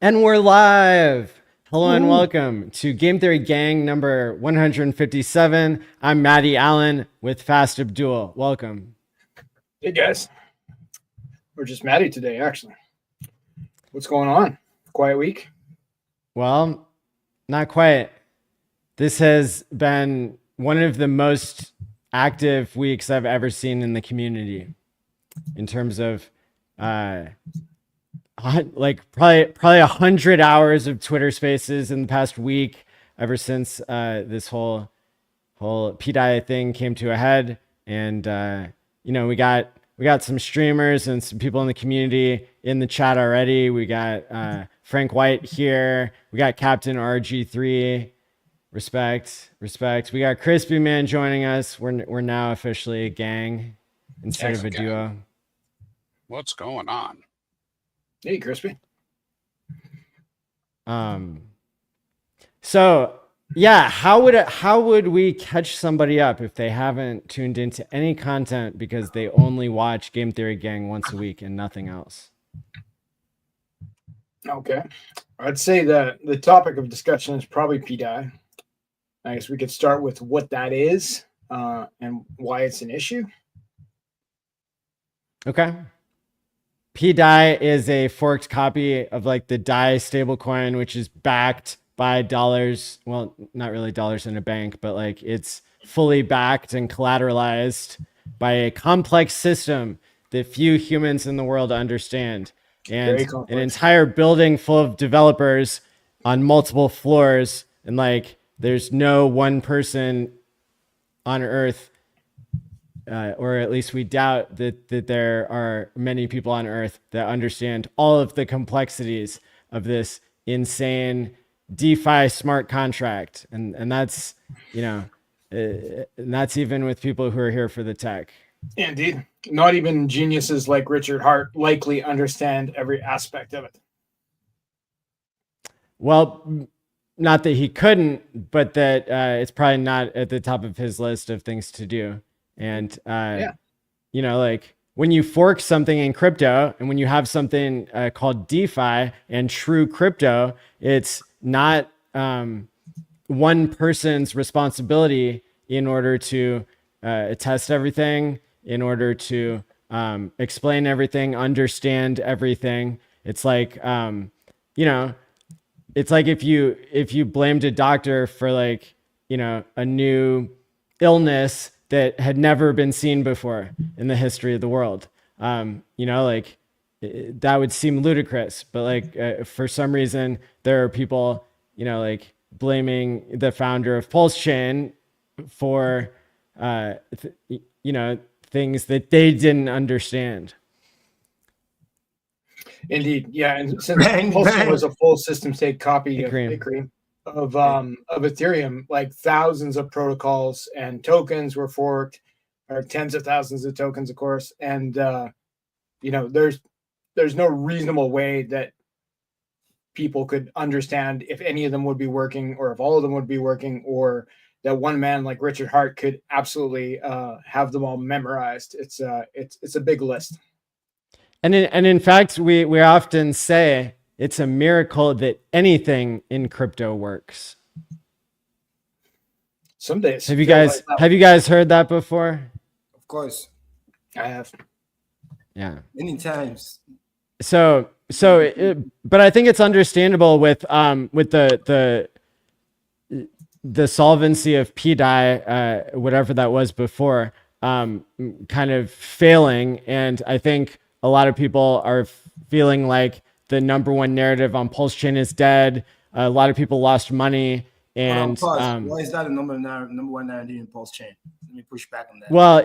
And we're live. Hello and welcome to Game Theory Gang number 157. I'm Maddie Allen with Fast Abdoul. Welcome. Hey guys, we're just Maddie today, actually. What's going on? Quiet week? Well, not quite. This has been one of the most active weeks I've ever seen in the community in terms of like probably 100 hours of Twitter Spaces in the past week, ever since this whole pDAI thing came to a head. And we got some streamers and some people in the community in the chat already. We got Frank White here. We got Captain RG3. Respect. We got ChrispyMan joining us. We're now officially a gang instead of a duo. What's going on? Hey, Crispy. So yeah, how would we catch somebody up if they haven't tuned into any content because they only watch Game Theory Gang once a week and nothing else? Okay. I'd say that the topic of discussion is probably pDAI. I guess we could start with what that is and why it's an issue. Okay. pDAI is a forked copy of like the DAI stablecoin, which is backed by dollars. Well, not really dollars in a bank, but like it's fully backed and collateralized by a complex system that few humans in the world understand. And an entire building full of developers on multiple floors. And like, there's no one person on Earth, or at least we doubt that there are many people on Earth that understand all of the complexities of this insane DeFi smart contract. And that's, and that's even with people who are here for the tech. Indeed. Not even geniuses like Richard Hart likely understand every aspect of it. Well, not that he couldn't, but that it's probably not at the top of his list of things to do. And, like when you fork something in crypto and when you have something called DeFi and true crypto, it's not one person's responsibility in order to test everything, in order to explain everything, understand everything. It's like, it's like if you blamed a doctor for like, a new illness that had never been seen before in the history of the world. That would seem ludicrous, but like for some reason there are people, like blaming the founder of Pulse Chain for, things that they didn't understand. Indeed, yeah, and since Pulse Chain was a full system state copy of Ethereum, like thousands of protocols and tokens were forked, or tens of thousands of tokens, of course. And there's no reasonable way that people could understand if any of them would be working, or if all of them would be working, or that one man like Richard Hart could absolutely have them all memorized. It's a big list. And in fact, we often say it's a miracle that anything in crypto works. Some days. Have you guys heard that before? Of course. I have. Yeah. Many times. But I think it's understandable with the solvency of pDAI, whatever that was before, kind of failing. And I think a lot of people are feeling like the number one narrative on Pulse Chain is dead. A lot of people lost money. And why is that a number one narrative in Pulse Chain? Let me push back on that. Well,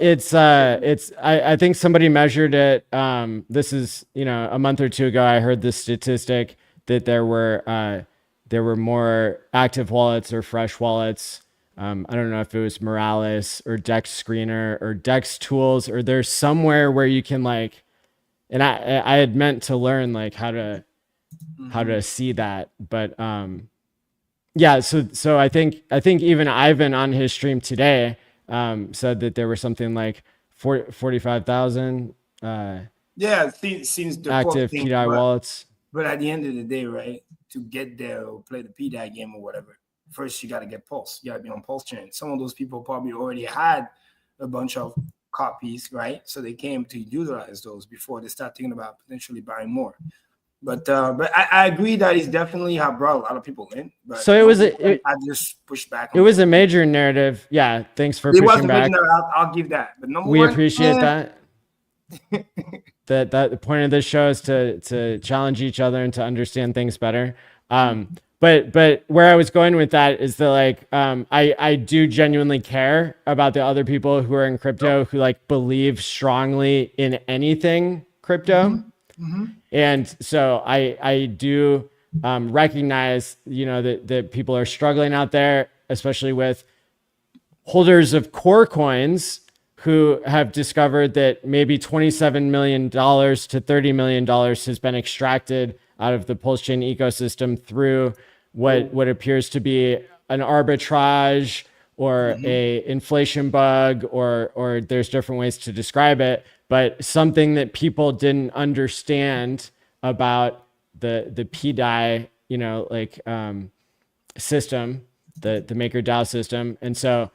I think somebody measured it. This is, a month or two ago, I heard this statistic that there were more active wallets or fresh wallets. I don't know if it was Morales or Dex Screener or Dex Tools, or there's somewhere where you can like, and I had meant to learn like how to see that, but yeah. So I think even Ivan on his stream today said that there were something like 45,000 yeah, it seems active pDAI wallets. But at the end of the day, right, to get there or play the pDAI game or whatever, first you got to get Pulse. You got to be on Pulse chain. Some of those people probably already had a bunch of copies, right? So they came to utilize those before they start thinking about potentially buying more. But I agree that it's definitely have brought a lot of people in. But So it was I just pushed back. It was a major narrative. Yeah, thanks for It was pushing a major back. narrative. I'll give that. But number We one, appreciate that. that the point of this show is to challenge each other and to understand things better. But where I was going with that is that like I do genuinely care about the other people who are in crypto who like believe strongly in anything crypto. And so I do recognize, you know, that people are struggling out there, especially with holders of core coins who have discovered that maybe $27 million to $30 million has been extracted out of the Pulse chain ecosystem through what appears to be an arbitrage or a inflation bug, or there's different ways to describe it, but something that people didn't understand about the pDAI, you know, like system, the MakerDAO system. And so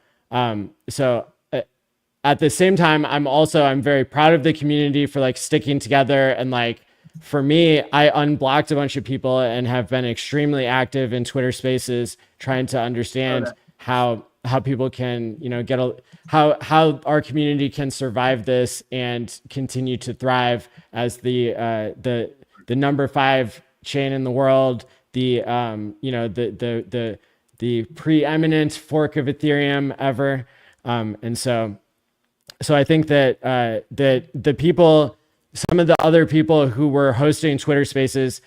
at the same time, I'm very proud of the community for like sticking together. And like, for me, I unblocked a bunch of people and have been extremely active in Twitter spaces, trying to understand how people can, you know, how our community can survive this and continue to thrive as the number 5 chain in the world, the you know, the preeminent fork of Ethereum ever. And so I think that the people, some of the other people who were hosting Twitter spaces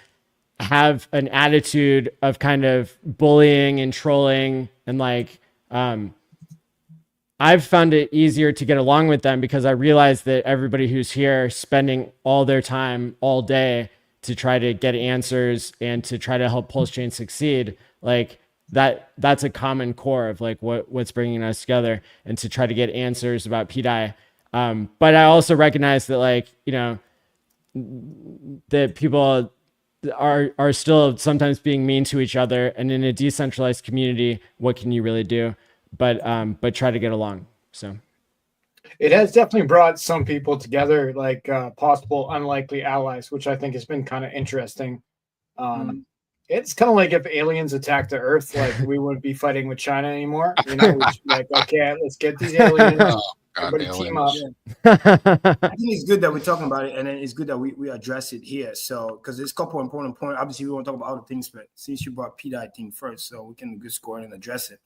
have an attitude of kind of bullying and trolling, and like I've found it easier to get along with them because I realize that everybody who's here spending all their time all day to try to get answers and to try to help Pulse Chain succeed, like that's a common core of like what's bringing us together, and to try to get answers about pDAI. But I also recognize that, like, you know, that people are still sometimes being mean to each other, and in a decentralized community, what can you really do? But try to get along. So it has definitely brought some people together, like possible unlikely allies, which I think has been kind of interesting. It's kind of like if aliens attacked the Earth, like we wouldn't be fighting with China anymore. You know, we should be like, okay, let's get these aliens. Everybody team up. I think it's good that we're talking about it, and then it's good that we address it here. So, because there's a couple important points. Obviously, we want to talk about other things, but since you brought pDAI thing first, so we can just go ahead and address it.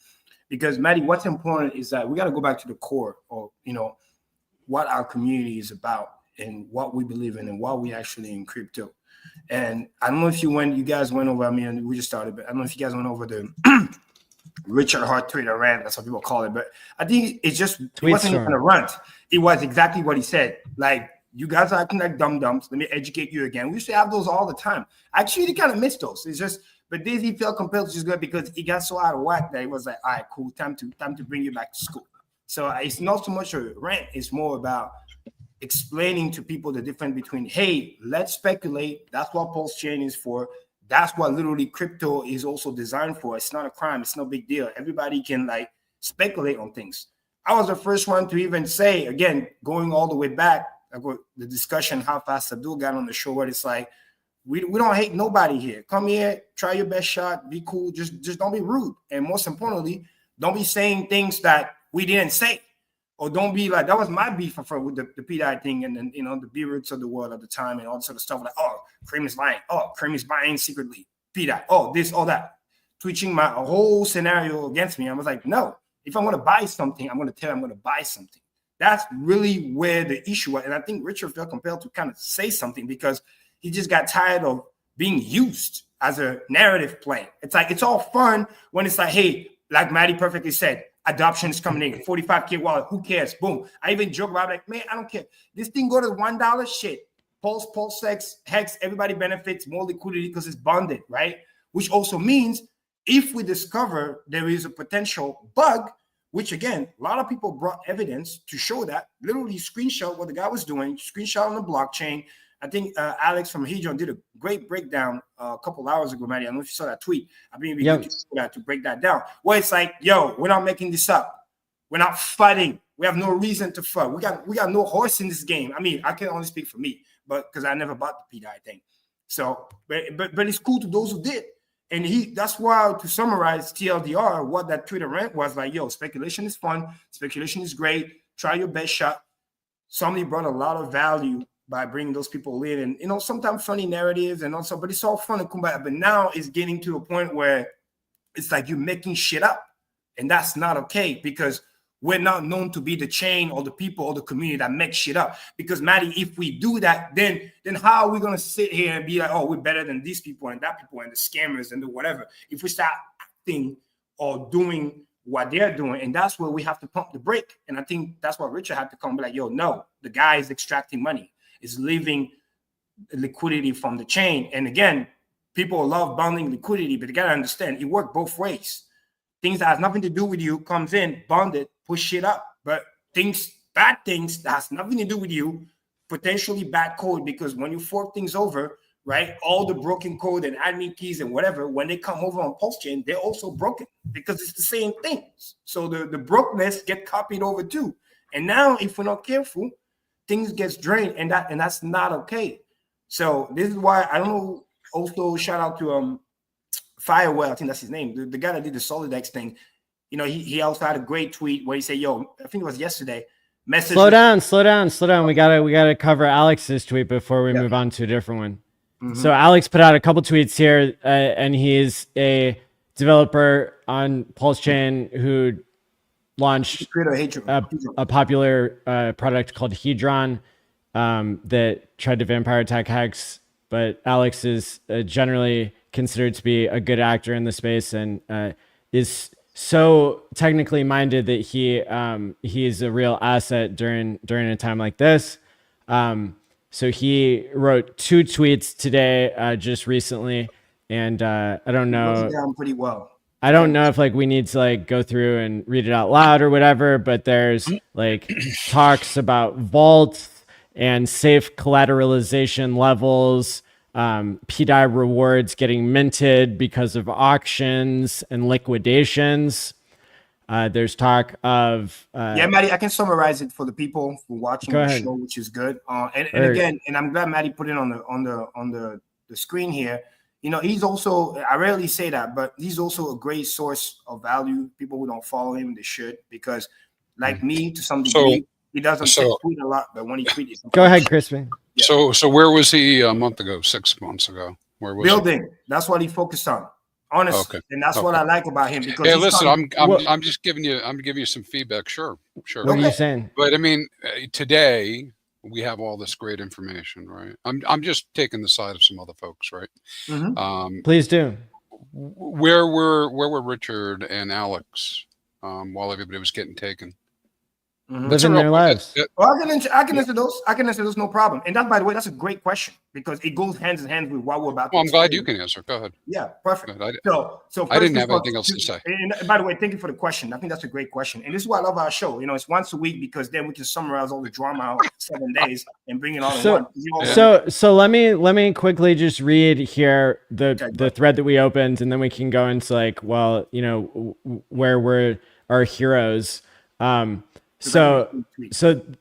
Because, Maddie, what's important is that we got to go back to the core, or, you know, what our community is about and what we believe in and why we actually in crypto. And I don't know if you guys went over, I mean, we just started, but I don't know if you guys went over the Richard Hart Twitter rant, that's what people call it. But I think it wasn't even a rant. It was exactly what he said. Like, you guys are acting like dum-dums. Let me educate you again. We used to have those all the time. Actually, kind of missed those. It's just, but Daisy felt compelled to just go because he got so out of whack that he was like, all right, cool, time to bring you back to school. So it's not so much a rant. It's more about explaining to people the difference between, hey, let's speculate. That's what Pulse Chain is for. That's what literally crypto is also designed for. It's not a crime. It's no big deal. Everybody can like speculate on things. I was the first one to even say, again, going all the way back, the discussion, how fast Abdoul got on the show, where it's like, we don't hate nobody here. Come here, try your best shot, be cool. Just don't be rude. And most importantly, don't be saying things that we didn't say. Or don't be like, that was my beef with the pDAI thing, and then, you know, the B-Roots of the world at the time and all this sort of stuff. Like, oh, Cream is lying. Oh, Cream is buying secretly. pDAI. Oh, this, all that. Twitching my whole scenario against me. I was like, no, if I want to buy something, I'm going to tell you I'm going to buy something. That's really where the issue was. And I think Richard felt compelled to kind of say something because he just got tired of being used as a narrative play. It's like, it's all fun when it's like, hey, like Maddie perfectly said, adoption is coming in, 45K wallet, who cares? Boom. I even joke about it, like, man, I don't care. This thing go to $1, shit. Pulse Hex, everybody benefits, more liquidity because it's bonded, right? Which also means if we discover there is a potential bug, which again, a lot of people brought evidence to show that, literally screenshot what the guy was doing, screenshot on the blockchain, I think Alex from Hedron did a great breakdown a couple hours ago, Maddie. I don't know if you saw that tweet. I mean, it'd be good to break that down. Where it's like, yo, we're not making this up. We're not fighting. We have no reason to fight. We got no horse in this game. I mean, I can only speak for me, but because I never bought the pDAI thing. So, but it's cool to those who did. And that's why, to summarize TLDR, what that Twitter rant was like, yo, speculation is fun. Speculation is great. Try your best shot. Somebody brought a lot of value by bringing those people in, and, you know, sometimes funny narratives and also, but it's all fun and kumbaya. But now it's getting to a point where it's like you're making shit up, and that's not okay, because we're not known to be the chain or the people or the community that make shit up. Because, Maddie, if we do that, then how are we going to sit here and be like, oh, we're better than these people and that people and the scammers and the whatever? If we start acting or doing what they're doing, and that's where we have to pump the brake. And I think that's what Richard had to come, be like, yo, no, the guy is extracting money, is leaving liquidity from the chain. And again, people love bonding liquidity, but you got to understand, it works both ways. Things that has nothing to do with you comes in, bond it, push it up. But bad things that has nothing to do with you, potentially bad code, because when you fork things over, right, all the broken code and admin keys and whatever, when they come over on Pulse Chain, they're also broken because it's the same things. So the brokenness get copied over too. And now, if we're not careful, things gets drained, and that's not okay. So this is why I don't know. Also, shout out to Firewell, I think that's his name, the guy that did the Solidex thing. You know, he also had a great tweet where he said, yo, I think it was yesterday. Slow down. We gotta cover Alex's tweet before we move on to a different one. Mm-hmm. So Alex put out a couple tweets here, and he's a developer on Pulse Chain who launched a popular product called Hedron that tried to vampire attack Hex. But Alex is generally considered to be a good actor in the space, and is so technically minded that he is a real asset during a time like this. So he wrote 2 tweets today, just recently, and I don't know. Down pretty well. I don't know if we need to go through and read it out loud or whatever, but there's talks about vaults and safe collateralization levels, pDAI rewards getting minted because of auctions and liquidations. There's talk of Maddie, I can summarize it for the people who are watching the show, which is good. And again, and I'm glad Maddie put it on the screen here. You know, he's also, I rarely say that, but he's also a great source of value. People who don't follow him, they should, because like me, to some degree, he doesn't tweet a lot, but when he tweets, go ahead, Crispy. Yeah. So where was he a month ago, 6 months ago? Where was building? He? That's what he focused on. Honestly, and that's what I like about him. Because listen, I'm just giving you some feedback. Sure. What are you saying? But I mean, today we have all this great information, right? I'm just taking the side of some other folks, right? Mm-hmm. Please do. Where were Richard and Alex while everybody was getting taken? Mm-hmm. Living their lives. Well, I can answer those. I can answer those, no problem. And that, by the way, that's a great question because it goes hand in hand with what we're about to I'm glad you can answer. Go ahead. Yeah, perfect. So I didn't have anything else to say. And by the way, thank you for the question. I think that's a great question. And this is why I love our show. You know, it's once a week because then we can summarize all the drama in 7 days and bring it all in one. So let me quickly just read here the thread that we opened, and then we can go into where were our heroes. So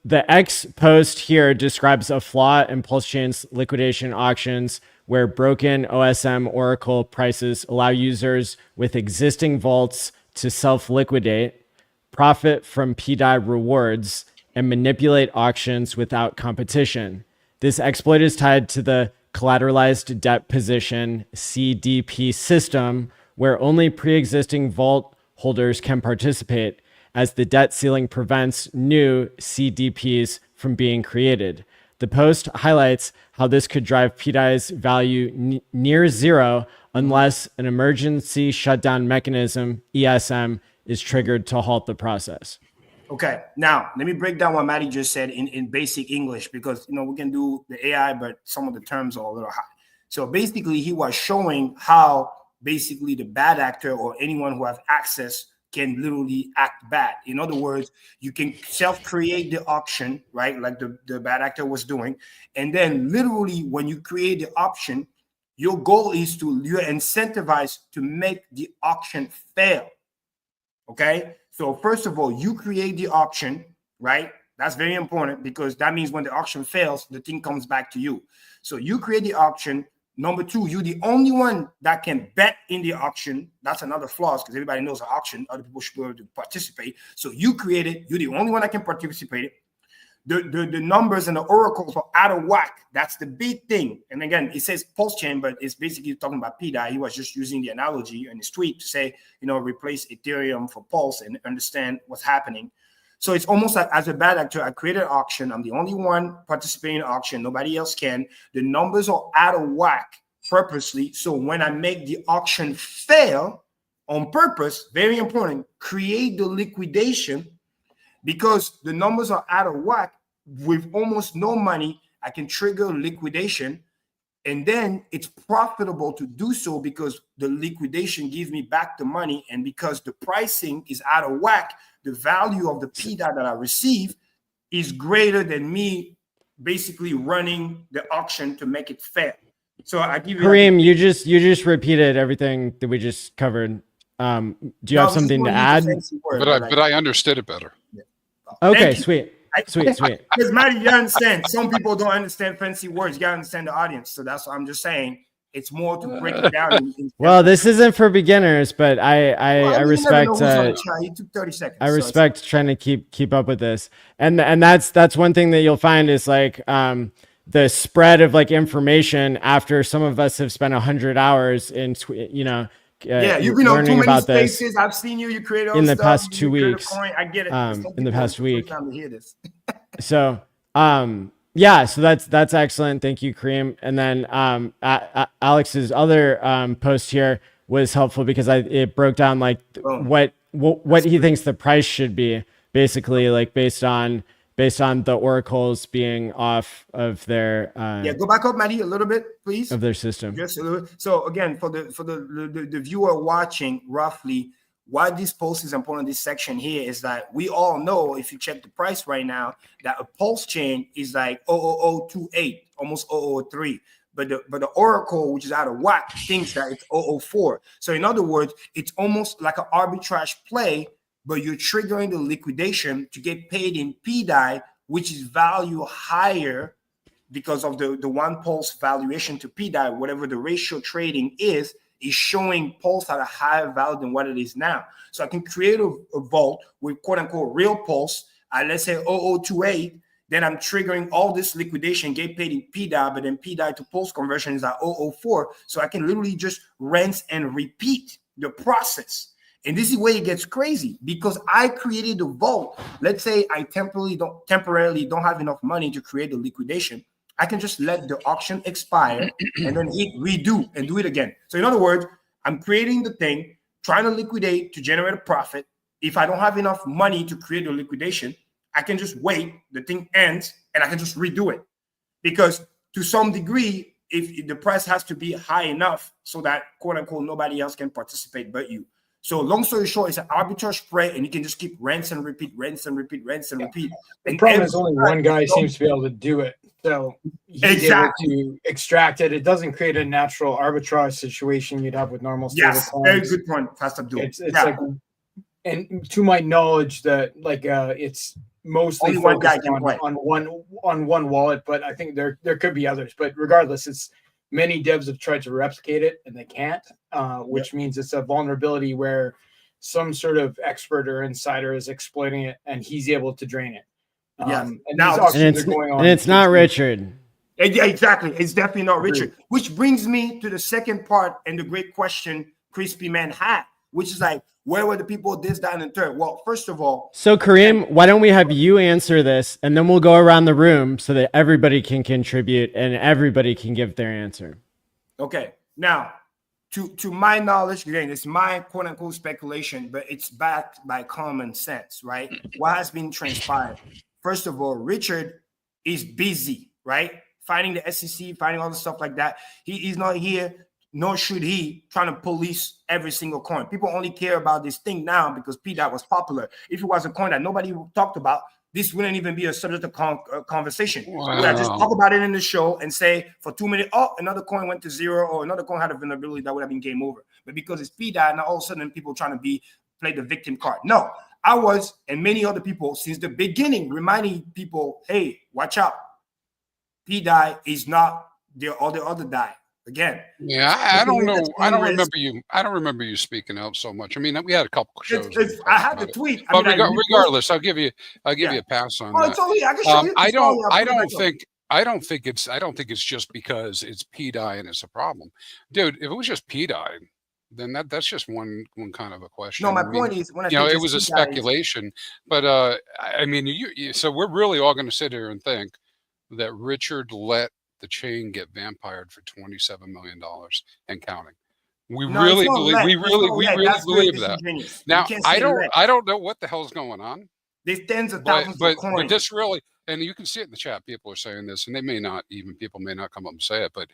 the X post here describes a flaw in Pulse Chain's liquidation auctions where broken OSM Oracle prices allow users with existing vaults to self-liquidate, profit from pDAI rewards, and manipulate auctions without competition. This exploit is tied to the collateralized debt position CDP system where only pre-existing vault holders can participate, as the debt ceiling prevents new CDPs from being created. The post highlights how this could drive pDAI's value near zero unless an emergency shutdown mechanism, ESM, is triggered to halt the process. Okay, now let me break down what Maddie just said in basic English because we can do the AI, but some of the terms are a little high. So basically, he was showing how basically the bad actor or anyone who has access can literally act bad. In other words, you can self-create the auction, right? Like the bad actor was doing. And then literally when you create the option, your goal is you're incentivized to make the auction fail. Okay. So first of all, you create the auction, right? That's very important because that means when the auction fails, the thing comes back to you. So you create the auction. Number two, you're the only one that can bet in the auction. That's another flaw because everybody knows an auction. Other people should be able to participate. So you create it. You're the only one that can participate. The numbers and the oracles are out of whack. That's the big thing. And again, it says pulse chain, but it's basically talking about pDAI. He was just using the analogy in his tweet to say, replace Ethereum for pulse and understand what's happening. So it's almost like as a bad actor, I created an auction. I'm the only one participating in the auction. Nobody else can. The numbers are out of whack purposely. So when I make the auction fail on purpose, very important, create the liquidation because the numbers are out of whack with almost no money. I can trigger liquidation. And then it's profitable to do so because the liquidation gives me back the money. And because the pricing is out of whack, the value of the pDAI that I receive is greater than me basically running the auction to make it fair. So I give you Kareem, you just repeated everything that we just covered. Do you have something to add? But I understood it better. Yeah. Okay, sweet. Sweet. Because Maddie, you understand. Some people don't understand fancy words. You gotta understand the audience. So that's what I'm just saying. It's more to break it down. Well, this isn't for beginners, but I respect. He took 30 seconds. I respect trying to keep up with this, and that's one thing that you'll find is like the spread of like information after some of us have spent 100 hours in you've been on too many spaces. I've seen you create all in the stuff. past 2 weeks. I get it. In the past week. Time to hear this. So so that's excellent. Thank you, Kareem. And then Alex's other post here was helpful because it broke down like what he thinks the price should be, basically like based on the oracles being off of their go back up, Maddie, a little bit, please. Of their system. Just a little. So again, for the viewer watching, roughly, why this post is important, this section here is that we all know, if you check the price right now, that a pulse chain is like 0.0028, almost 0.003. But the oracle, which is out of whack, thinks that it's 0.004. So in other words, it's almost like an arbitrage play, but you're triggering the liquidation to get paid in pDAI, which is value higher because of the one pulse valuation to pDAI, whatever the ratio trading is showing pulse at a higher value than what it is now. So I can create a vault with quote unquote real pulse at let's say 0.028. Then I'm triggering all this liquidation, get paid in pDAI, but then pDAI to pulse conversion is at 0.004. So I can literally just rinse and repeat the process. And this is where it gets crazy because I created the vault. Let's say I temporarily don't have enough money to create the liquidation. I can just let the auction expire and then hit redo and do it again. So in other words, I'm creating the thing, trying to liquidate to generate a profit. If I don't have enough money to create the liquidation, I can just wait, the thing ends, and I can just redo it. Because to some degree, if the price has to be high enough so that quote unquote nobody else can participate but you. So long story short, it's an arbitrage spread, and you can just keep rinse and repeat. The problem is only one guy seems to be able to do it. So he's able to extract it. It doesn't create a natural arbitrage situation you'd have with normal stable coins. Very good point, Pastor Abdoul. It's like, and to my knowledge, that like it's mostly only one guy on one wallet, but I think there could be others. But regardless, it's many devs have tried to replicate it and they can't, which means it's a vulnerability where some sort of expert or insider is exploiting it and he's able to drain it. And it's not Richard. Yeah, exactly. It's definitely not Richard. Which brings me to the second part and the great question ChrispyMan had, which is like, where were the people this, that, and the third? Well, first of all. So Kareem, why don't we have you answer this and then we'll go around the room so that everybody can contribute and everybody can give their answer. Okay. Now, to my knowledge, again, it's my quote unquote speculation, but it's backed by common sense, right? What has been transpired? First of all, Richard is busy, right? Fighting the SEC, fighting all the stuff like that. He's not here nor should he trying to police every single coin. People only care about this thing now because pDAI was popular. If it was a coin that nobody talked about, this wouldn't even be a subject of conversation. Wow. We would have just talk about it in the show and say for 2 minutes, oh, another coin went to zero, or another coin had a vulnerability, that would have been game over. But because it's pDAI, now all of a sudden people trying to play the victim card. No, I was, and many other people since the beginning, reminding people, hey, watch out. pDAI is not the other DAI. Again, yeah, I don't know. I don't remember you speaking out so much. I mean, we had a couple of shows. I had the tweet. But regardless, I'll give you a pass on that. Totally. I can show you. I don't think it's just because it's pDAI and it's a problem, dude. If it was just pDAI, then that's just one kind of a question. No, my point is, when it was a speculation, but I mean, so we're really all going to sit here and think that Richard let the chain get vampired for $27 million and counting. We really believe that. Now I don't know what the hell's going on. There's tens of thousands of coins. But this really, and you can see it in the chat. People are saying this, and people may not come up and say it, but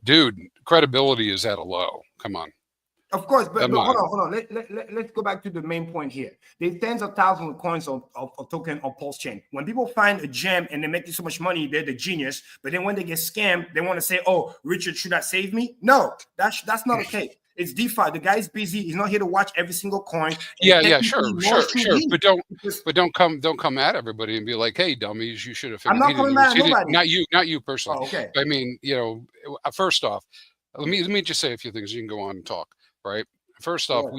dude, credibility is at a low. Come on. Of course, but hold on. Let's go back to the main point here. There's tens of thousands of coins of token on Pulse Chain. When people find a gem and they make so much money, they're the genius. But then when they get scammed, they want to say, "Oh, Richard should have saved me." No, that's not okay. It's DeFi. The guy's busy. He's not here to watch every single coin. Yeah, sure. But don't come at everybody and be like, "Hey, dummies, you should have." I'm not coming at nobody. Not you personally. Oh, okay. I mean, first off, let me just say a few things. You can go on and talk. Right. First off,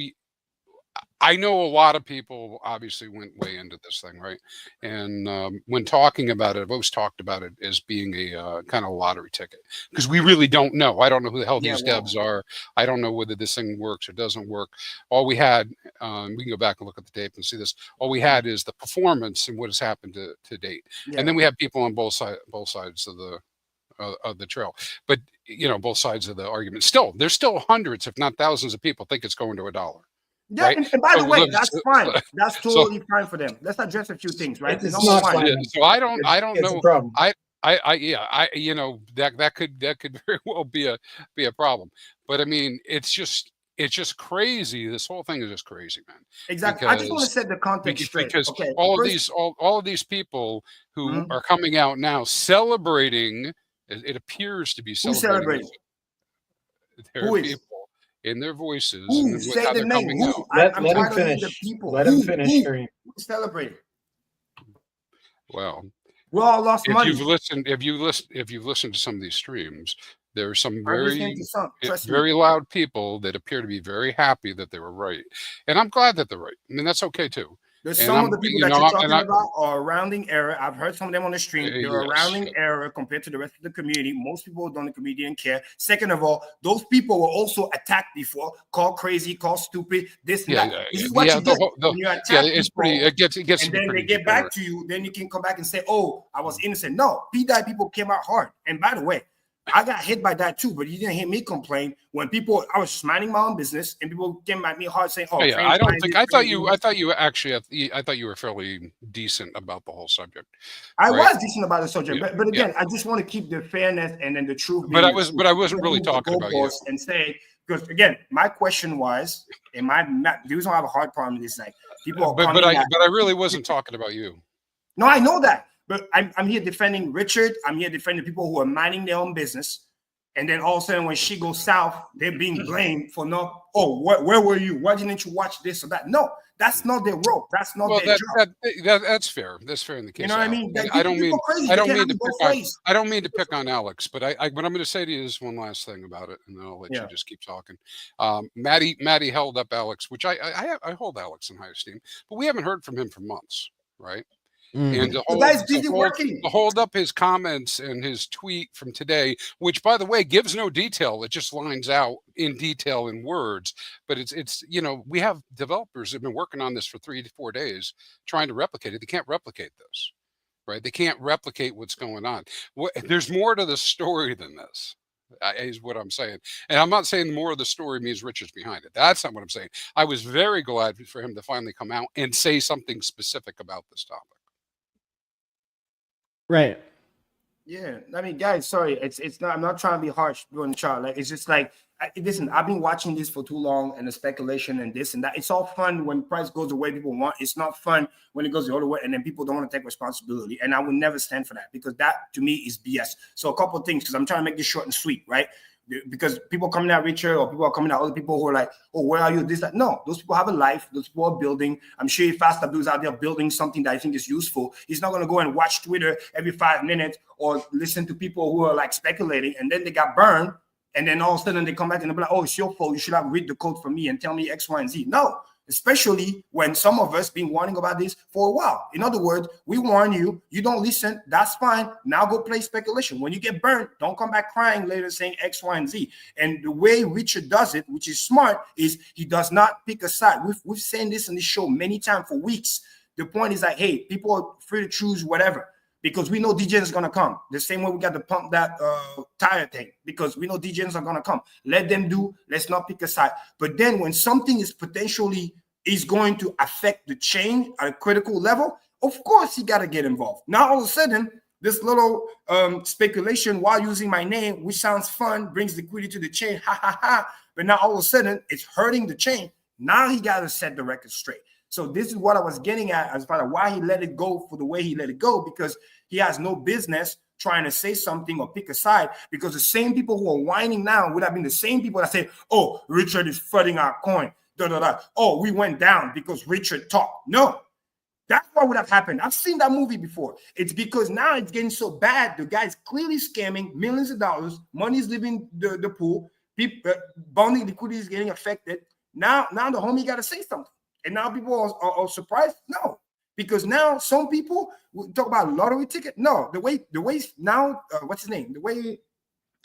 I know a lot of people obviously went way into this thing, right? And when talking about it, I've always talked about it as being a kind of lottery ticket because we really don't know. I don't know who the hell these devs are. I don't know whether this thing works or doesn't work. All we had, we can go back and look at the tape and see this. All we had is the performance and what has happened to date. Yeah. And then we have people on both sides of the trail, but both sides of the argument. Still, there's still hundreds, if not thousands, of people think it's going to $1. Yeah, right? and by the way, that's fine. That's totally fine for them. Let's address a few things, right? It's not fine. So I don't know. A problem. That could very well be a problem. But I mean, it's just crazy. This whole thing is just crazy, man. Exactly. I just want to set the context straight. Because all of these people who are coming out now celebrating. It appears to be celebrating. Who is? People in their voices. Ooh, say the name. Let him finish. Let him finish. Celebrate. Well, we all lost money. If you've listened to some of these streams, there are some very loud people that appear to be very happy that they were right, and I'm glad that they're right. I mean, that's okay too. There's some of the people that you're talking about are a rounding error. I've heard some of them on the stream. They're a rounding error compared to the rest of the community. Most people who don't the community didn't care. Second of all, those people were also attacked before, called crazy, called stupid, this and that. This is what you get when you attack people, it gets and then they get back to you. Then you can come back and say, "Oh, I was innocent." No, pDAI people came out hard. And by the way, I got hit by that too, but you didn't hear me complain when I was just minding my own business and people came at me hard saying, "Oh, yeah, I thought you were fairly decent about the whole subject." I was decent about the subject, but again, I just want to keep the fairness and then the truth. But I wasn't really talking about you. And say, because again, my question was, and the reason why I have a hard problem with this, like people are but I really wasn't talking about you. No, I know that. But I'm here defending Richard. I'm here defending people who are minding their own business. And then all of a sudden, when she goes south, they're being blamed for where were you? Why didn't you watch this or that? No, that's not their role. That's not their job. That's fair. That's fair in the case. You know what I mean? I don't mean to pick on Alex, but what I'm going to say to you is one last thing about it, and then I'll let you just keep talking. Maddie held up Alex, which I hold Alex in high esteem, but we haven't heard from him for months, right? And the guy's busy working. To hold up his comments and his tweet from today, which, by the way, gives no detail. It just lines out in detail in words. But it's we have developers that have been working on this for 3 to 4 days trying to replicate it. They can't replicate this, right? They can't replicate what's going on. There's more to the story than this. Is what I'm saying. And I'm not saying more of the story means Richard's behind it. That's not what I'm saying. I was very glad for him to finally come out and say something specific about this topic. Right. Yeah, I mean, guys, sorry, it's not. I'm not trying to be harsh on the chart. Like, it's just like, listen, I've been watching this for too long, and the speculation and this and that. It's all fun when price goes the way people want. It's not fun when it goes the other way, and then people don't want to take responsibility. And I will never stand for that, because that to me is BS. So a couple of things, because I'm trying to make this short and sweet, right? Because people coming out richer, or people are coming out, other people who are like, oh, where are you? This, that. No, those people have a life. Those people are building. I'm sure if Abdoul is out there building something that I think is useful, he's not going to go and watch Twitter every 5 minutes or listen to people who are like speculating, and then they got burned. And then all of a sudden they come back and they'll be like, oh, it's your fault. You should have read the code for me and tell me X, Y, and Z. No, especially when some of us been warning about this for a while. In other words, we warn you, you don't listen, that's fine. Now go play speculation. When you get burned, don't come back crying later saying X, Y, and Z. And the way Richard does it, which is smart, is he does not pick a side. We've said this in the show many times for weeks. The point is like, hey, people are free to choose whatever, because we know DJs is going to come. The same way we got to pump that tire thing, because we know DJs are going to come. Let them do. Let's not pick a side. But then when something is potentially is going to affect the chain at a critical level, of course you got to get involved. Now all of a sudden, this little speculation while using my name, which sounds fun, brings liquidity to the chain, ha, ha, ha. But now all of a sudden, it's hurting the chain. Now he got to set the record straight. So this is what I was getting at as far as why he let it go for the way he let it go, because he has no business trying to say something or pick a side, because the same people who are whining now would have been the same people that say, oh, Richard is flooding our coin. Da, da, da. Oh, we went down because Richard talked. No, that's what would have happened. I've seen that movie before. It's because now it's getting so bad. The guy's clearly scamming millions of dollars. Money's leaving the pool. People, bonding liquidity is getting affected. Now the homie got to say something. And now people are surprised. No, because now some people talk about lottery ticket. No, the way now, what's his name? The way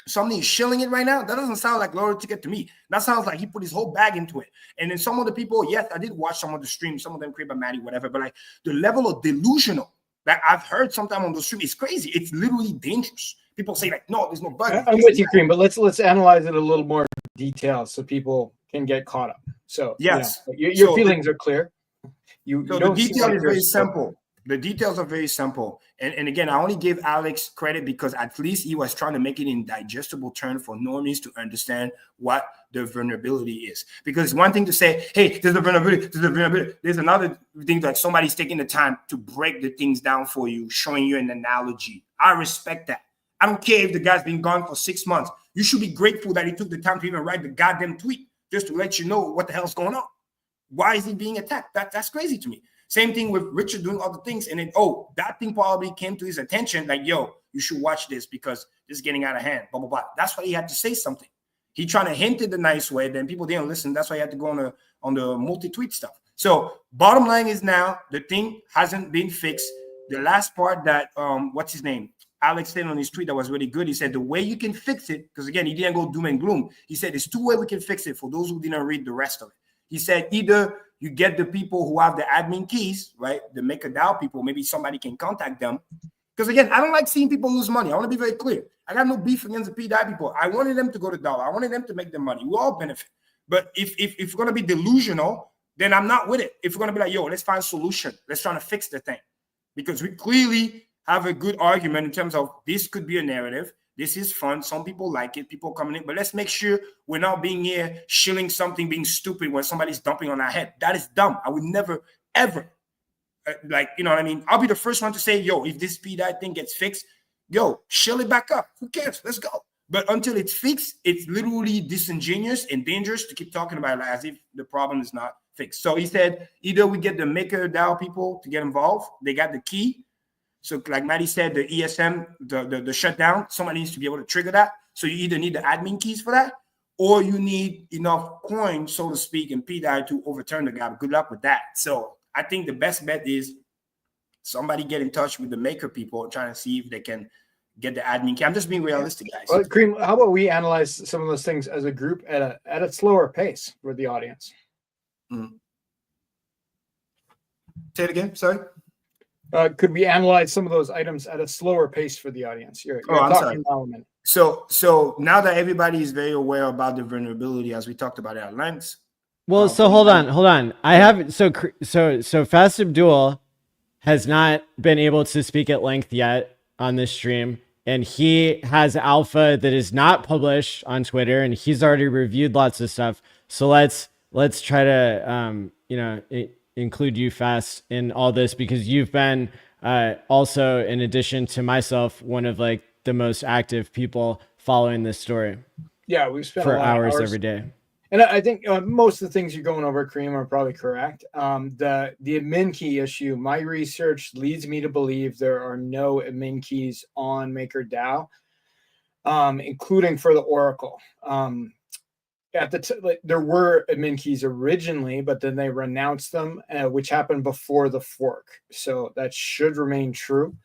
something is shilling it right now, that doesn't sound like lottery ticket to me. That sounds like he put his whole bag into it. And then some of the people, yes, I did watch some of the streams, some of them ChrispyMan, whatever, but like the level of delusional that I've heard sometime on the stream is crazy. It's literally dangerous. People say like, no, there's no bug. I'm with you, Cream, but let's analyze it a little more detail so people can get caught up. So yes, your feelings are clear. The detail is very simple. The details are very simple. And again, I only give Alex credit because at least he was trying to make it in digestible terms for normies to understand what the vulnerability is. Because one thing to say, hey, there's a vulnerability. There's another thing, like somebody's taking the time to break the things down for you, showing you an analogy. I respect that. I don't care if the guy's been gone for 6 months. You should be grateful that he took the time to even write the goddamn tweet just to let you know what the hell's going on. Why is he being attacked? That's crazy to me. Same thing with Richard doing other things. And then, oh, that thing probably came to his attention. Like, yo, you should watch this because this is getting out of hand. Blah, blah, blah. That's why he had to say something. He trying to hint it the nice way. Then people didn't listen. That's why he had to go on the multi-tweet stuff. So bottom line is now the thing hasn't been fixed. The last part that, what's his name? Alex said on his tweet that was really good. He said the way you can fix it, because again, he didn't go doom and gloom. He said there's two ways we can fix it for those who didn't read the rest of it. He said either you get the people who have the admin keys, right? The MakerDAO people, maybe somebody can contact them. Because again, I don't like seeing people lose money. I want to be very clear. I got no beef against the pDAI people. I wanted them to go to dollar. I wanted them to make their money. We all benefit. But if we're going to be delusional, then I'm not with it. If we're going to be like, yo, let's find a solution. Let's try to fix the thing. Because we clearly have a good argument in terms of this could be a narrative. This is fun. Some people like it. People coming in. But let's make sure we're not being here shilling something, being stupid when somebody's dumping on our head. That is dumb. I would never, ever, like, you know what I mean? I'll be the first one to say, yo, if this pDAI thing gets fixed, yo, shill it back up. Who cares? Let's go. But until it's fixed, it's literally disingenuous and dangerous to keep talking about it as if the problem is not fixed. So he said, either we get the MakerDAO people to get involved. They got the key. So like Maddie said, the ESM, the shutdown, somebody needs to be able to trigger that. So you either need the admin keys for that, or you need enough coins, so to speak, in pDAI to overturn the guy. But good luck with that. So I think the best bet is somebody get in touch with the maker people trying to see if they can get the admin key. I'm just being realistic, guys. Well, Cream, how about we analyze some of those things as a group at a slower pace for the audience? Say it again. Sorry. Could we analyze some of those items at a slower pace for the audience? You're talking now a minute. So now that everybody is very aware about the vulnerability, as we talked about at length. Well, so hold on. I have so Fast Abdoul has not been able to speak at length yet on this stream, and he has alpha that is not published on Twitter, and he's already reviewed lots of stuff. So let's try to include you fast in all this, because you've been also, in addition to myself, one of like the most active people following this story. Yeah, we've spent for a lot of hours every day. And I think most of the things you're going over, Kareem, are probably correct. The admin key issue, my research leads me to believe there are no admin keys on MakerDAO, including for the Oracle. There were admin keys originally, but then they renounced them, which happened before the fork. So that should remain true.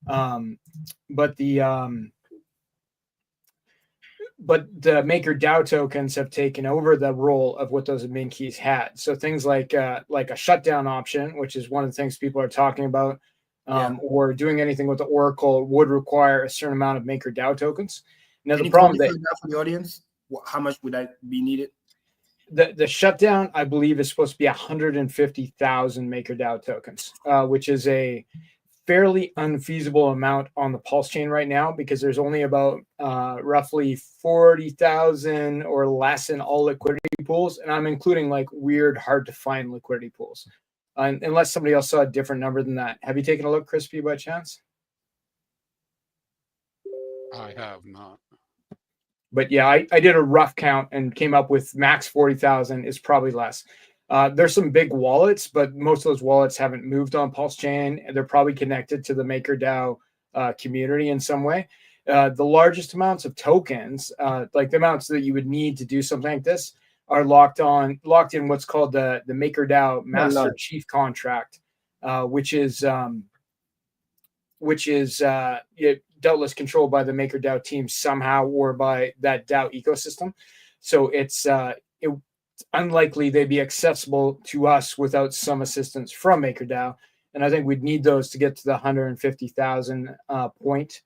But the MakerDAO tokens have taken over the role of what those admin keys had. So things like a shutdown option, which is one of the things people are talking about, or doing anything with the Oracle would require a certain amount of MakerDAO tokens. Now, the problem for the audience, how much would that be needed? The shutdown, I believe, is supposed to be 150,000 MakerDAO tokens, which is a fairly unfeasible amount on the Pulse chain right now, because there's only about roughly 40,000 or less in all liquidity pools, and I'm including like weird, hard to find liquidity pools, unless somebody else saw a different number than that. Have you taken a look, Crispy, by chance? I have not. But yeah, I did a rough count and came up with max 40,000 is probably less. There's some big wallets, but most of those wallets haven't moved on Pulse Chain, and they're probably connected to the MakerDAO community in some way. The largest amounts of tokens, like the amounts that you would need to do something like this, are locked in what's called the MakerDAO Master Chief Contract, which is doubtless controlled by the MakerDAO team somehow, or by that DAO ecosystem. So it's unlikely they'd be accessible to us without some assistance from MakerDAO. And I think we'd need those to get to the 150,000 point,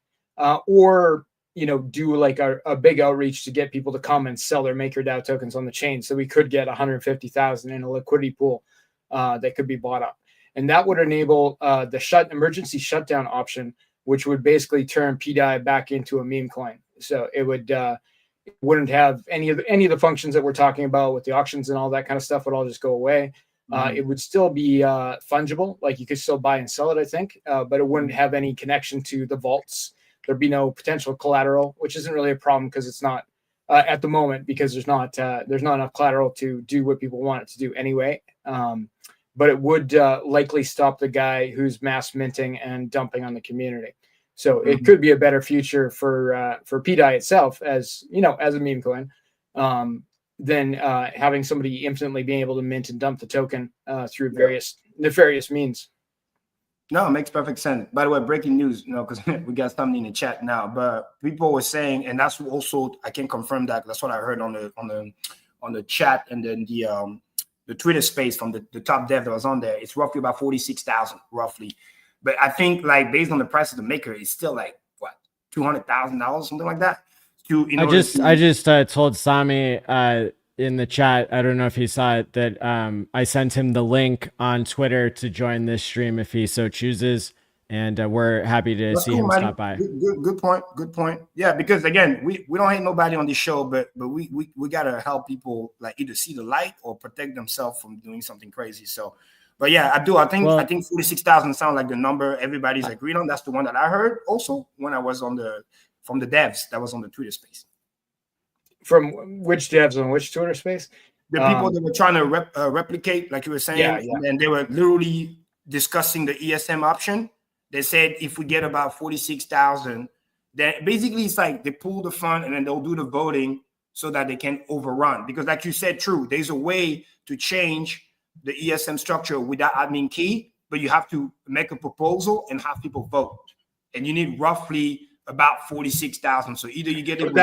or do like a big outreach to get people to come and sell their MakerDAO tokens on the chain. So we could get 150,000 in a liquidity pool that could be bought up. And that would enable the emergency shutdown option, which would basically turn pDAI back into a meme coin. So it wouldn't have any of the functions that we're talking about with the auctions and all that kind of stuff would all just go away. It would still be fungible, like you could still buy and sell it, I think, but it wouldn't have any connection to the vaults. There'd be no potential collateral, which isn't really a problem because it's not at the moment, because there's not enough collateral to do what people want it to do anyway. But it would likely stop the guy who's mass minting and dumping on the community. So it could be a better future for pDAI itself, as as a meme coin, than having somebody infinitely being able to mint and dump the token through various nefarious means. No, it makes perfect sense. By the way, breaking news, because we got something in the chat now, but people were saying, and that's also, I can confirm that, that's what I heard on the chat, and then the Twitter space from the top dev that was on there. It's roughly about 46,000, roughly. But I think, like, based on the price of the maker, it's still like what, $200,000, something like that. I just told Sami in the chat, I don't know if he saw it, that I sent him the link on Twitter to join this stream if he so chooses, and we're happy to see him stop by. Good point. Yeah, because again, we don't hate nobody on this show, but we gotta help people like either see the light or protect themselves from doing something crazy. So, but yeah, I think 46,000 sounds like the number everybody's agreed on. That's the one that I heard also when I was from the devs that was on the Twitter space. From which devs on which Twitter space? The people that were trying to replicate, like you were saying, and they were literally discussing the ESM option. They said if we get about 46,000, then basically it's like they pull the fund and then they'll do the voting so that they can overrun. Because like you said, true, there's a way to change the ESM structure without admin key, but you have to make a proposal and have people vote. And you need roughly about 46,000. So either you get it.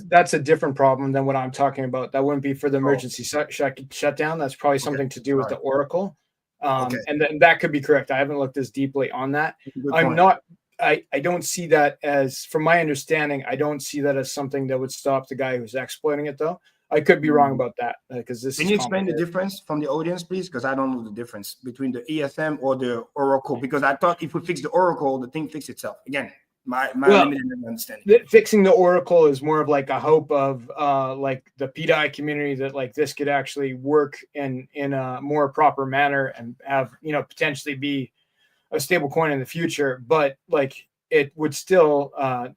That's a different problem than what I'm talking about. That wouldn't be for the emergency shutdown. That's probably something to do with the Oracle. And then that could be correct. I haven't looked as deeply on that. I don't see that as, from my understanding, I don't see that as something that would stop the guy who's exploiting it, though. I could be wrong about that because this. Can you explain the difference from the audience, please? Because I don't know the difference between the ESM or the Oracle. Because I thought if we fix the Oracle, the thing fixes itself. Again, My Well, limited understanding. Fixing the Oracle is more of like a hope of like the pDAI community that like this could actually work in a more proper manner and have, you know, potentially be a stable coin in the future. But like it would still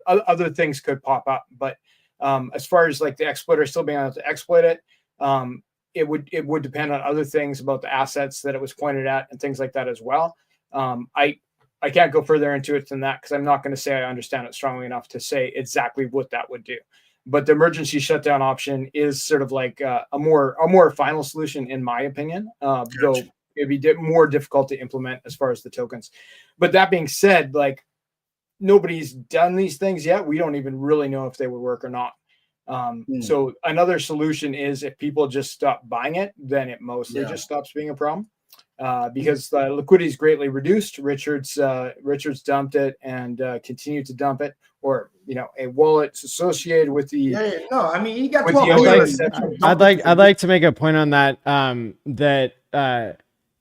other things could pop up. But as far as like the exploiter still being able to exploit it, it would depend on other things about the assets that it was pointed at and things like that as well. I can't go further into it than that because I'm not going to say I understand it strongly enough to say exactly what that would do. But the emergency shutdown option is sort of like a more final solution, in my opinion, though it'd be more difficult to implement as far as the tokens. But that being said, like nobody's done these things yet. We don't even really know if they would work or not. So another solution is if people just stop buying it, then it mostly just stops being a problem. Because the liquidity is greatly reduced. Richard's dumped it and continued to dump it, or you know, a wallet associated with the. No, I mean you got 12 I'd like to make a point on that.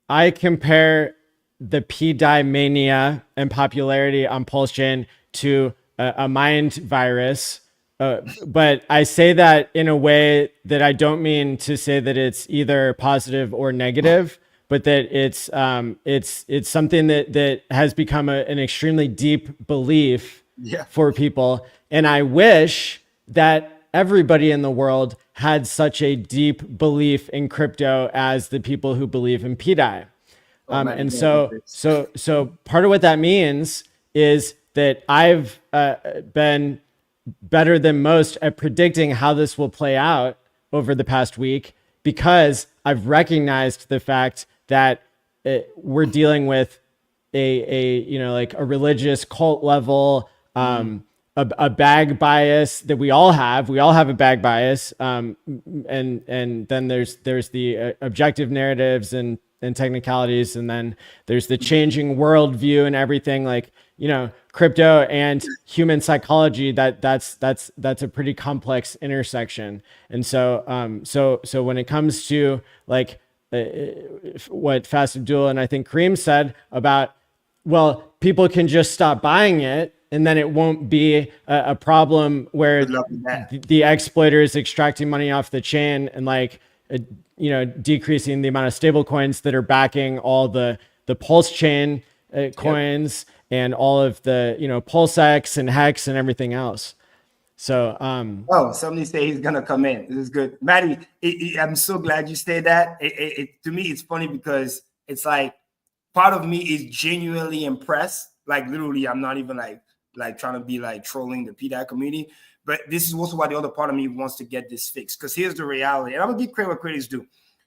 I compare the pDAI mania and popularity on Pulse Chain to a mind virus. But I say that in a way that I don't mean to say that it's either positive or negative, but that it's something that has become an extremely deep belief for people. And I wish that everybody in the world had such a deep belief in crypto as the people who believe in pDAI. And so part of what that means is that I've been better than most at predicting how this will play out over the past week, because I've recognized the fact that we're dealing with a religious cult level, a bag bias that we all have. We all have a bag bias. And then there's the objective narratives and technicalities. And then there's the changing worldview and everything, like, you know, crypto and human psychology, that's a pretty complex intersection. And so, so when it comes to like, what Fast Abdoul and I think Kareem said about, well, people can just stop buying it and then it won't be a problem where the exploiter is extracting money off the chain and like, decreasing the amount of stable coins that are backing all the Pulse chain coins and all of the, PulseX and Hex and everything else. So, somebody say he's gonna come in. This is good, Maddie. I'm so glad you said that. To me, it's funny because it's like part of me is genuinely impressed. Like literally, I'm not even like trying to be like trolling the pDAI community, but this is also why the other part of me wants to get this fixed. Because here's the reality, and I'm gonna give credit where credit's due.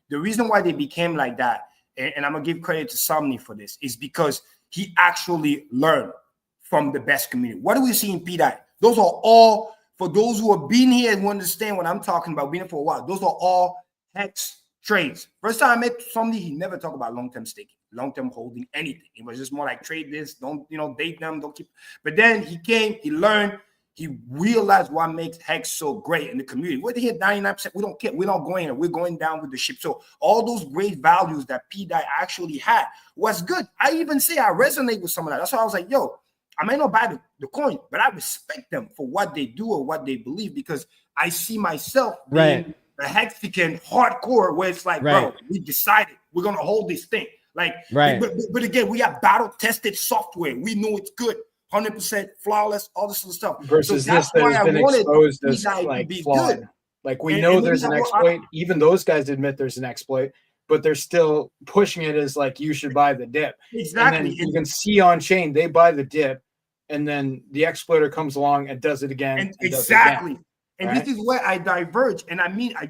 The reason why they became like that, and I'm gonna give credit to Somni for this, is because he actually learned from the best community. What do we see in pDAI? Those are all, for those who have been here and who understand what I'm talking about, been here for a while, those are all Hex trades. First time I met somebody, he never talked about long-term staking, long-term holding, anything. It was just more like trade this, don't, date them, don't keep. But then he came, he learned, he realized what makes Hex so great in the community. We're here 99%, we don't care, we're not going there, we're going down with the ship. So all those great values that pDAI actually had was good. I even say I resonate with some of that. That's why I was like, yo, I might not buy the coin, but I respect them for what they do or what they believe, because I see myself being a Hexican hardcore where it's like, bro, we decided we're going to hold this thing. Like, but again, we have battle-tested software. We know it's good, 100% flawless, all this sort of stuff. Versus so this that has been exposed as like flawed. Good. Like we know there's an exploit. Even those guys admit there's an exploit, but they're still pushing it as like, you should buy the dip. Exactly. And then you can see on chain, they buy the dip, and then the exploiter comes along and does it again. And exactly. Does it again, this is where I diverge. And I mean, I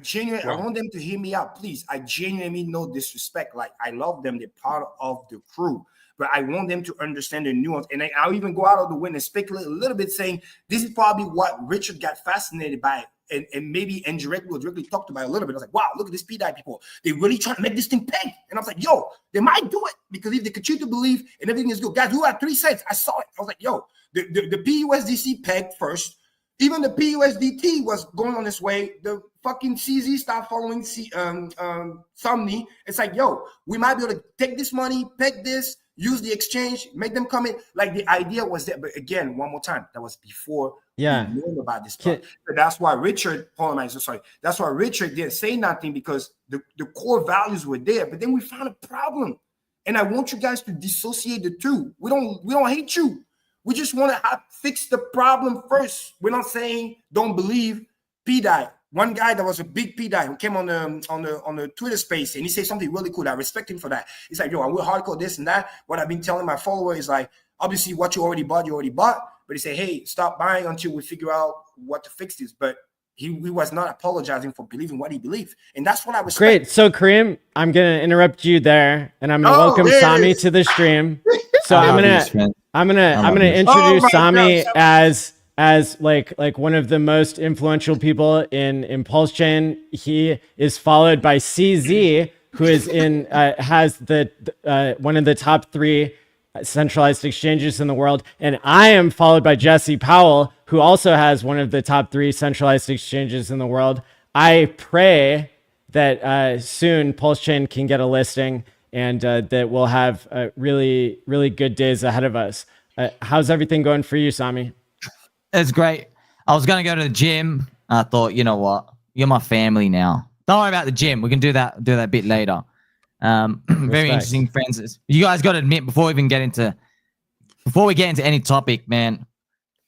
want them to hear me out, please. I genuinely no disrespect. Like, I love them. They're part of the crew. But I want them to understand the nuance. And I'll even go out of the way and speculate a little bit, saying this is probably what Richard got fascinated by. And maybe indirectly or directly talked about a little bit. I was like, wow, look at this pDAI people. They really trying to make this thing peg. And I was like, yo, they might do it, because if they continue to believe and everything is good. Guys, who had 3 cents? I saw it. I was like, yo, the PUSDC pegged first. Even the PUSDT was going on its way. The fucking CZ started following Somni. It's like, yo, we might be able to take this money, peg this, use the exchange, make them come in. Like the idea was there, but again, one more time, that was before we knew about this stuff. So that's why Richard, that's why Richard didn't say nothing, because the core values were there. But then we found a problem, and I want you guys to dissociate the two. We don't hate you. We just want to fix the problem first. We're not saying don't believe pDAI. One guy that was a big pDAI who came on the Twitter space, and he said something really cool. I respect him for that. He's like, yo, I will hardcore this and that. What I've been telling my follower is like, obviously what you already bought. But he said, hey, stop buying until we figure out what to fix this. But he was not apologizing for believing what he believed. And that's what I was Great. So Kareem, I'm going to interrupt you there, and I'm going to welcome Sami to the stream. So I'm going to introduce Sami as like one of the most influential people in Pulse Chain. He is followed by CZ, who is has the one of the top 3 centralized exchanges in the world, and I am followed by Jesse Powell, who also has one of the top 3 centralized exchanges in the world. I pray that soon Pulse Chain can get a listing, and that we'll have really, really good days ahead of us. How's everything going for you, Sami? It's great. I was going to go to the gym. I thought, you know what? You're my family now. Don't worry about the gym. We can do that a bit later. Very interesting, friends. You guys got to admit, before we get into any topic, man,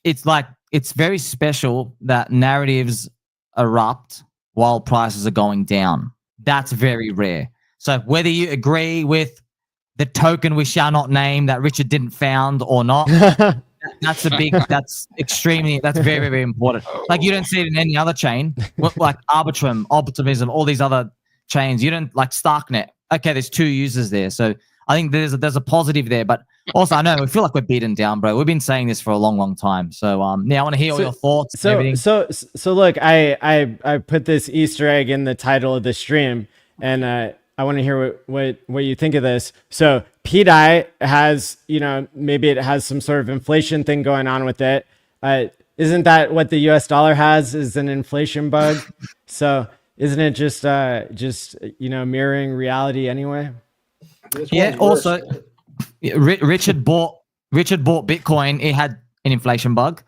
it's very special that narratives erupt while prices are going down. That's very rare. So whether you agree with the token we shall not name that Richard didn't found or not, that's very, very important. Like, you don't see it in any other chain, like Arbitrum, Optimism, all these other chains. You don't, like Starknet. Okay, there's 2 users there. So I think there's a positive there. But also, I know we feel like we're beaten down, bro. We've been saying this for a long, long time. So I want to hear all your thoughts. So look, I put this Easter egg in the title of the stream, and I want to hear what you think of this. So pDAI has, maybe it has some sort of inflation thing going on with it. Isn't that what the US dollar has, is an inflation bug? So isn't it just mirroring reality anyway? Yeah. Also, Richard bought Bitcoin. It had an inflation bug.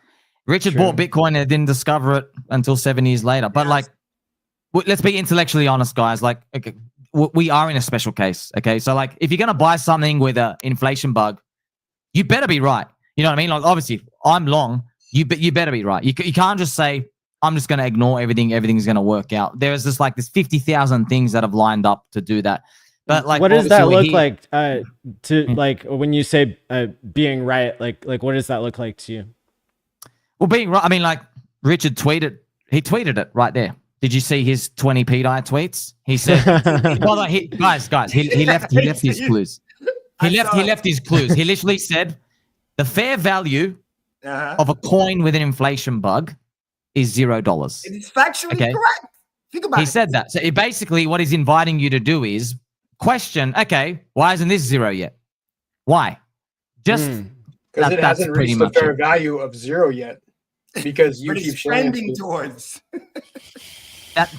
Richard bought Bitcoin and didn't discover it until 7 years later. But let's be intellectually honest, guys. Like, okay, we are in a special case. Okay. So like, if you're going to buy something with an inflation bug, you better be right. You know what I mean? Like, obviously I'm long, you better be right. You can't just say, I'm just going to ignore everything. Everything's going to work out. There's this 50,000 things that have lined up to do that. But like, what does that look like like when you say being right? Like what does that look like to you? Well, being right, I mean, like Richard tweeted it right there. Did you see his 20 pDAI tweets? He said, guys, he left his clues. He left his clues. He literally said the fair value of a coin with an inflation bug is $0. It is factually correct. Think about it. He said that. So basically what he's inviting you to do is question, okay, why isn't this 0 yet? Why? Just because it hasn't reached the fair value of 0 yet. Because you keep trending towards.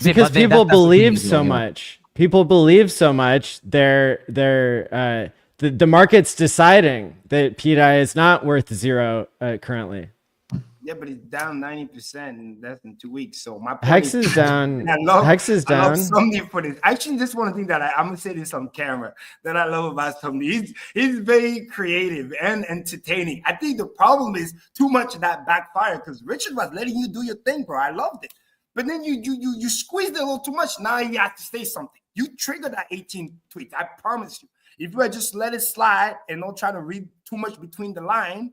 Because people believe so much. People believe so much. The market's deciding that pDAI is not worth 0 currently. Yeah, but it's down 90% in less than 2 weeks. So my point Hex is down. Hex is down. I love Somni for this. Actually, this one thing that I'm gonna say this on camera that I love about Somni. He's very creative and entertaining. I think the problem is too much of that backfire because Richard was letting you do your thing, bro. I loved it. But then you squeezed it a little too much. Now you have to say something. You triggered that 18 tweets. I promise you. If you had just let it slide and don't try to read too much between the line,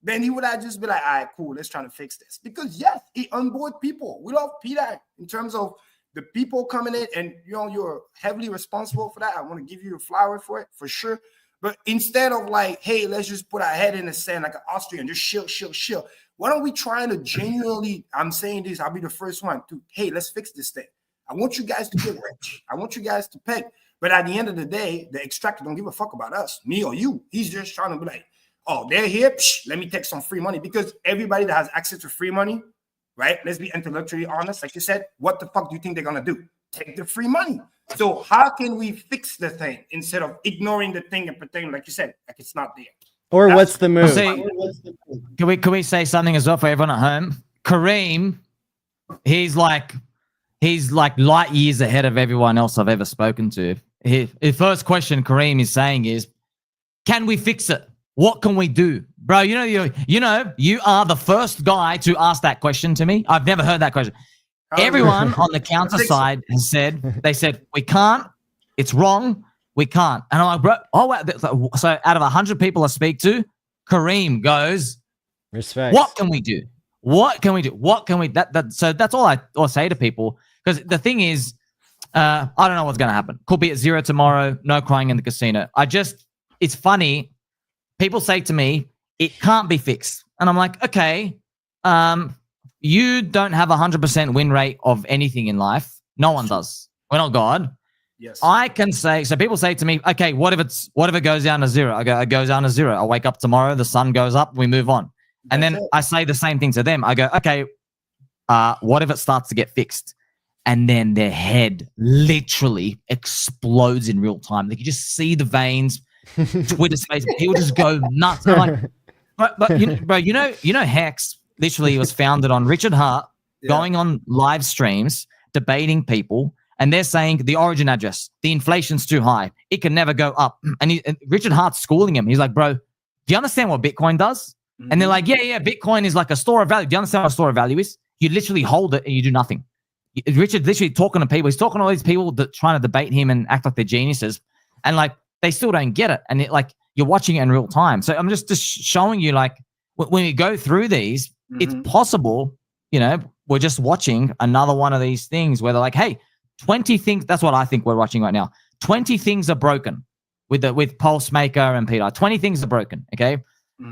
then he would have just be like, all right, cool, let's try to fix this. Because yes, he onboard people. We love pDAI in terms of the people coming in, and you're heavily responsible for that. I want to give you a flower for it, for sure. But instead of like, hey, let's just put our head in the sand like an Austrian, just chill. Why don't we try to genuinely, I'm saying this, I'll be the first one to, hey, let's fix this thing. I want you guys to get rich. I want you guys to pay. But at the end of the day, the extractor don't give a fuck about us, me or you. He's just trying to be like, oh, they're here. Let me take some free money, because everybody that has access to free money, right? Let's be intellectually honest. Like you said, what the fuck do you think they're going to do? Take the free money. So how can we fix the thing instead of ignoring the thing and pretending, like you said, like it's not there? Or what's the move? Can we say something as well for everyone at home? Kareem, he's like light years ahead of everyone else I've ever spoken to. His first question Kareem is saying is, can we fix it? What can we do? Bro, you are the first guy to ask that question to me. I've never heard that question. Everyone on the counter side has said, we can't, it's wrong, we can't. And I'm like, bro, oh, wow. So out of 100 people I speak to, Kareem goes, respect. What can we do? What can we do? What can we, so that's all I say to people. Because the thing is, I don't know what's going to happen. Could be at 0 tomorrow, no crying in the casino. It's funny. People say to me, it can't be fixed. And I'm like, okay, you don't have 100% win rate of anything in life. No one does. We're not God. Yes. I can say, so people say to me, okay, what if it goes down to 0? I go, it goes down to 0. I wake up tomorrow, the sun goes up, we move on. And then I say the same thing to them. I go, okay, what if it starts to get fixed? And then their head literally explodes in real time. Like you just see the veins, Twitter space, people just go nuts. I'm like, but you know, Hex literally was founded on Richard Hart going on live streams, debating people, and they're saying the origin address, the inflation's too high. It can never go up. And Richard Hart's schooling him. He's like, bro, do you understand what Bitcoin does? Mm-hmm. And they're like, yeah, Bitcoin is like a store of value. Do you understand what a store of value is? You literally hold it and you do nothing. Richard literally talking to people. He's talking to all these people that trying to debate him and act like they're geniuses. And like, they still don't get it. And you're watching it in real time. So I'm just showing you, like, when we go through these, it's possible, we're just watching another one of these things where they're like, hey, 20 things. That's what I think we're watching right now. 20 things are broken with Pulsemaker and pDAI. 20 things are broken. Okay.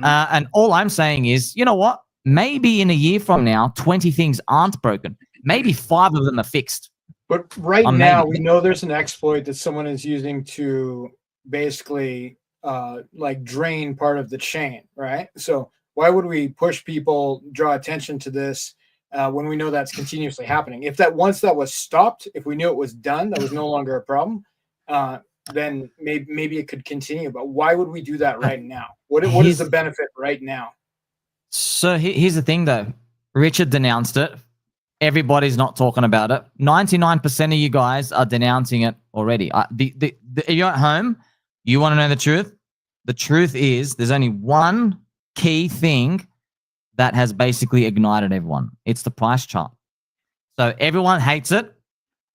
And all I'm saying is, you know what? Maybe in a year from now, 20 things aren't broken. Maybe 5 of them are fixed. But right now, we know there's an exploit that someone is using to basically like drain part of the chain, right? So why would we push people, draw attention to this when we know that's continuously happening? If once that was stopped, if we knew it was done, that was no longer a problem, then maybe it could continue. But why would we do that right now? What is the benefit right now? So here's the thing, though. Richard denounced it. Everybody's not talking about it. 99% of you guys are denouncing it already. You're at home. You want to know the truth? The truth is there's only one key thing that has basically ignited everyone. It's the price chart. So everyone hates it.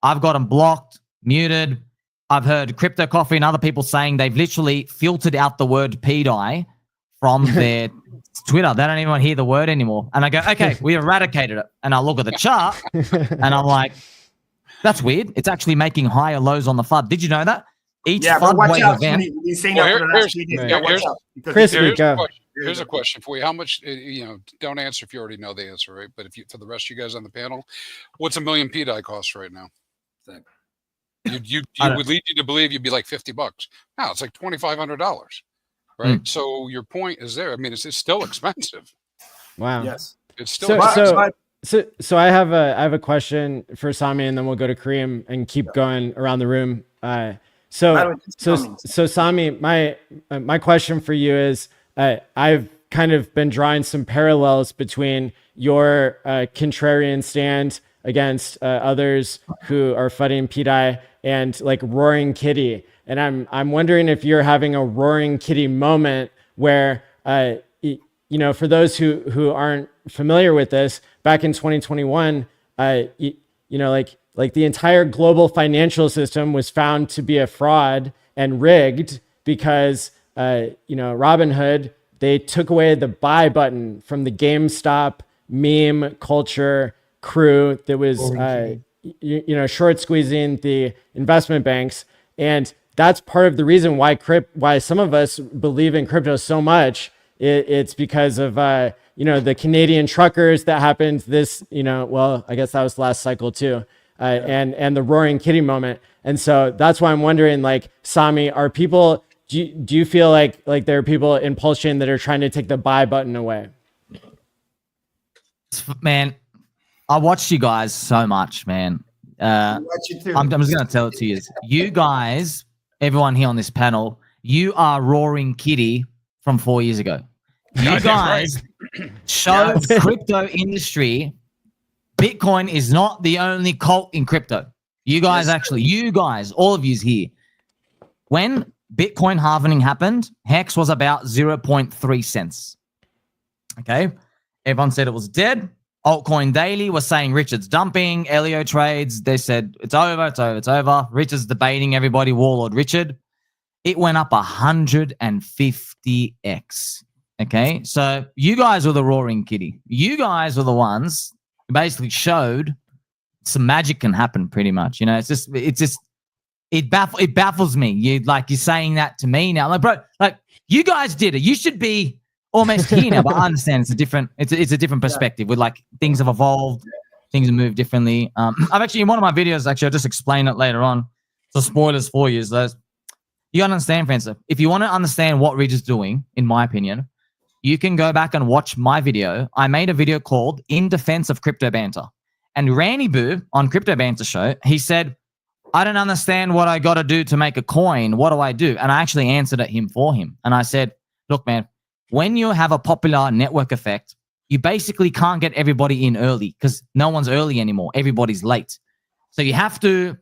I've got them blocked, muted. I've heard Crypto Coffee and other people saying they've literally filtered out the word pDAI from their Twitter. They don't even want to hear the word anymore. And I go, okay, we eradicated it. And I look at the chart and I'm like, that's weird. It's actually making higher lows on the FUD. Did you know that? Each FUD wave event. Here's a question for you. How much, don't answer if you already know the answer, right? But for the rest of you guys on the panel, what's $1 million pDAI cost right now? You would lead you to believe you'd be like $50. Now it's like $2,500. Right. So your point is there. I mean, it's still expensive. Wow. Yes. It's still expensive. So I have a question for Sami, and then we'll go to Kareem and keep going around the room. So Sami, my question for you is, I've kind of been drawing some parallels between your contrarian stand against others who are fighting pDAI and like Roaring Kitty. And I'm wondering if you're having a Roaring Kitty moment where, for those who aren't familiar with this, back in 2021, like the entire global financial system was found to be a fraud and rigged because, Robinhood, they took away the buy button from the GameStop meme culture crew that was, short squeezing the investment banks. And that's part of the reason why some of us believe in crypto so much. It's because of, the Canadian truckers that happened this, I guess that was last cycle too. And the Roaring Kitty moment. And so that's why I'm wondering, like, Sami, are people, do you feel like there are people in Pulse Chain that are trying to take the buy button away? Man, I watched you guys so much, man. I'm just going to tell it to you. You guys, everyone here on this panel, you are roaring kitty from 4 years ago. You guys show the crypto industry Bitcoin is not the only cult in crypto. You guys all of yous here. When Bitcoin halving happened, Hex was about 0.3 cents. Okay? Everyone said it was dead. Altcoin Daily was saying Richard's dumping. Elio Trades, they said it's over. Richard's debating everybody, Warlord Richard. It went up 150x. Okay? So you guys were the roaring kitty. You guys were the ones who basically showed some magic can happen pretty much. You know, it baffles me. You're saying that to me now. Like, bro, like you guys did it. You should be almost here now, but I understand it's a different perspective with like things have evolved, things have moved differently. I've actually in one of my videos, I'll just explain it later on. So spoilers for you. So you gotta understand, friends. If you want to understand what Ridge is doing, in my opinion, you can go back and watch my video. I made a video called In Defense of Crypto Banter. And Randy Boo on Crypto Banter Show, he said, I don't understand what I got to do to make a coin. What do I do? And I actually answered it for him. And I said, look, man, when you have a popular network effect, you basically can't get everybody in early because no one's early anymore. Everybody's late. So you have to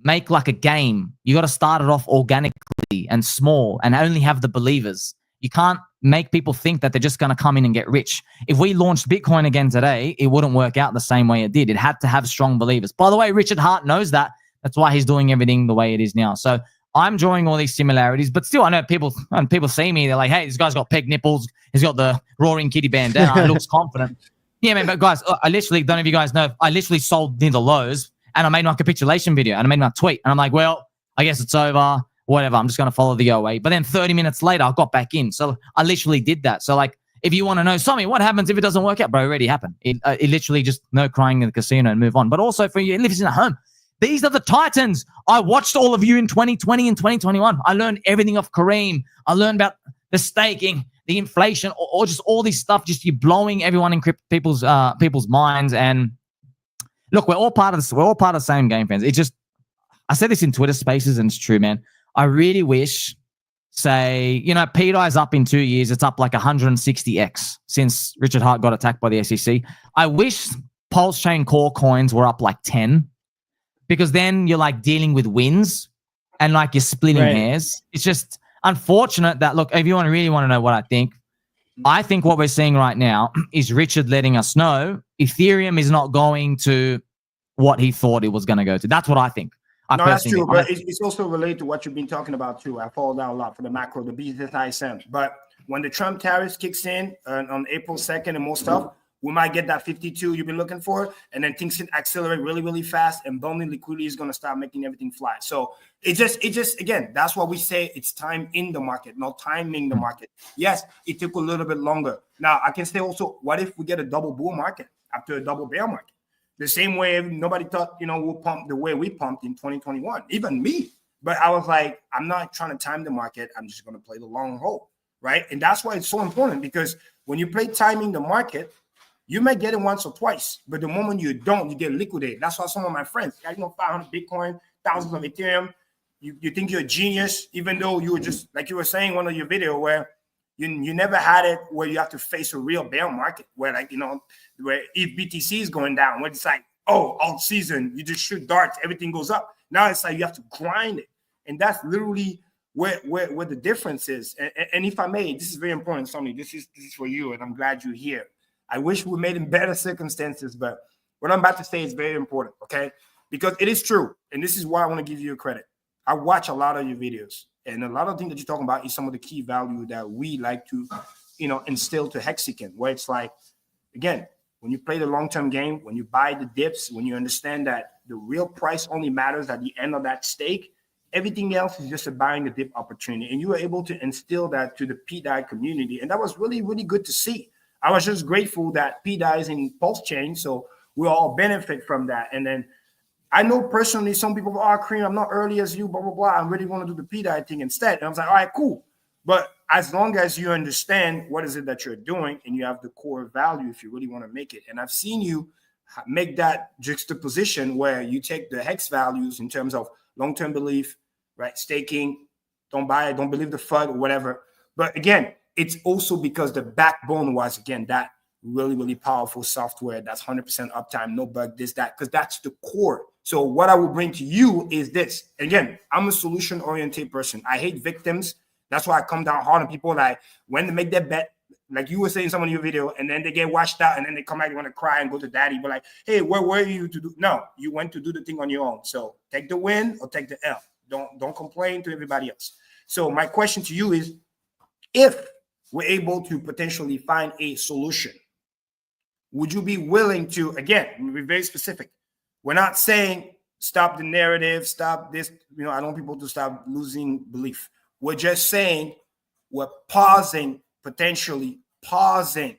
make like a game. You got to start it off organically and small and only have the believers. You can't make people think that they're just going to come in and get rich. If we launched Bitcoin again today, it wouldn't work out the same way it did. It had to have strong believers. By the way, Richard Hart knows that. That's why he's doing everything the way it is now. So I'm drawing all these similarities, but still I know people see me, they're like, hey, this guy's got peg nipples. He's got the roaring kitty bandana. He looks confident. Yeah, man, but guys, I literally, don't know if you guys know, I literally sold near the lows and I made my capitulation video and I made my tweet. And I'm like, well, I guess it's over. Whatever, I'm just going to follow the OA. But then 30 minutes later, I got back in. So I literally did that. So like, if you want to know, Sammy, what happens if it doesn't work out? Bro, it already happened. It literally just no crying in the casino and move on. But also for you listeners at home, these are the Titans. I watched all of you in 2020 and 2021. I learned everything off Kareem. I learned about the staking, the inflation, or just all this stuff. Just you blowing everyone in people's minds. And look, we're all part of this. We're all part of the same game, fans. It's just, I said this in Twitter Spaces, and it's true, man. I really wish, say, pDAI's up in 2 years. It's up like 160x since Richard Hart got attacked by the SEC. I wish Pulse Chain Core coins were up like 10 because then you're like dealing with wins and like you're splitting hairs. It's just unfortunate that, look, if you really want to know what I think what we're seeing right now is Richard letting us know Ethereum is not going to what he thought it was going to go to. That's what I think. No, that's true, but it's also related to what you've been talking about too. I fall down a lot for the macro, the business ISM. But when the Trump tariffs kicks in on April 2nd and more stuff, we might get that 52 you've been looking for, and then things can accelerate really, really fast, and bonding liquidity is going to start making everything fly. So it just again, that's what we say. It's time in the market, not timing the market. Yes, it took a little bit longer. Now I can say also, what if we get a double bull market after a double bear market? The same way nobody thought, we'll pump the way we pumped in 2021, even me. But I was like, I'm not trying to time the market. I'm just going to play the long haul, right? And that's why it's so important, because when you play timing the market, you may get it once or twice, but the moment you don't, you get liquidated. That's why some of my friends, 500 Bitcoin, thousands of Ethereum, you think you're a genius, even though you were just, like you were saying in one of your videos, where you never had it where you have to face a real bear market where, like, where if BTC is going down, where it's like, oh, all season, you just shoot darts, everything goes up. Now it's like you have to grind it. And that's literally where the difference is. And if I may, this is very important, Sonny. This is for you, and I'm glad you're here. I wish we made in better circumstances, but what I'm about to say is very important, okay? Because it is true, and this is why I want to give you credit. I watch a lot of your videos. And a lot of things that you're talking about is some of the key value that we like to, instill to Hexagon, where it's like, again, when you play the long-term game, when you buy the dips, when you understand that the real price only matters at the end of that stake, everything else is just a buying the dip opportunity. And you were able to instill that to the pDAI community. And that was really, really good to see. I was just grateful that pDAI is in Pulse Chain, so we all benefit from that. And then I know personally some people go, oh, Kareem, I'm not early as you, blah, blah, blah. I really want to do the pDAI thing instead. And I was like, all right, cool. But as long as you understand what is it that you're doing and you have the core value, if you really want to make it. And I've seen you make that juxtaposition where you take the hex values in terms of long-term belief, right? Staking, don't buy it, don't believe the FUD or whatever. But again, it's also because the backbone was, again, that really, really powerful software that's 100% uptime, no bug, this, that, because that's the core. So what I will bring to you is this. Again, I'm a solution-oriented person. I hate victims. That's why I come down hard on people like when they make their bet, like you were saying in some of your video, and then they get washed out, and then they come back, they want to cry and go to daddy, but like, hey, where were you to do? No, you went to do the thing on your own. So take the win or take the L. Don't complain to everybody else. So my question to you is, if we're able to potentially find a solution, would you be willing to, again, be very specific. We're not saying stop the narrative, stop this. I don't want people to stop losing belief. We're just saying we're potentially pausing,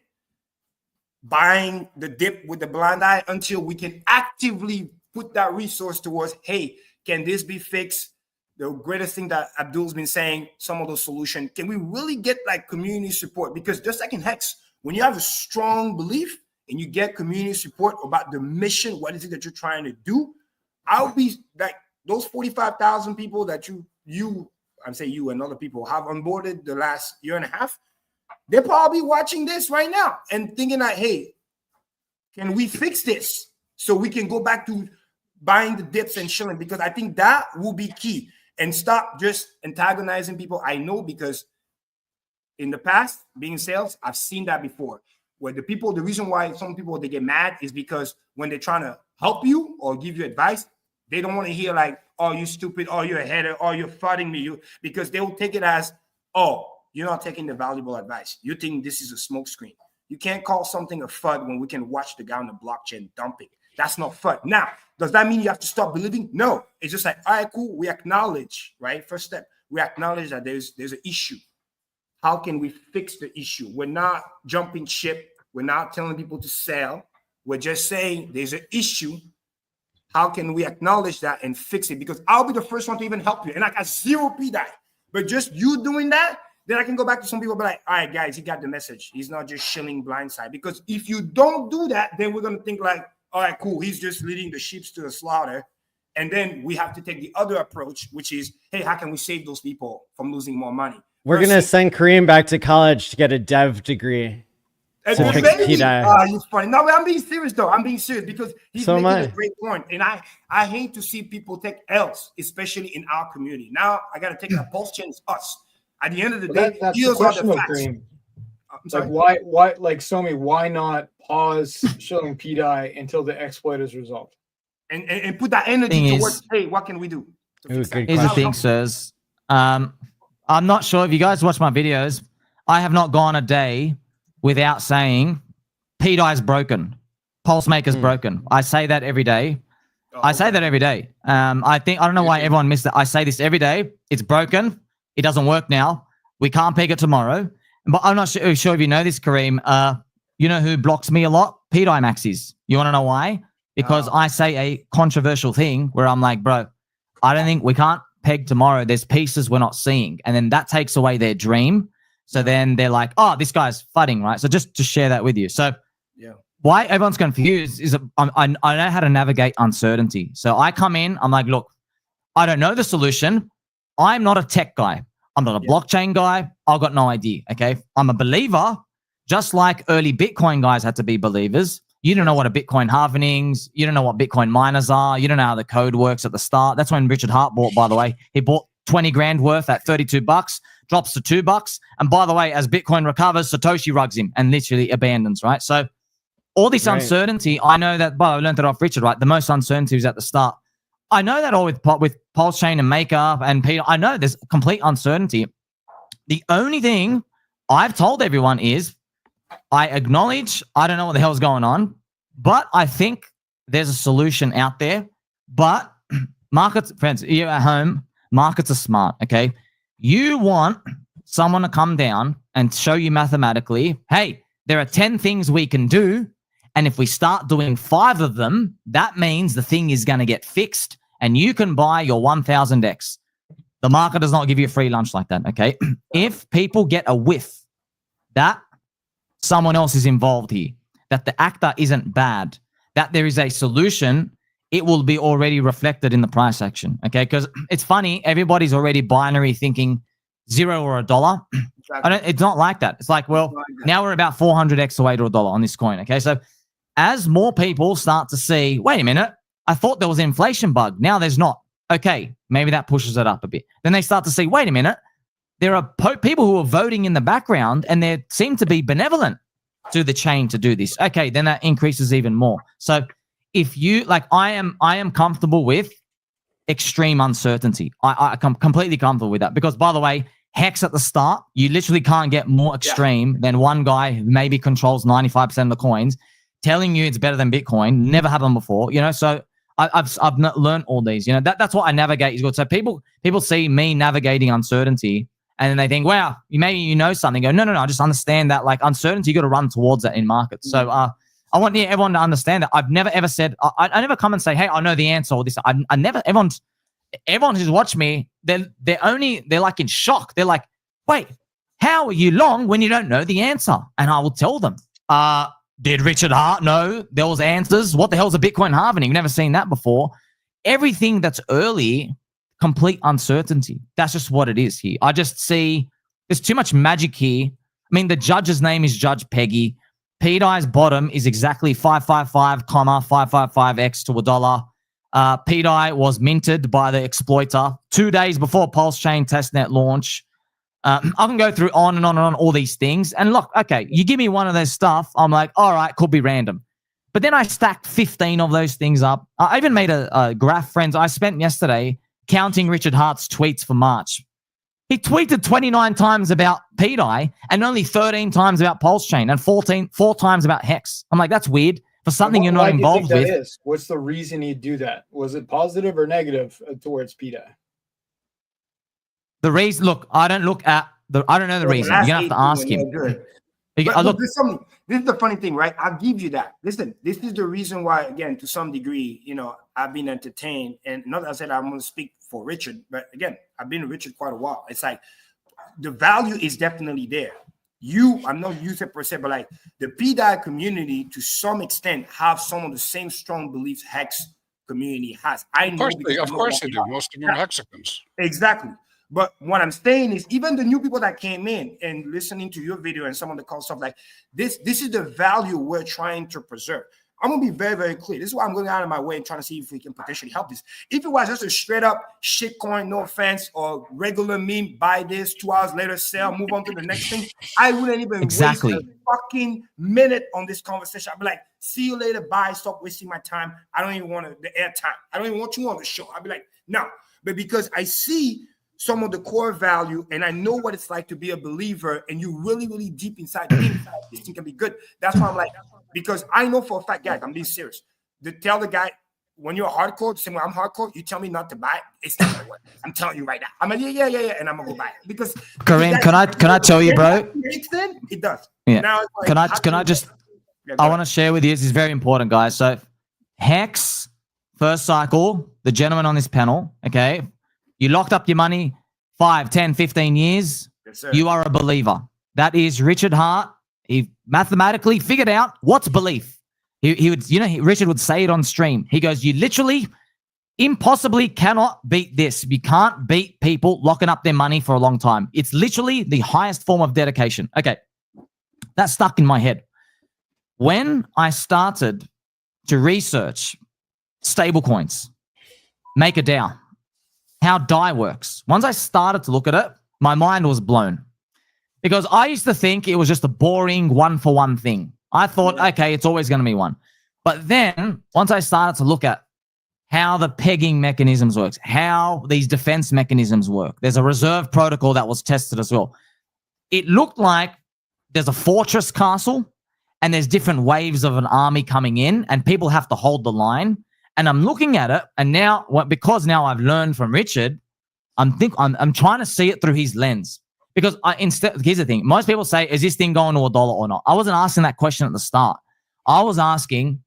buying the dip with the blind eye until we can actively put that resource towards, hey, can this be fixed? The greatest thing that Abdul's been saying, some of those solutions, can we really get like community support? Because just like in Hex, when you have a strong belief and you get community support about the mission, what is it that you're trying to do? I'll be like those 45,000 people that I'm saying you and other people have onboarded the last year and a half. They're probably watching this right now and thinking like, hey, can we fix this so we can go back to buying the dips and chilling? Because I think that will be key. And stop just antagonizing people. I know, because in the past, being in sales, I've seen that before. Where the reason why some people, they get mad is because when they're trying to help you or give you advice, they don't want to hear like, oh, you stupid, oh, you're a header, oh, you're fudding me. Because they will take it as, oh, you're not taking the valuable advice. You think this is a smoke screen. You can't call something a FUD when we can watch the guy on the blockchain dumping. That's not FUD. Now, does that mean you have to stop believing? No. It's just like, all right, cool. We acknowledge, right? First step, we acknowledge that there's an issue. How can we fix the issue? We're not jumping ship. We're not telling people to sell. We're just saying there's an issue. How can we acknowledge that and fix it? Because I'll be the first one to even help you. And I got zero pDAI. But just you doing that, then I can go back to some people and be like, all right, guys, he got the message. He's not just shilling blindside. Because if you don't do that, then we're going to think like, all right, cool. He's just leading the sheep to the slaughter. And then we have to take the other approach, which is, hey, how can we save those people from losing more money? We're going to send Kareem back to college to get a dev degree. You're funny. No, I'm being serious, though. I'm being serious because he's making a great point. And I hate to see people take L's, especially in our community. Now, I got to take that pulse chain. It's us. At the end of the day, that's the question of Kareem. Like why, like Somi, why not pause showing pDAI until the exploit is resolved? And put that energy towards, hey, what can we do? Here's the thing, sirs. I'm not sure if you guys watch my videos. I have not gone a day without saying pDAI is broken. Pulse Maker's broken. I say that every day. I don't know why everyone missed that. I say this every day. It's broken. It doesn't work now. We can't peg it tomorrow. But I'm not sure if you know this, Kareem. You know who blocks me a lot? pDAI maxis. You want to know why? Because I say a controversial thing where I'm like, bro, I don't think we can't peg tomorrow. There's pieces we're not seeing. And then that takes away their dream. So then they're like, oh, this guy's fudding, right? So just to share that with you. So why everyone's confused is I know how to navigate uncertainty. So I come in, I'm like, look, I don't know the solution. I'm not a tech guy. I'm not a blockchain guy. I've got no idea, okay? I'm a believer, just like early Bitcoin guys had to be believers. You don't know what a Bitcoin halvenings. You don't know what Bitcoin miners are. You don't know how the code works at the start. That's when Richard Hart bought, by the way. He bought 20 grand worth at $32, drops to $2. And by the way, as Bitcoin recovers, Satoshi rugs him and literally abandons, right? So all this uncertainty, I know that, I learned that off Richard, right? The most uncertainty was at the start. I know that all with Pulse Chain and Maker and Peter. I know there's complete uncertainty. The only thing I've told everyone is I acknowledge I don't know what the hell's going on, but I think there's a solution out there. But markets, friends, you're at home, markets are smart, okay? You want someone to come down and show you mathematically, hey, there are 10 things we can do. And if we start doing 5 of them, that means the thing is going to get fixed and you can buy your 1000x. The market does not give you a free lunch like that, okay? If people get a whiff that someone else is involved here, that the actor isn't bad, that there is a solution, it will be already reflected in the price action. Okay, because it's funny, everybody's already binary thinking $0 or $1. Exactly. It's not like that. It's like, well, now we're about 400x away to $1 on this coin. Okay, so as more people start to see, wait a minute, I thought there was an inflation bug. Now there's not. Okay, maybe that pushes it up a bit. Then they start to see, wait a minute, there are people who are voting in the background and they seem to be benevolent to the chain to do this. Okay, then that increases even more. So if you like, I am comfortable with extreme uncertainty. I'm completely comfortable with that because, by the way, Hex at the start, you literally can't get more extreme than one guy who maybe controls 95% of the coins telling you it's better than Bitcoin. Never happened before, you know. So I've learned all these, you know. That's what I navigate is good. So people see me navigating uncertainty, and then they think, wow, maybe you know something. Go, no. I just understand that like uncertainty, you got to run towards that in markets. So I want everyone to understand that. I've never ever said I never come and say, hey, I know the answer or this. I never. Everyone who's watched me, they're like in shock. They're like, wait, how are you long when you don't know the answer? And I will tell them, did Richard Hart know there was answers? What the hell's a Bitcoin halving? You've never seen that before. Everything that's early, complete uncertainty. That's just what it is here. I just see there's too much magic here. I mean, the judge's name is Judge Peggy. pDAI's bottom is exactly 555,555x to $1. pDAI was minted by the exploiter 2 days before Pulse Chain testnet launch. I can go through on and on and on all these things. And look, okay, you give me one of those stuff, I'm like, all right, could be random. But then I stacked 15 of those things up. I even made a graph, friends. I spent yesterday counting Richard Hart's tweets for March. He tweeted 29 times about pDAI and only 13 times about Pulse Chain and 4 times about Hex. I'm like, that's weird for something you're not involved with. What's the reason he'd do that? Was it positive or negative towards pDAI? The reason, look, I don't know the reason. You're gonna have to ask him. But look, this is the funny thing, right? I'll give you that. Listen, this is the reason why, again, to some degree, you know, I've been entertained. And not that I said I'm going to speak for Richard, but again, I've been with Richard quite a while. It's like the value is definitely there. I'm not using per se, but like the pDAI community, to some extent, have some of the same strong beliefs Hex community has. Of course they do. Most of them are Mexicans. Exactly. But what I'm saying is, even the new people that came in and listening to your video and some of the call stuff like this is the value we're trying to preserve. I'm going to be very, very clear. This is why I'm going out of my way and trying to see if we can potentially help this. If it was just a straight up shitcoin, no offense, or regular meme, buy this, 2 hours later, sell, move on to the next thing, I wouldn't even waste a fucking minute on this conversation. I'd be like, see you later, bye, stop wasting my time. I don't even want the airtime. I don't even want you on the show. I'd be like, no. But because I see some of the core value, and I know what it's like to be a believer, and you really, really deep inside, this thing can be good. That's why I'm like, because I know for a fact, guys, I'm being serious. To tell the guy, when you're hardcore, the same way I'm hardcore, you tell me not to buy it, it's not gonna work. I'm telling you right now. I'm like, yeah, and I'm gonna go buy it. Because Kareem, can I tell you, bro? It does. Yeah. Now it's like, can I just I want to share with you, this is very important, guys. So Hex, first cycle, the gentleman on this panel, okay? You locked up your money 5, 10, 15 years. Yes, sir. You are a believer. That is Richard Hart. He mathematically figured out what's belief. He would, you know, Richard would say it on stream. He goes, you literally impossibly cannot beat this. You can't beat people locking up their money for a long time. It's literally the highest form of dedication. Okay. That stuck in my head. When I started to research stablecoins, make a DAO, how DAI works. Once I started to look at it, my mind was blown. Because I used to think it was just a boring one-for-one thing. I thought, okay, it's always going to be one. But then, once I started to look at how the pegging mechanisms works, how these defense mechanisms work, there's a reserve protocol that was tested as well. It looked like there's a fortress castle, and there's different waves of an army coming in, and people have to hold the line. And I'm looking at it, and now, because now I've learned from Richard, I'm trying to see it through his lens. Because here's the thing: most people say, "Is this thing going to $1 or not?" I wasn't asking that question at the start. I was asking,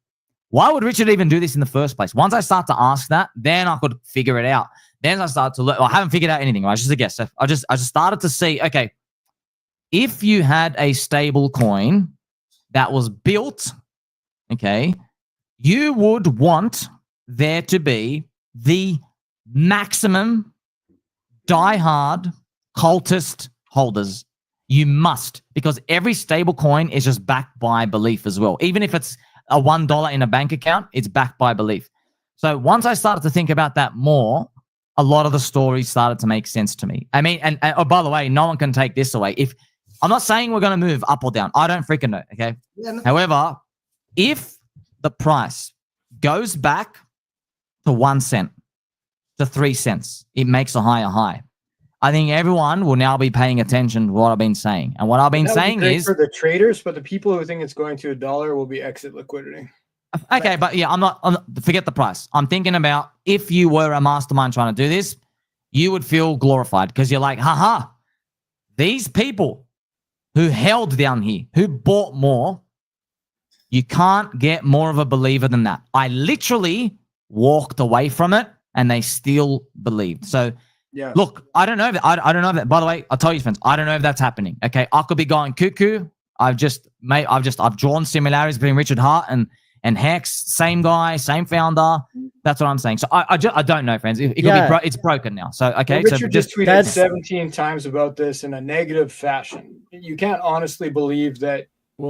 why would Richard even do this in the first place? Once I start to ask that, then I could figure it out. Then I start to look. I haven't figured out anything. Right? It's just a guess. So I just started to see. Okay, if you had a stable coin that was built, okay, you would want there to be the maximum diehard cultist holders. You must, because every stable coin is just backed by belief as well. Even if it's a $1 in a bank account, it's backed by belief. So once I started to think about that more, a lot of the stories started to make sense to me. I mean, and oh, by the way, no one can take this away. If I'm not saying we're going to move up or down, I don't freaking know. Okay. Yeah, no. However, if the price goes back to 1 cent to 3 cents, it makes a higher high. I think everyone will now be paying attention to what I've been saying. And what I've been saying is for the traders, but the people who think it's going to $1 will be exit liquidity. Okay, but yeah, I'm not forget the price. I'm thinking about if you were a mastermind trying to do this, you would feel glorified because you're like, haha, these people who held down here, who bought more, you can't get more of a believer than that. I literally walked away from it and they still believed. So yeah, look, I don't know that. I don't know that. By the way, I'll tell you, friends, I don't know if that's happening. Okay, I could be going cuckoo. I've drawn similarities between Richard Hart and Hex, same guy, same founder. That's what I'm saying. So I don't know, friends. It could be it's broken now. So okay, well, Richard so just tweeted 17 times about this in a negative fashion. You can't honestly believe that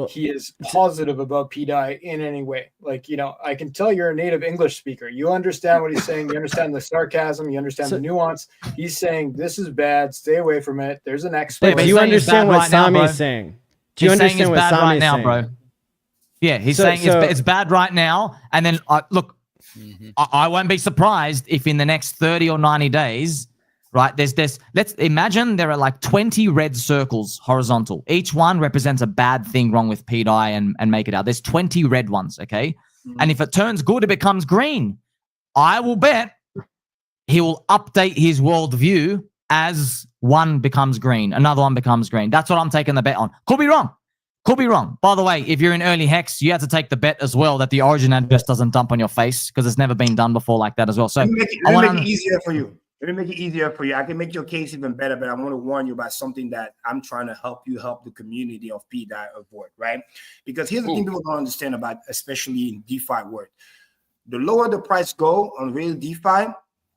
he is positive about pDAI in any way. Like, you know, I can tell you're a native English speaker. You understand what he's saying. You understand the sarcasm. You understand the nuance. He's saying this is bad. Stay away from it. There's an expert. But you understand what Sami's saying. Do you understand what Sami's saying? Bro? Yeah, he's saying it's bad right now. And then, look, I won't be surprised if in the next 30 or 90 days, right, let's imagine there are like 20 red circles horizontal. Each one represents a bad thing wrong with pDAI and make it out. There's 20 red ones, okay? And if it turns good, it becomes green. I will bet he will update his worldview as one becomes green, another one becomes green. That's what I'm taking the bet on. Could be wrong. Could be wrong. By the way, if you're in early Hex, you have to take the bet as well that the origin address doesn't dump on your face because it's never been done before like that as well. So let me make it easier for you. Let me make it easier for you. I can make your case even better, but I want to warn you about something that I'm trying to help the community of pDAI avoid, right? Because here's the thing people don't understand about, especially in DeFi world. The lower the price go on real DeFi,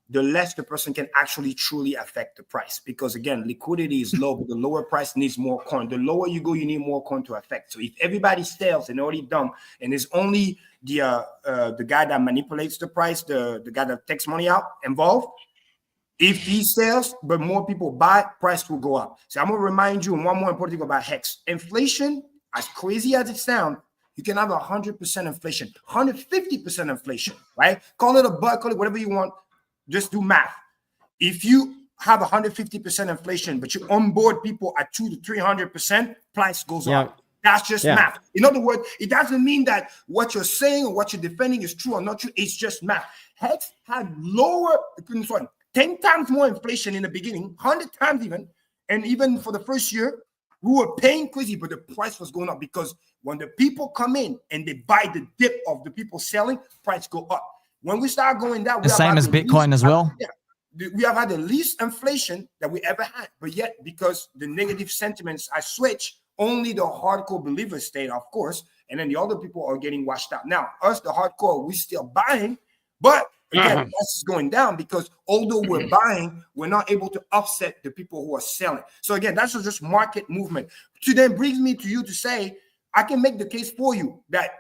the less the person can actually truly affect the price. Because again, liquidity is low, but the lower price needs more coin. The lower you go, you need more coin to affect. So if everybody sells and already done, and it's only the guy that manipulates the price, the guy that takes money out involved, if he sells, but more people buy, price will go up. So I'm going to remind you one more important thing about Hex. Inflation, as crazy as it sounds, you can have 100% inflation, 150% inflation, right? Call it a buck, call it whatever you want. Just do math. If you have 150% inflation, but you onboard people at 200 to 300%, price goes up. That's just math. In other words, it doesn't mean that what you're saying or what you're defending is true or not true. It's just math. Hex had 10 times more inflation in the beginning, 100 times even. And even for the first year, we were paying crazy, but the price was going up because when the people come in and they buy the dip of the people selling, price go up. When we start going down, the same as Bitcoin as well. We have had the least inflation that we ever had, but yet because the negative sentiments are switched, only the hardcore believers stayed, of course, and then the other people are getting washed out. Now, us, the hardcore, we still buying, but again, price is going down because although we're buying, we're not able to offset the people who are selling. So again, that's just market movement. To then brings me to you to say, I can make the case for you that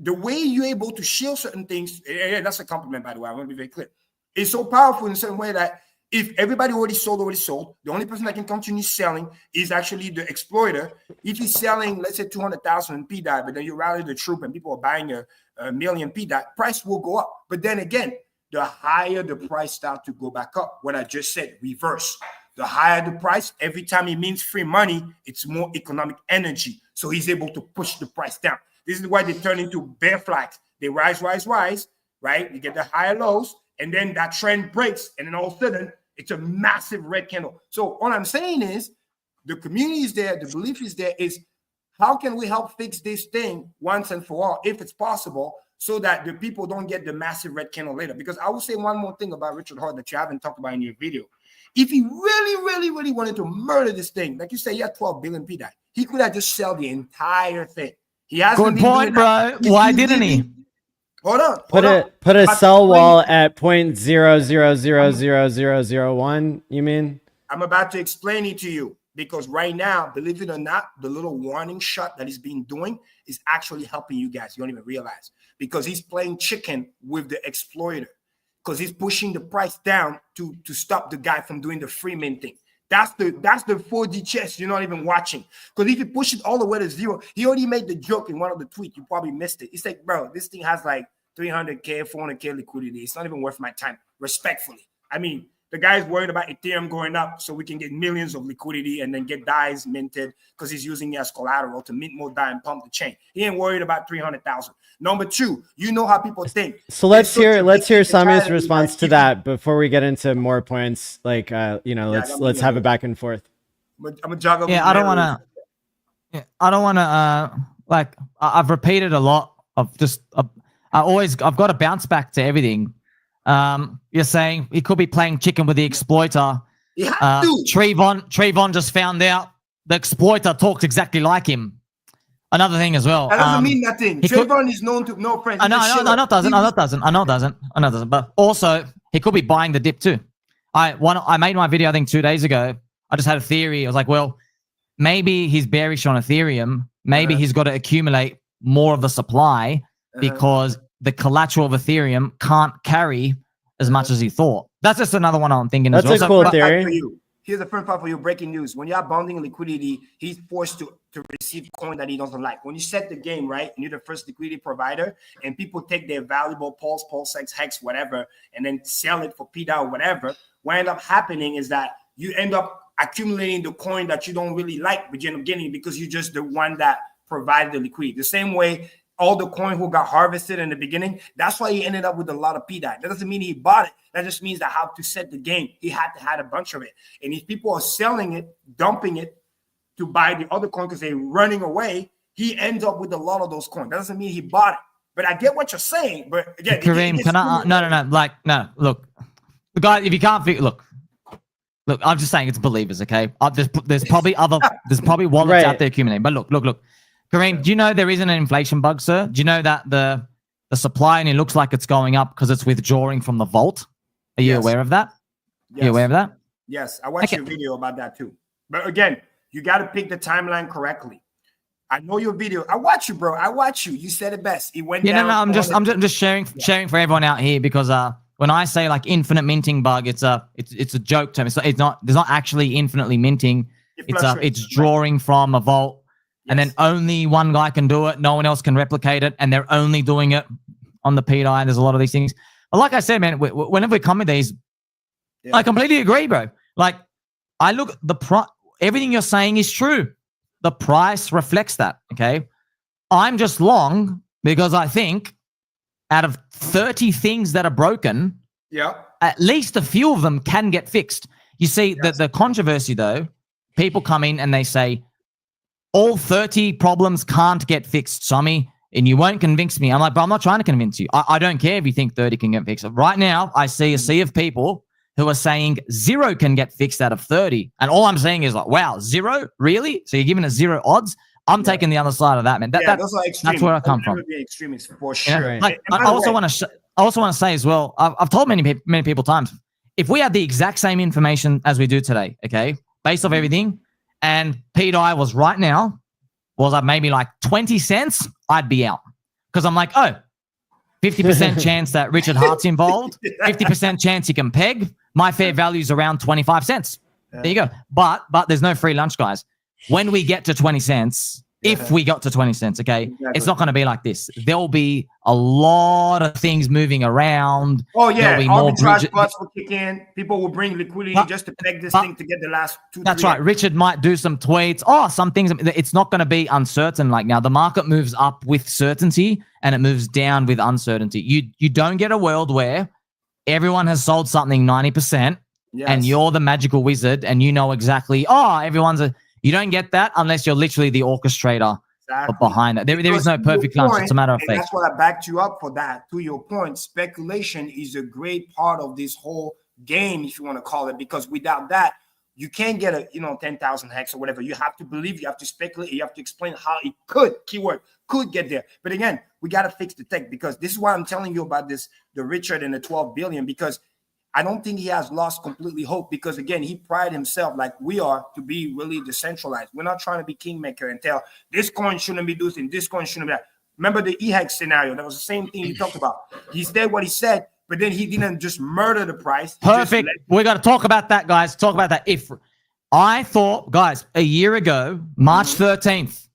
the way you're able to shield certain things, that's a compliment, by the way, I want to be very clear. It's so powerful in a certain way that if everybody already sold, the only person that can continue selling is actually the exploiter. If he's selling, let's say 200,000 in pDAI, but then you rally the troop and people are buying a million pDAI, price will go up. But then again, the higher the price starts to go back up, what I just said, reverse. The higher the price, every time it means free money, it's more economic energy. So he's able to push the price down. This is why they turn into bear flags. They rise, right? You get the higher lows, and then that trend breaks, and then all of a sudden, it's a massive red candle. So all I'm saying is the community is there, the belief is there, is how can we help fix this thing once and for all, if it's possible, so that the people don't get the massive red candle later? Because I will say one more thing about Richard Hart that you haven't talked about in your video. If he really wanted to murder this thing, like you say, he had 12 billion pDAI, he could have just sell the entire thing. He hasn't. Good point, bro. Why didn't he? Hold on. Put a sell wall at 0.00000001. You mean? I'm about to explain it to you because right now, believe it or not, the little warning shot that he's been doing is actually helping you guys. You don't even realize because he's playing chicken with the exploiter because he's pushing the price down to stop the guy from doing the free minting. That's the 4D chess you're not even watching. Because if you push it all the way to zero, he already made the joke in one of the tweets. You probably missed it. He's like, bro, this thing has like 300K, 400K liquidity. It's not even worth my time, respectfully. I mean, the guy's worried about Ethereum going up so we can get millions of liquidity and then get DAIs minted because he's using it as collateral to mint more DAI and pump the chain. He ain't worried about 300,000. Number two, you know how people think. So let's hear Sami's response to that before we get into more points. Like, let's have a back and forth. I'm gonna jog up. Yeah, I don't want to. Like, I've repeated a lot of just. I've got to bounce back to everything. You're saying he could be playing chicken with the exploiter. Trayvon just found out the exploiter talks exactly like him. Another thing as well. That doesn't mean nothing. Trayvon is known to no friends. I know it doesn't. But also, he could be buying the dip too. I made my video I think 2 days ago. I just had a theory. I was like, well, maybe he's bearish on Ethereum. Maybe he's got to accumulate more of the supply because the collateral of Ethereum can't carry as much as he thought. That's just another one I'm thinking as well. That's a cool theory. Here's the first part for you. Breaking news. When you're bonding liquidity, he's forced to receive coin that he doesn't like. When you set the game, right, and you're the first liquidity provider, and people take their valuable Pulse X, Hex, whatever, and then sell it for pDAI or whatever, what ends up happening is that you end up accumulating the coin that you don't really like, but you end up getting because you're just the one that provided the liquidity. The same way all the coin who got harvested in the beginning, that's why he ended up with a lot of pDAI. That doesn't mean he bought it. That just means that how to set the game. He had to have a bunch of it. And if people are selling it, dumping it to buy the other coin because they're running away, he ends up with a lot of those coins. That doesn't mean he bought it. But I get what you're saying. But again, Kareem, can I? No. Look, the guy. If you can't figure, look. I'm just saying it's believers, okay? There's probably wallets out there accumulating. But look. Kareem, do you know there isn't an inflation bug, sir? Do you know that the supply and it looks like it's going up because it's withdrawing from the vault? Are you aware of that? Yes. You aware of that? Yes, I watched your video about that too. But again, you got to pick the timeline correctly. I know your video. I watch you, bro. I watch you. You said it best. It went down. No. I'm just sharing for everyone out here because when I say like infinite minting bug, it's a joke term. It's not. There's not actually infinitely minting. It's drawing from a vault. And then only one guy can do it. No one else can replicate it. And they're only doing it on the pDAI. There's a lot of these things. But like I said, man, whenever we come with these, I completely agree, bro. Like, I look, everything you're saying is true. The price reflects that, okay? I'm just long because I think out of 30 things that are broken, at least a few of them can get fixed. You see, the controversy, though, people come in and they say, all 30 problems can't get fixed, Sami, and you won't convince me. I'm like, but I'm not trying to convince you. I don't care if you think 30 can get fixed. Right now, I see a sea of people who are saying 0 can get fixed out of 30. And all I'm saying is like, wow, 0? Really? So you're giving us 0 odds? I'm taking the other side of that, man. Those are that's where I come from. Extremists for sure. Yeah? Like, I also want to say as well, I've told many people times, if we had the exact same information as we do today, okay, based off everything, and pDAI was right now, was at maybe like 20 cents, I'd be out. Because I'm like, 50% chance that Richard Hart's involved, 50% chance he can peg. My fair value is around 25 cents. There you go. But there's no free lunch, guys. When we get to 20 cents, if we got to 20 cents, okay, it's not going to be like this. There'll be a lot of things moving around. Oh, yeah. Arbitrage bots will kick in. People will bring liquidity just to peg this thing to get the last 2. That's right. Richard might do some tweets. Some things. It's not going to be uncertain like now. The market moves up with certainty and it moves down with uncertainty. You don't get a world where everyone has sold something 90% and you're the magical wizard and you know exactly, you don't get that unless you're literally the orchestrator behind it. There is no perfect answer. It's a matter of faith. That's what I backed you up for that. To your point, speculation is a great part of this whole game, if you want to call it, because without that, You can't get a 10,000 hex or whatever. You have to believe, you have to speculate, you have to explain how it could, keyword, could get there. But again, we got to fix the tech, because this is why I'm telling you about this, the Richard and the 12 billion, because I don't think he has lost completely hope, because again, he prided himself like we are to be really decentralized. We're not trying to be kingmaker and tell this coin shouldn't be this and this coin shouldn't be that. Remember the EHEX scenario? That was the same thing he talked about. He said what he said, but then he didn't just murder the price. Perfect. We got to talk about that, guys. Talk about that. If I thought, guys, a year ago, March 13th,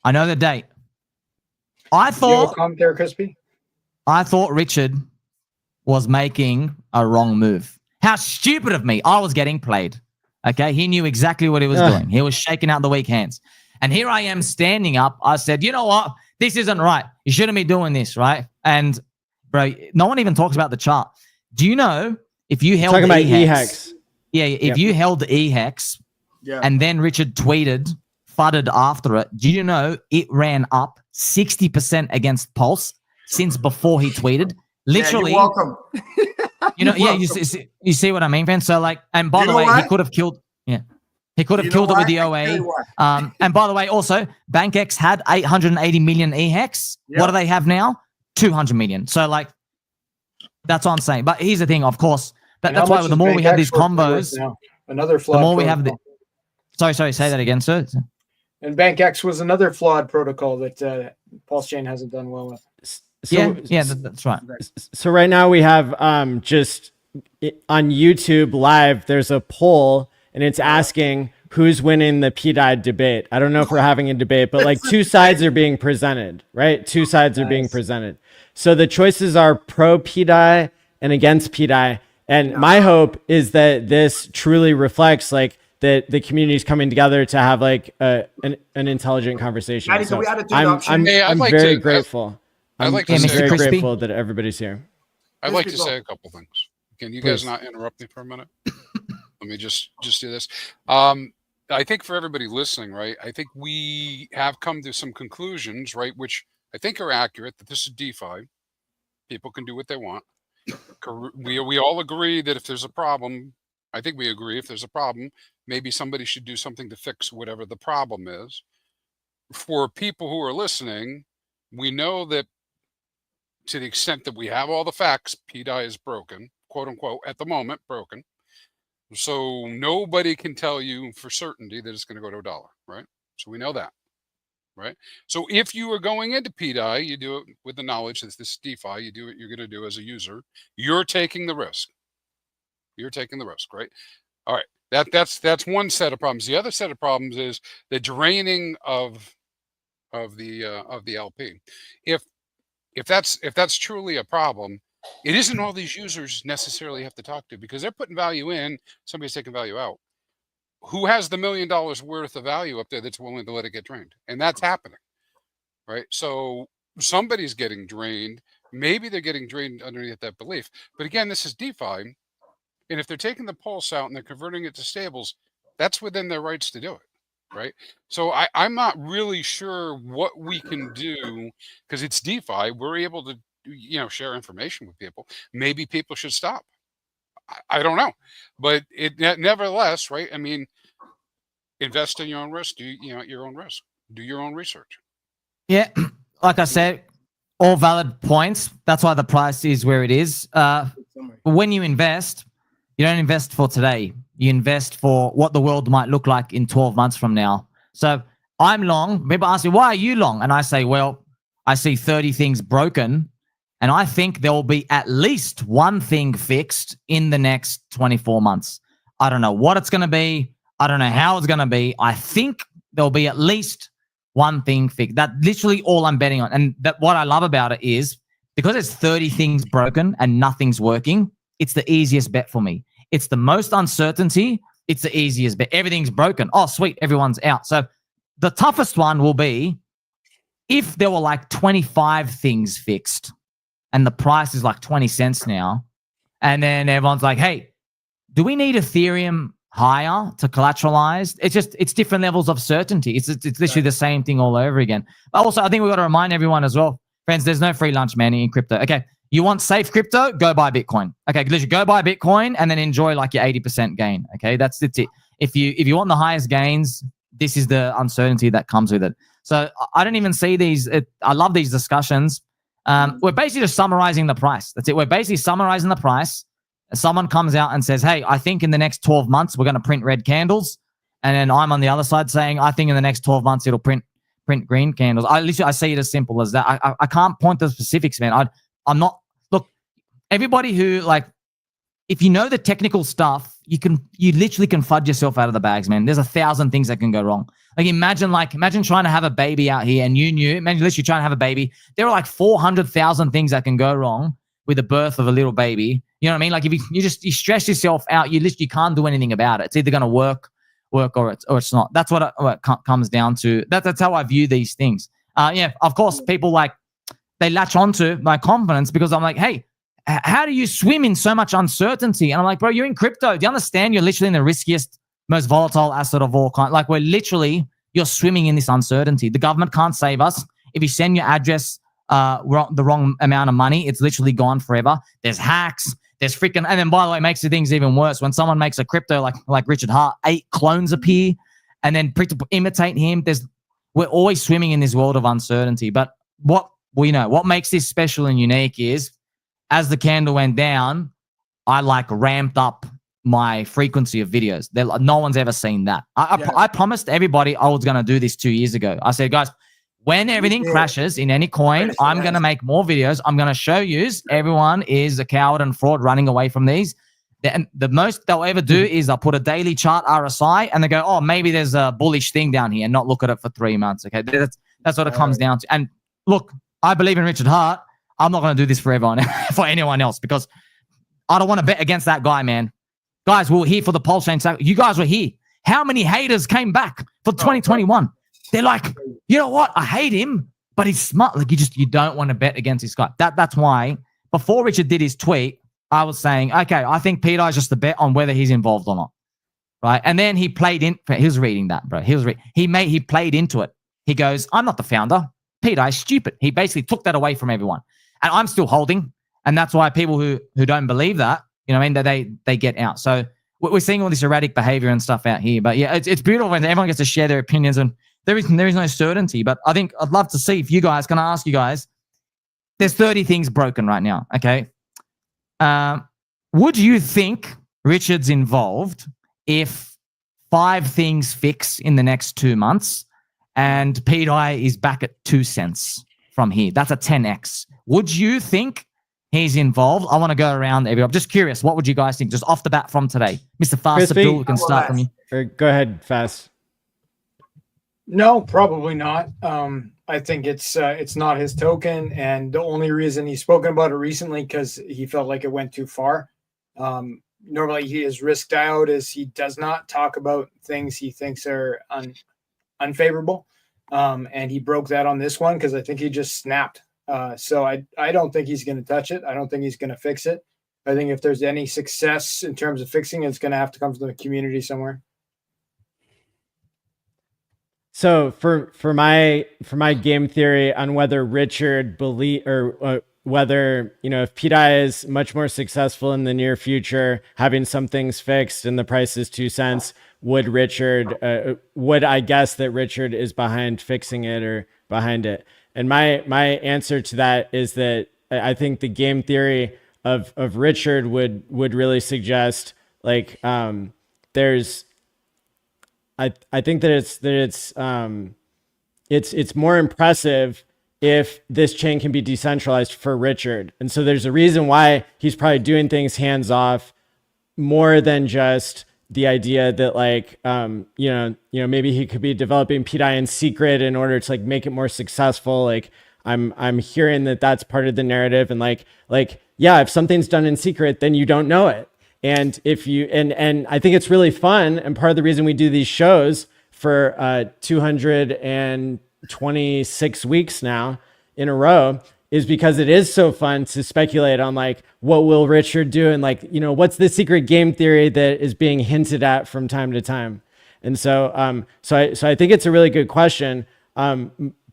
I know the date. I thought there, Crispy. I thought Richard was making a wrong move. How stupid of me. I was getting played. Okay. He knew exactly what he was doing. He was shaking out the weak hands. And here I am standing up. I said, you know what? This isn't right. You shouldn't be doing this, right? And bro, no one even talks about the chart. Do you know if you held talking about EHEX? Yeah, if you held the EHEX and then Richard tweeted, fudded after it, do you know it ran up 60% against Pulse since before he tweeted? Literally. You're welcome. You see what I mean, man? So like, and by the way, he could have killed, he could have killed it with the OA. And by the way, also, BankX had 880 million EHEX. What do they have now? 200 million. So like, that's what I'm saying. But here's the thing, of course, that's why the more we have these combos, another flawed the more we protocol. have sorry, say that again, sir. And BankX was another flawed protocol that Pulse Chain hasn't done well with. That's right. So right now we have just on YouTube live, there's a poll and it's asking who's winning the pDAI debate. I don't know if we're having a debate, but like two sides are being presented, right? Two sides are being presented. So the choices are pro pDAI and against pDAI. And my hope is that this truly reflects like that the community is coming together to have like an intelligent conversation. Maddie, So we added to the I'm option. very grateful. I'd like to I'm say very Crispy. grateful that everybody's here. I'd like to say a couple things. Can you guys not interrupt me for a minute? Let me just do this. I think for everybody listening, right, I think we have come to some conclusions, right, which I think are accurate, that this is DeFi. People can do what they want. We all agree that if there's a problem, I think we agree if there's a problem, maybe somebody should do something to fix whatever the problem is. For people who are listening, we know that to the extent that we have all the facts, pDAI is broken, quote unquote, at the moment, broken. So nobody can tell you for certainty that it's going to go to $1, right? So we know that, right? So if you are going into pDAI, you do it with the knowledge that this is DeFi, you do what you're going to do as a user. You're taking the risk. You're taking the risk, right? All right. That's one set of problems. The other set of problems is the draining of the LP. If that's truly a problem, it isn't all these users necessarily have to talk to, because they're putting value in, somebody's taking value out. Who has the $1 million worth of value up there that's willing to let it get drained? And that's happening, right? So somebody's getting drained. Maybe they're getting drained underneath that belief. But again, this is DeFi. And if they're taking the pulse out and they're converting it to stables, that's within their rights to do it, right? So I'm not really sure what we can do, because it's DeFi. We're able to, share information with people. Maybe people should stop. I don't know, but nevertheless, right? I mean, invest in your own risk. Do your own risk. Do your own research. Yeah, like I said, all valid points. That's why the price is where it is. When you invest, you don't invest for today. You invest for what the world might look like in 12 months from now. So I'm long. People ask me, why are you long? And I say, well, I see 30 things broken, and I think there will be at least one thing fixed in the next 24 months. I don't know what it's going to be. I don't know how it's going to be. I think there'll be at least one thing fixed. That's literally all I'm betting on. And what I love about it is because it's 30 things broken and nothing's working, it's the easiest bet for me. It's the most uncertainty. It's the easiest bet. Everything's broken. Oh, sweet. Everyone's out. So the toughest one will be if there were like 25 things fixed and the price is like 20 cents now. And then everyone's like, hey, do we need Ethereum higher to collateralize? It's different levels of certainty. It's literally the same thing all over again. But also, I think we've got to remind everyone as well, friends, there's no free lunch, man, in crypto. Okay. You want safe crypto? Go buy Bitcoin. Okay, literally go buy Bitcoin and then enjoy like your 80% gain. Okay, that's it. if you want the highest gains, this is the uncertainty that comes with it. So I don't even see these. I love these discussions. We're basically just summarizing the price. That's it. We're basically summarizing the price. Someone comes out and says, hey, I think in the next 12 months, we're going to print red candles. And then I'm on the other side saying, I think in the next 12 months, it'll print green candles. I see it as simple as that. I can't point to the specifics, man. I'm not, look, everybody who like, if you know the technical stuff, you literally can fudge yourself out of the bags, man. There's 1,000 things that can go wrong. Like imagine trying to have a baby out here and imagine literally trying to have a baby. There are like 400,000 things that can go wrong with the birth of a little baby. You know what I mean? Like if you stress yourself out, you literally can't do anything about it. It's either going to work or it's not. That's what it comes down to. That's how I view these things. Yeah, of course, people like they latch onto my confidence because I'm like, hey, how do you swim in so much uncertainty? And I'm like, bro, you're in crypto. Do you understand? You're literally in the riskiest, most volatile asset of all kind. Like you're swimming in this uncertainty. The government can't save us. If you send your address the wrong amount of money, it's literally gone forever. There's hacks. There's freaking, and then by the way, it makes the things even worse. When someone makes a crypto like Richard Hart, 8 clones appear and then imitate him. We're always swimming in this world of uncertainty. But what makes this special and unique is as the candle went down, I ramped up my frequency of videos. No one's ever seen that. I promised everybody I was going to do this 2 years ago. I said, guys, when everything crashes in any coin, I'm going to make more videos. I'm going to show you everyone is a coward and fraud running away from these. The most they'll ever do is they'll put a daily chart RSI and they go, oh, maybe there's a bullish thing down here and not look at it for 3 months. Okay, that's what it comes down to. And look, I believe in Richard Hart. I'm not going to do this for everyone, for anyone else because I don't want to bet against that guy, man. Guys, we were here for the pulse chain. You guys were here. How many haters came back for 2021? They're like, you know what? I hate him, but he's smart. Like you don't want to bet against this guy. That's why before Richard did his tweet, I was saying, okay, I think pDAI is just a bet on whether he's involved or not, right? And then he played in. He was reading that, bro. He played into it. He goes, I'm not the founder. pDAI is stupid. He basically took that away from everyone, and I'm still holding. And that's why people who don't believe that, you know, what I mean, they get out. So we're seeing all this erratic behavior and stuff out here. But yeah, it's beautiful when everyone gets to share their opinions and. There is no certainty, but I think I'd love to see if you guys can ask you guys. There's 30 things broken right now. Okay, would you think Richard's involved if 5 things fix in the next 2 months and pDAI is back at 2 cents from here? That's a 10x. Would you think he's involved? I want to go around everywhere. I'm just curious. What would you guys think, just off the bat from today, Mr. Fast Abdoul? We can start from you. Go ahead, Fast. No, probably not. I think it's not his token, and the only reason he's spoken about it recently because he felt like it went too far. Normally, his risk diode is he does not talk about things he thinks are unfavorable, and he broke that on this one because I think he just snapped. So I don't think he's going to touch it. I don't think he's going to fix it. I think if there's any success in terms of fixing it, it's going to have to come from the community somewhere. So for my game theory on whether Richard whether, you know, if pDAI is much more successful in the near future, having some things fixed and the price is 2 cents, would I guess that Richard is behind fixing it or behind it? And my answer to that is that I think the game theory of Richard would really suggest like there's. I think that it's more impressive if this chain can be decentralized for Richard. And so there's a reason why he's probably doing things hands off more than just the idea that like, you know, maybe he could be developing pDAI in secret in order to like make it more successful. Like I'm hearing that that's part of the narrative and like, yeah, if something's done in secret, then you don't know it. And if you, and I think it's really fun. And part of the reason we do these shows for 226 weeks now in a row is because it is so fun to speculate on like, what will Richard do? And like, you know, what's the secret game theory that is being hinted at from time to time? And so, so I think it's a really good question.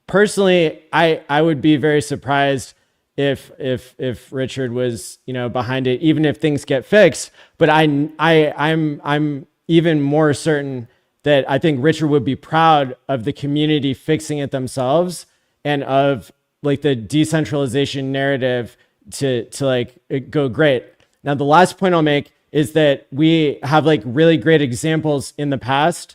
Personally, I would be very surprised if Richard was, you know, behind it, even if things get fixed. But I'm even more certain that I think Richard would be proud of the community fixing it themselves and of like the decentralization narrative to like go great. Now, the last point I'll make is that we have like really great examples in the past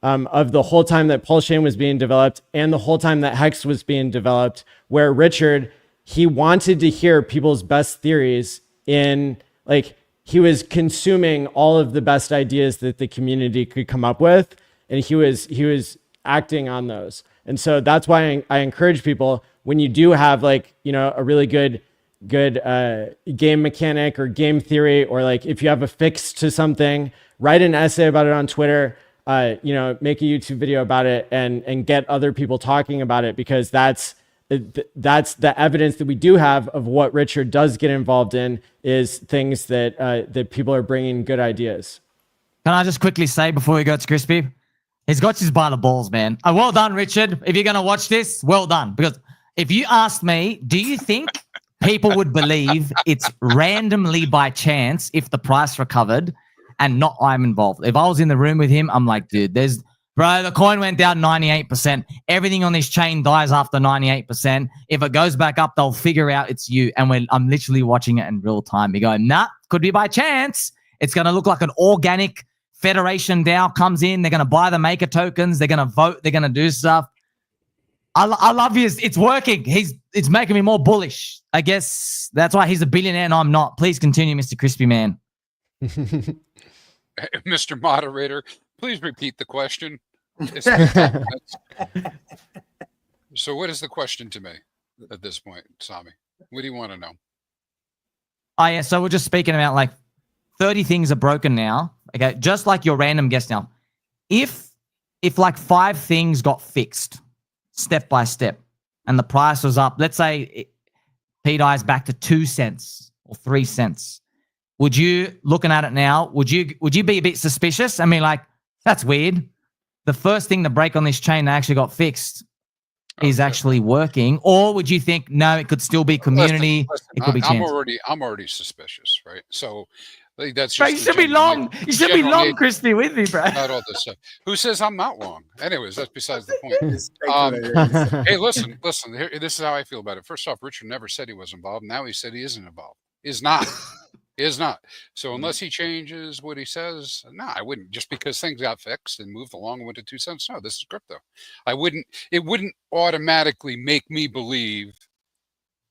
of the whole time that Pulse Chain was being developed and the whole time that Hex was being developed, where Richard, he wanted to hear people's best theories in like, he was consuming all of the best ideas that the community could come up with, and he was acting on those. And so that's why I encourage people, when you do have like, you know, a really good game mechanic or game theory, or like if you have a fix to something, write an essay about it on Twitter, you know, make a YouTube video about it, and get other people talking about it, because that's the evidence that we do have of what Richard does get involved in, is things that that people are bringing good ideas. Can I just quickly say before we go to Crispy, he's got you by the balls, man. Well done, Richard. If you're gonna watch this, well done. Because if you asked me, do you think people would believe it's randomly by chance if the price recovered and not I'm involved? If I was in the room with him, I'm like, dude, bro, the coin went down 98%. Everything on this chain dies after 98%. If it goes back up, they'll figure out it's you. And I'm literally watching it in real time. You go, nah, could be by chance. It's going to look like an organic Federation DAO comes in. They're going to buy the maker tokens. They're going to vote. They're going to do stuff. I love his. It's working. It's making me more bullish. I guess that's why he's a billionaire and I'm not. Please continue, Mr. ChrispyMan. Mr. Moderator, please repeat the question. So what is the question to me at this point, Sami? What do you want to know? Oh, yeah. So we're just speaking about like 30 things are broken now. Okay. Just like your random guess now. If like 5 things got fixed step by step and the price was up, let's say pDAI is back to 2 cents or 3 cents. Would you, looking at it now, would you be a bit suspicious? I mean, like, that's weird. The first thing to break on this chain that actually got fixed is actually working. Or would you think, no, it could still be community? Listen, it could be chance. I'm already suspicious, right? So that's just bro, you should be long. You should be long, Crispy, with me, bro. Not all this stuff. Who says I'm not long? Anyways, that's besides the point. Hey, listen. Here, this is how I feel about it. First off, Richard never said he was involved. Now he said he isn't involved. Is not. Is not. So unless he changes what he says, no, I wouldn't. Just because things got fixed and moved along and went to 2 cents. No, this is crypto. It wouldn't automatically make me believe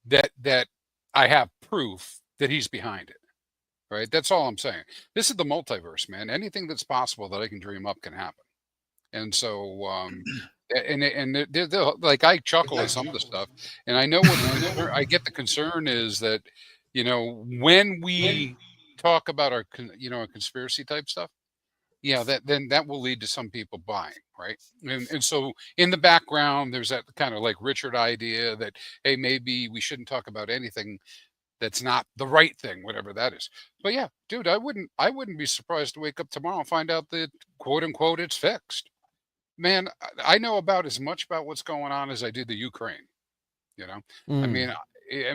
that I have proof that he's behind it. Right? That's all I'm saying. This is the multiverse, man. Anything that's possible that I can dream up can happen. And so they're like, I chuckle at some of the stuff, and I know what I get. The concern is that, you know, when we talk about our conspiracy type stuff, yeah, that will lead to some people buying, right? And so in the background, there's that kind of like Richard idea that, hey, maybe we shouldn't talk about anything that's not the right thing, whatever that is. But yeah, dude, I wouldn't be surprised to wake up tomorrow and find out that, quote unquote, it's fixed. Man, I know about as much about what's going on as I do the Ukraine. You know, I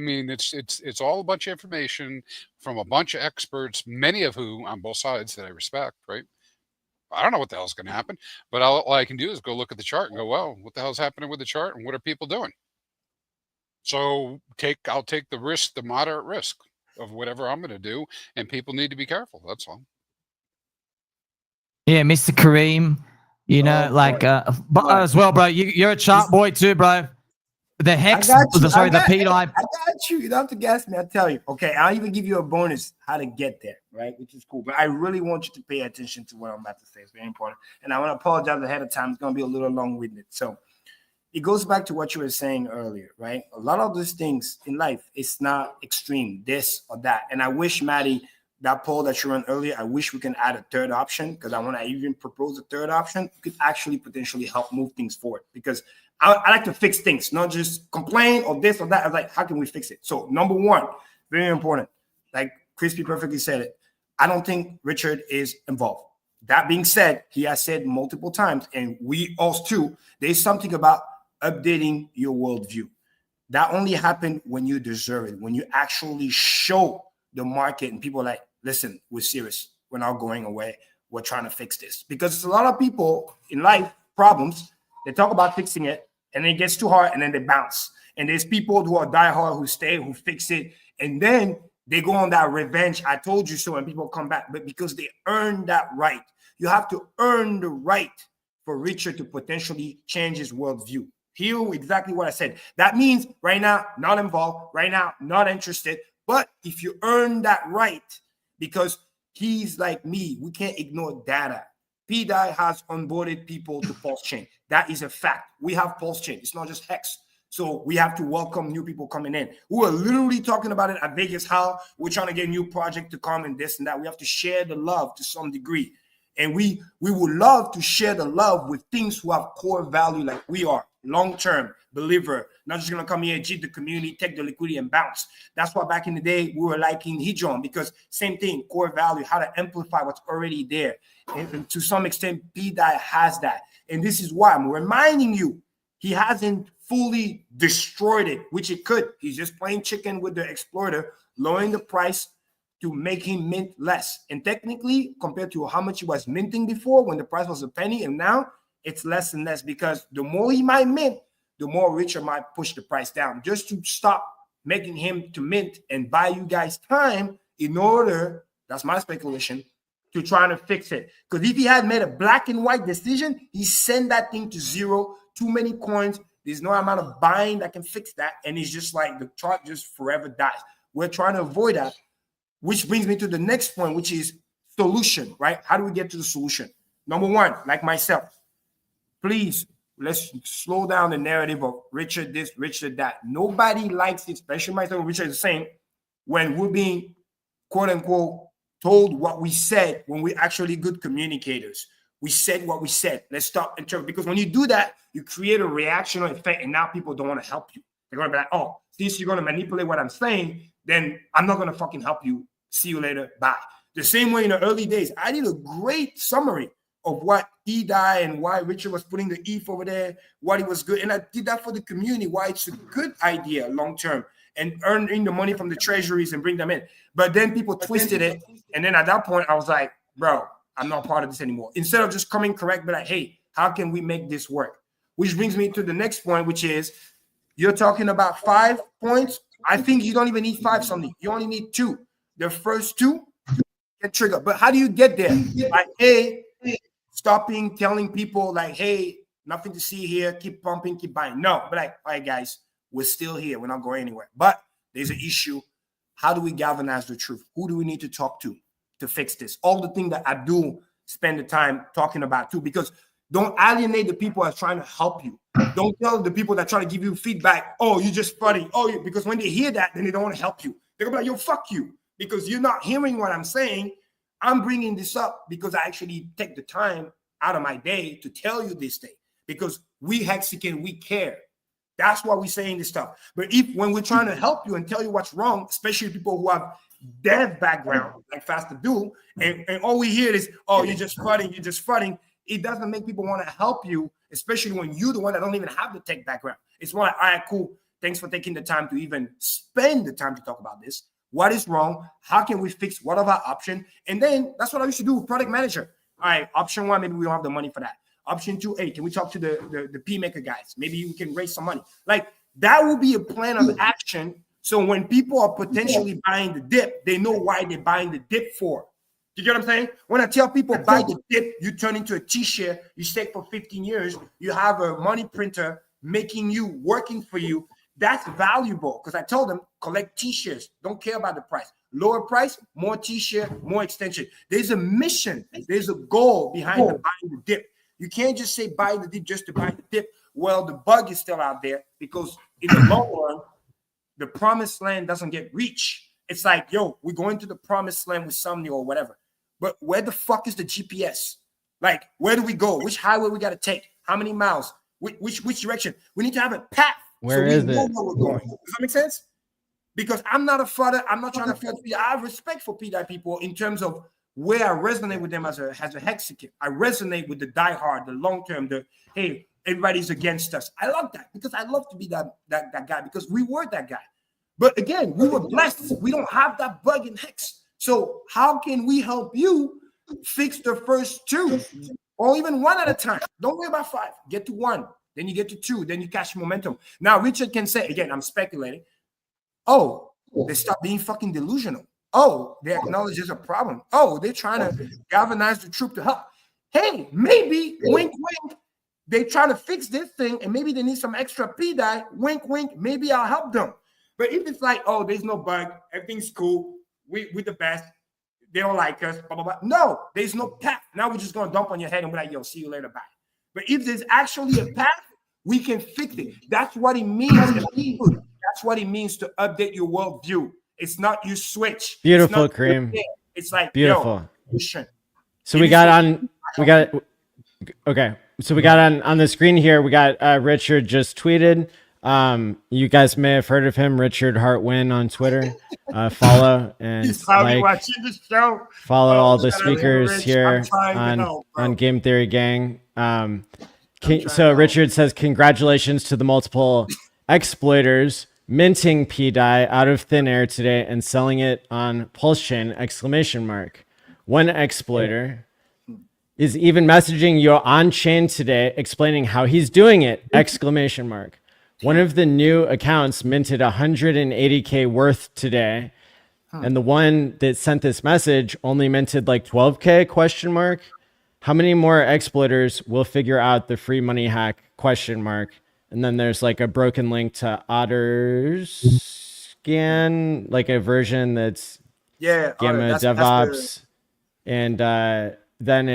mean, it's all a bunch of information from a bunch of experts, many of whom on both sides that I respect, right? I don't know what the hell's going to happen, but all I can do is go look at the chart and go, well, what the hell's happening with the chart and what are people doing? So I'll take the risk, the moderate risk of whatever I'm going to do, and people need to be careful. That's all. Yeah, Mr. Kareem, you know, but as well, bro, you're a chart boy too, bro. The Hex, the pDAI. I got you. You don't have to guess me. I'll tell you. Okay, I'll even give you a bonus how to get there, right? Which is cool. But I really want you to pay attention to what I'm about to say. It's very important. And I want to apologize ahead of time. It's going to be a little long-winded. So it goes back to what you were saying earlier, right? A lot of those things in life, it's not extreme, this or that. And I wish, Maddie, that poll that you ran earlier, I wish we can add a third option, because I want to even propose a third option. It could actually potentially help move things forward, because I like to fix things, not just complain or this or that. I was like, how can we fix it? So number one, very important, like Crispy perfectly said it, I don't think Richard is involved. That being said, he has said multiple times, and we also too, there's something about updating your worldview. That only happened when you deserve it, when you actually show the market and people are like, listen, we're serious. We're not going away. we're trying to fix this. Because there's a lot of people in life, problems, they talk about fixing it, and it gets too hard, and then they bounce. And there's people who are diehard, who stay, who fix it, and then they go on that revenge, I told you so, and people come back. But because they earned that right. You have to earn the right for Richard to potentially change his worldview. Hear exactly what I said. That means right now, not involved, right now, not interested. But if you earn that right, because he's like me, we can't ignore data. pDAI has onboarded people to Pulse Chain. That is a fact. We have Pulse Chain. It's not just Hex. So we have to welcome new people coming in. We were literally talking about it at Vegas, how we're trying to get a new project to come and this and that. We have to share the love to some degree. And we would love to share the love with things who have core value like we are, long-term believer, not just going to come here, cheat the community, take the liquidity and bounce. That's why back in the day, we were liking Hijron, because same thing, core value, how to amplify what's already there. And to some extent, pDAI has that. And this is why I'm reminding you, he hasn't fully destroyed it, which it could. He's just playing chicken with the exploiter, lowering the price to make him mint less. And technically, compared to how much he was minting before when the price was a penny, and now it's less and less, because the more he might mint, the more Richard might push the price down, just to stop making him to mint and buy you guys time in order, that's my speculation, to try to fix it. Because if he had made a black and white decision, he sent that thing to zero, too many coins, there's no amount of buying that can fix that, and it's just like the chart just forever dies. We're trying to avoid that. Which brings me to the next point, which is solution, right? How do we get to the solution? Number one, like myself, please, let's slow down the narrative of Richard this, Richard that. Nobody likes it, especially myself, Richard is saying, when we're being, quote unquote, told what we said when we're actually good communicators. We said what we said. Let's stop interpreting. Because when you do that, you create a reactional effect, and now people don't want to help you. They're going to be like, oh, since you're going to manipulate what I'm saying, then I'm not going to fucking help you. See you later. Bye. The same way in the early days, I did a great summary of what pDAI and why Richard was putting the ETH over there, what it was good. And I did that for the community, why it's a good idea long-term, and earning the money from the treasuries and bring them in. But then people twisted it. And then at that point, I was like, bro, I'm not part of this anymore. Instead of just coming correct, but like, hey, how can we make this work? Which brings me to the next point, which is you're talking about 5 points. I think you don't even need 5 something. You only need 2. The first 2 can trigger. But how do you get there? Like, A, stopping telling people like, hey, nothing to see here. Keep pumping, keep buying. No, but like, all right, guys, we're still here. We're not going anywhere. But there's an issue. How do we galvanize the truth? Who do we need to talk to fix this? All the things that Abdoul spend the time talking about too, because don't alienate the people that's trying to help you. Don't tell the people that try to give you feedback, oh, you're just funny. Oh, because when they hear that, then they don't want to help you. They're going to be like, yo, fuck you. Because you're not hearing what I'm saying. I'm bringing this up because I actually take the time out of my day to tell you this thing. Because we Mexican, we care. That's why we're saying this stuff. But when we're trying to help you and tell you what's wrong, especially people who have dev background, like Fast Abdoul, and all we hear is, oh, you're just fronting, it doesn't make people want to help you, especially when you're the one that don't even have the tech background. It's more like, all right, cool. Thanks for taking the time to even spend the time to talk about this. What is wrong? How can we fix? What are our options? And then that's what I used to do with product manager. All right, option 1, maybe we don't have the money for that. Option 2, hey, can we talk to the P maker guys? Maybe we can raise some money. Like that will be a plan of action. So when people are potentially buying the dip, they know why they're buying the dip for. You get what I'm saying? When I tell people buy the dip, you turn into a T-share, you stay for 15 years, you have a money printer making you, working for you. That's valuable because I told them collect T-shares. Don't care about the price. Lower price, more T-share, more extension. There's a mission. There's a goal behind the buying the dip. You can't just say buy the dip just to buy the dip. Well, the bug is still out there because in the long run, the promised land doesn't get reached. It's like, yo, we're going to the promised land with somebody or whatever. But where the fuck is the GPS? Like, where do we go? Which highway we got to take? How many miles? Which direction? We need to have a path. Where is it? Where we're going. Does that make sense? Because I'm not a fodder. I'm not trying to feel. I have respect for pDAI people in terms of where I resonate with them as a Mexican. I resonate with the diehard, the long term, the hey, everybody's against us. I love that because I love to be that guy because we were that guy. But again, we were blessed. We don't have that bug in Hex. So how can we help you fix the first 2 or even 1 at a time. Don't worry about 5. Get to 1, then you get to 2, then you catch momentum. Now Richard can say, again, I'm speculating, oh, they stop being fucking delusional. Oh, they acknowledge there's a problem. Oh, they're trying to galvanize the troop to help. Hey, maybe, wink, wink, they try to fix this thing and maybe they need some extra pDAI. Wink, wink, maybe I'll help them. But if it's like, oh, there's no bug, everything's cool, we're the best, they don't like us, blah, blah, blah. No, there's no path. Now we're just going to dump on your head and be like, yo, see you later, bye. But if there's actually a path, we can fix it. That's what it means. That's what it means to update your worldview. It's not you switch. Beautiful, Kareem. It's like, beautiful. Yo, so we got on the screen here. We got Richard just tweeted. You guys may have heard of him, Richard Hart Win on Twitter. Follow and watching the show. Follow all the speakers here on Game Theory Gang. So Richard says, congratulations to the multiple exploiters minting pDAI out of thin air today and selling it on Pulse Chain! One exploiter is even messaging you on chain today, explaining how he's doing it! One of the new accounts minted 180K worth today. And the one that sent this message only minted like 12K ? How many more exploiters will figure out the free money hack ? And then there's like a broken link to Otter's scan, like a version that's Gamma DevOps. And then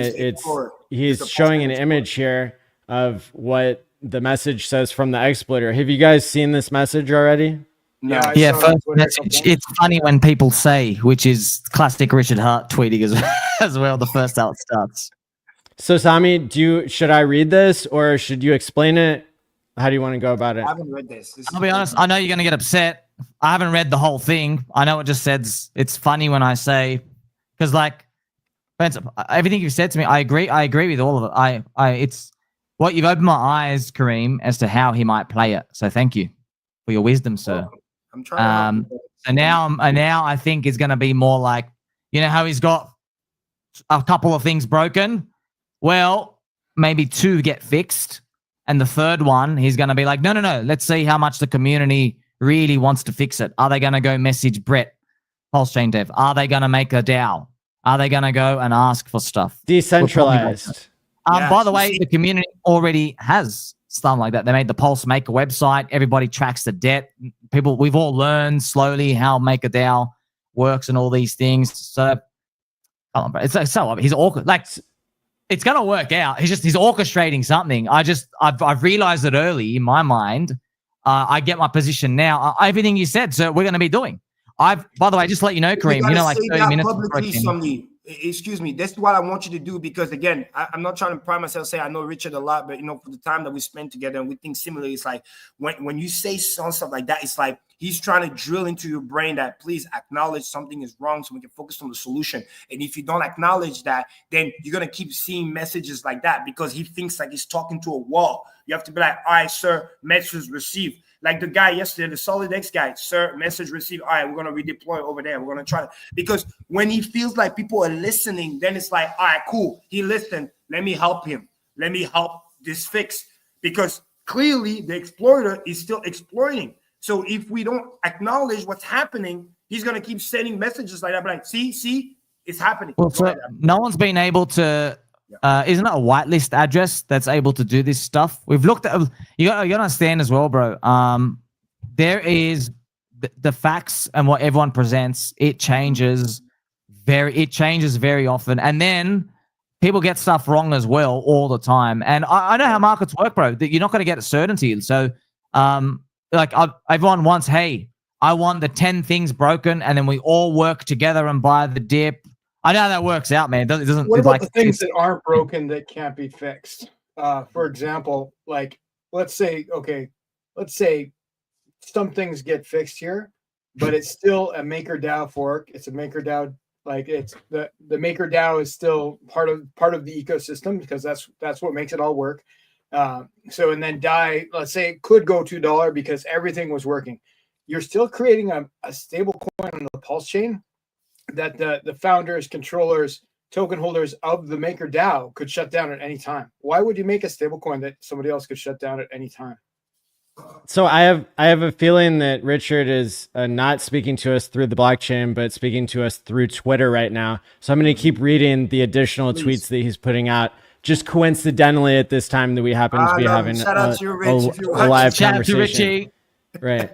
he's showing an image here of what the message says from the exploiter. Have you guys seen this message already? No. Yeah, first message. It's funny when people say, which is classic Richard Hart tweeting as well, the first how it starts. So Sami, should I read this or should you explain it? How do you want to go about it? I haven't read this. I'll be honest, I know you're going to get upset. I haven't read the whole thing. I know it just says, it's funny when I say, because like, everything you've said to me, I agree with all of it. It's what you've opened my eyes, Kareem, as to how he might play it. So thank you for your wisdom, sir. I'm trying. And now I think it's going to be more like, you know how he's got a couple of things broken? Well, maybe 2 get fixed. And the third one, he's going to be like, no. Let's see how much the community really wants to fix it. Are they going to go message Brett, Pulse Chain Dev? Are they going to make a DAO? Are they going to go and ask for stuff? Decentralized. By the way, the community already has stuff like that. They made the Pulse Maker website. Everybody tracks the debt. We've all learned slowly how MakerDAO works and all these things. So, come on, bro. It's like, so he's awkward. Like, it's going to work out. He's orchestrating something. I've realized it early in my mind. I get my position now. Everything you said, sir, we're going to be doing. By the way, just to let you know, Kareem, like 30 minutes. Excuse me. That's what I want you to do because, again, I'm not trying to pride myself, say I know Richard a lot, but, for the time that we spent together and we think similarly, it's like when you say stuff like that, it's like he's trying to drill into your brain that please acknowledge something is wrong so we can focus on the solution. And if you don't acknowledge that, then you're going to keep seeing messages like that because he thinks like he's talking to a wall. You have to be like, all right, sir, message received. Like the guy yesterday, the Solid X guy, sir, message received. All right, we're going to redeploy over there. We're going to try to, because when he feels like people are listening, then it's like, all right, cool. He listened. Let me help him. Let me help this fix. Because clearly the exploiter is still exploiting. So if we don't acknowledge what's happening, he's going to keep sending messages like that. Like, see, it's happening. Well, so no one's been able to, isn't it a whitelist address that's able to do this stuff? We've looked at, you got to understand as well, bro. There is the facts and what everyone presents. It changes very often. And then people get stuff wrong as well all the time. And I know how markets work, bro, that you're not going to get a certainty. So, everyone wants, hey, I want the 10 things broken, and then we all work together and buy the dip. I know how that works out, man. It doesn't. What about the things that aren't broken that can't be fixed? For example, like let's say some things get fixed here, but it's still a MakerDAO fork. It's a MakerDAO. Like it's the MakerDAO is still part of the ecosystem because that's what makes it all work. So and then DAI, let's say it could go $2 because everything was working. You're still creating a stable coin on the Pulse chain that the founders, controllers token holders of the maker DAO could shut down at any time. Why would you make a stablecoin that somebody else could shut down at any time? So I have a feeling that Richard is not speaking to us through the blockchain, but speaking to us through Twitter right now. So I'm going to keep reading the additional tweets that he's putting out. Just coincidentally at this time that we happen to be having a live conversation. Right.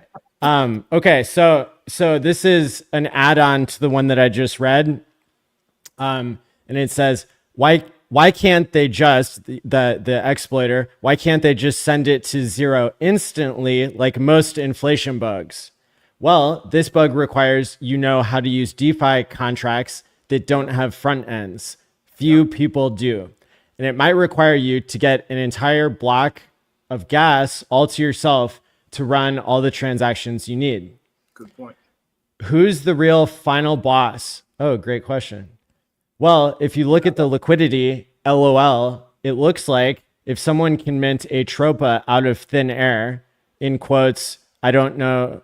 Okay. So this is an add-on to the one that I just read. And it says, why can't they just, the exploiter, why can't they just send it to zero instantly like most inflation bugs? Well, this bug requires you know how to use DeFi contracts that don't have front ends. Few people do. And it might require you to get an entire block of gas all to yourself to run all the transactions you need. Good point. Who's the real final boss? Oh, great question. Well, if you look at the liquidity, LOL, it looks like if someone can mint a tropa out of thin air, in quotes, I don't know,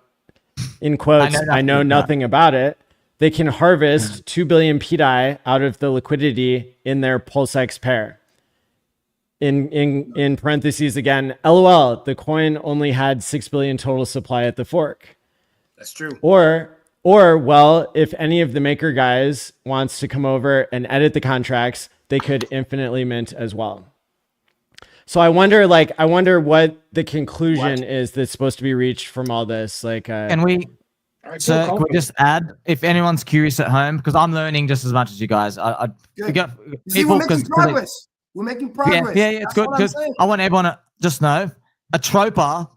in quotes, I know nothing about it, they can harvest 2 billion pDAI out of the liquidity in their PulseX pair. In parentheses again, LOL, the coin only had 6 billion total supply at the fork. That's true. Or well, if any of the maker guys wants to come over and edit the contracts, they could infinitely mint as well. So I wonder what the conclusion is that's supposed to be reached from all this. Like, can we just add, if anyone's curious at home, because I'm learning just as much as you guys. We got people because we're making progress. Yeah, it's good because I want everyone to just know a tropa.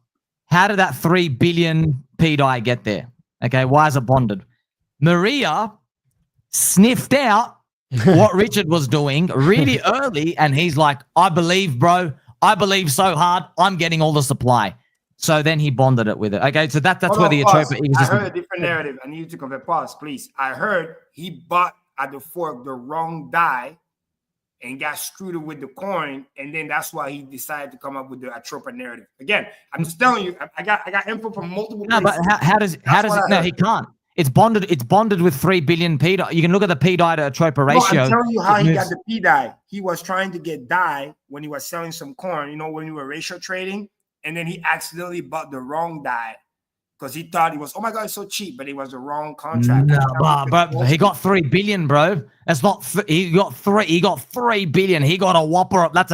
How did that 3 billion pDAI get there? Okay, why is it bonded? Maria sniffed out what Richard was doing really early, and he's like, I believe, bro. I believe so hard. I'm getting all the supply. So then he bonded it with it. Okay, so that's where the tropa. I heard a different narrative. I need you to convey. Pause, please. I heard he bought at the fork the wrong DAI and got screwed with the coin, and then that's why he decided to come up with the Atropa narrative. Again, I'm just telling you, I got info from multiple places. But how does it? No, he can't. It's bonded with 3 billion pDAI. You can look at the pDAI to Atropa ratio. I'm telling you how he got the pDAI. He was trying to get DAI when he was selling some coin. You know, when you were ratio trading, and then he accidentally bought the wrong DAI because he thought it was, oh my god, it's so cheap, but it was the wrong contract. No, but he got 3 billion, bro. That's not. He got 3 billion. He got a whopper. That's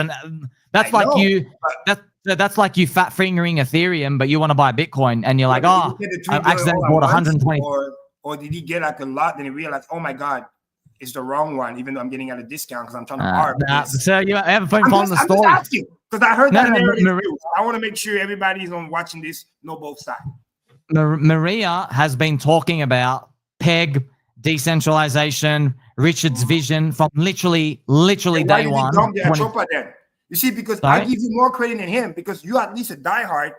like you fat fingering Ethereum, but you want to buy Bitcoin, and you're like, oh, I accidentally bought 120. Or did he get like a lot? Then he realized, oh my god, it's the wrong one, even though I'm getting at a discount because I'm trying to arb. So you haven't following the story. I'm asking because I heard that narrative too. I want to make sure everybody's on watching this know both sides. Maria has been talking about PEG, decentralization, Richard's vision from literally day one. You see, because I give you more credit than him because you at least a diehard.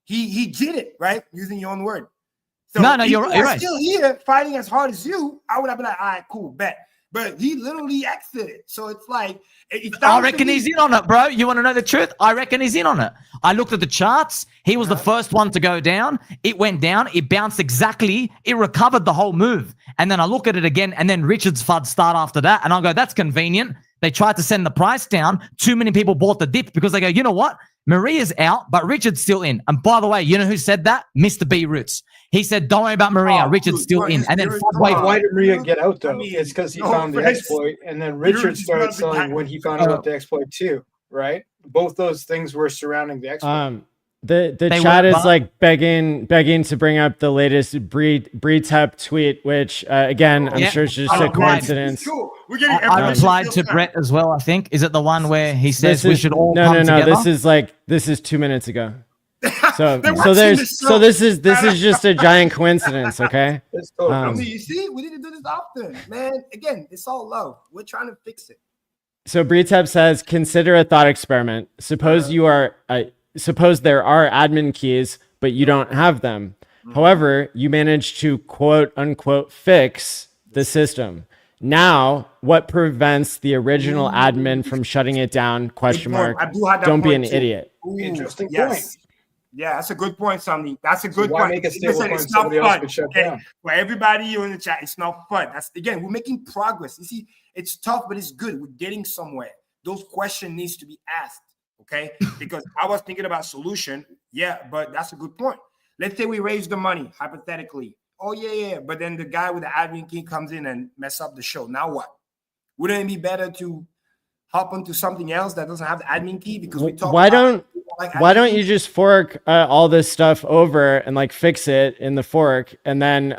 He did it, right? Using your own word. So no, you're right. Still here fighting as hard as you. I would have been like, all right, cool, bet. But he literally exited. So it's like, I reckon he's in on it, bro. You want to know the truth? I reckon he's in on it. I looked at the charts. He was the first one to go down. It went down. It bounced exactly. It recovered the whole move. And then I look at it again, and then Richard's FUD start after that. And I go, that's convenient. They tried to send the price down. Too many people bought the dip because they go, you know what? Maria's out, but Richard's still in. And by the way, you know who said that? Mr. B Roots. He said, don't worry about Maria. Richard's still in. And then why did Maria get out, though? It's because he found the exploit, and then Richard started selling when he found out the exploit too, right? Both those things were surrounding the exploit. The chat is like begging to bring up the latest Breedtep tweet, which again, I'm sure it's just a coincidence. I replied to Brett as well, I think. Is it the one where he says we should all come together? This is 2 minutes ago. So this is just a giant coincidence, okay? I mean, you see, we need to do this often, man. Again, it's all love. We're trying to fix it. So Breedtep says, consider a thought experiment. Suppose suppose there are admin keys, but you don't have them. However, you manage to quote unquote fix the system. Now, what prevents the original admin from shutting it down? Question mark. Don't be an idiot. Interesting point. Yeah, that's a good point, Sonny. That's a good point. It's not fun. For everybody in the chat, it's not fun. That's again, we're making progress. You see, It's tough, but it's good. We're getting somewhere. Those questions needs to be asked, okay? Because I was thinking about solution. Yeah, but that's a good point. Let's say we raise the money, hypothetically. Oh, yeah. But then the guy with the admin key comes in and mess up the show. Now what? Wouldn't it be better to hop onto something else that doesn't have the admin key? Because we talk why don't you just fork all this stuff over and like fix it in the fork, and then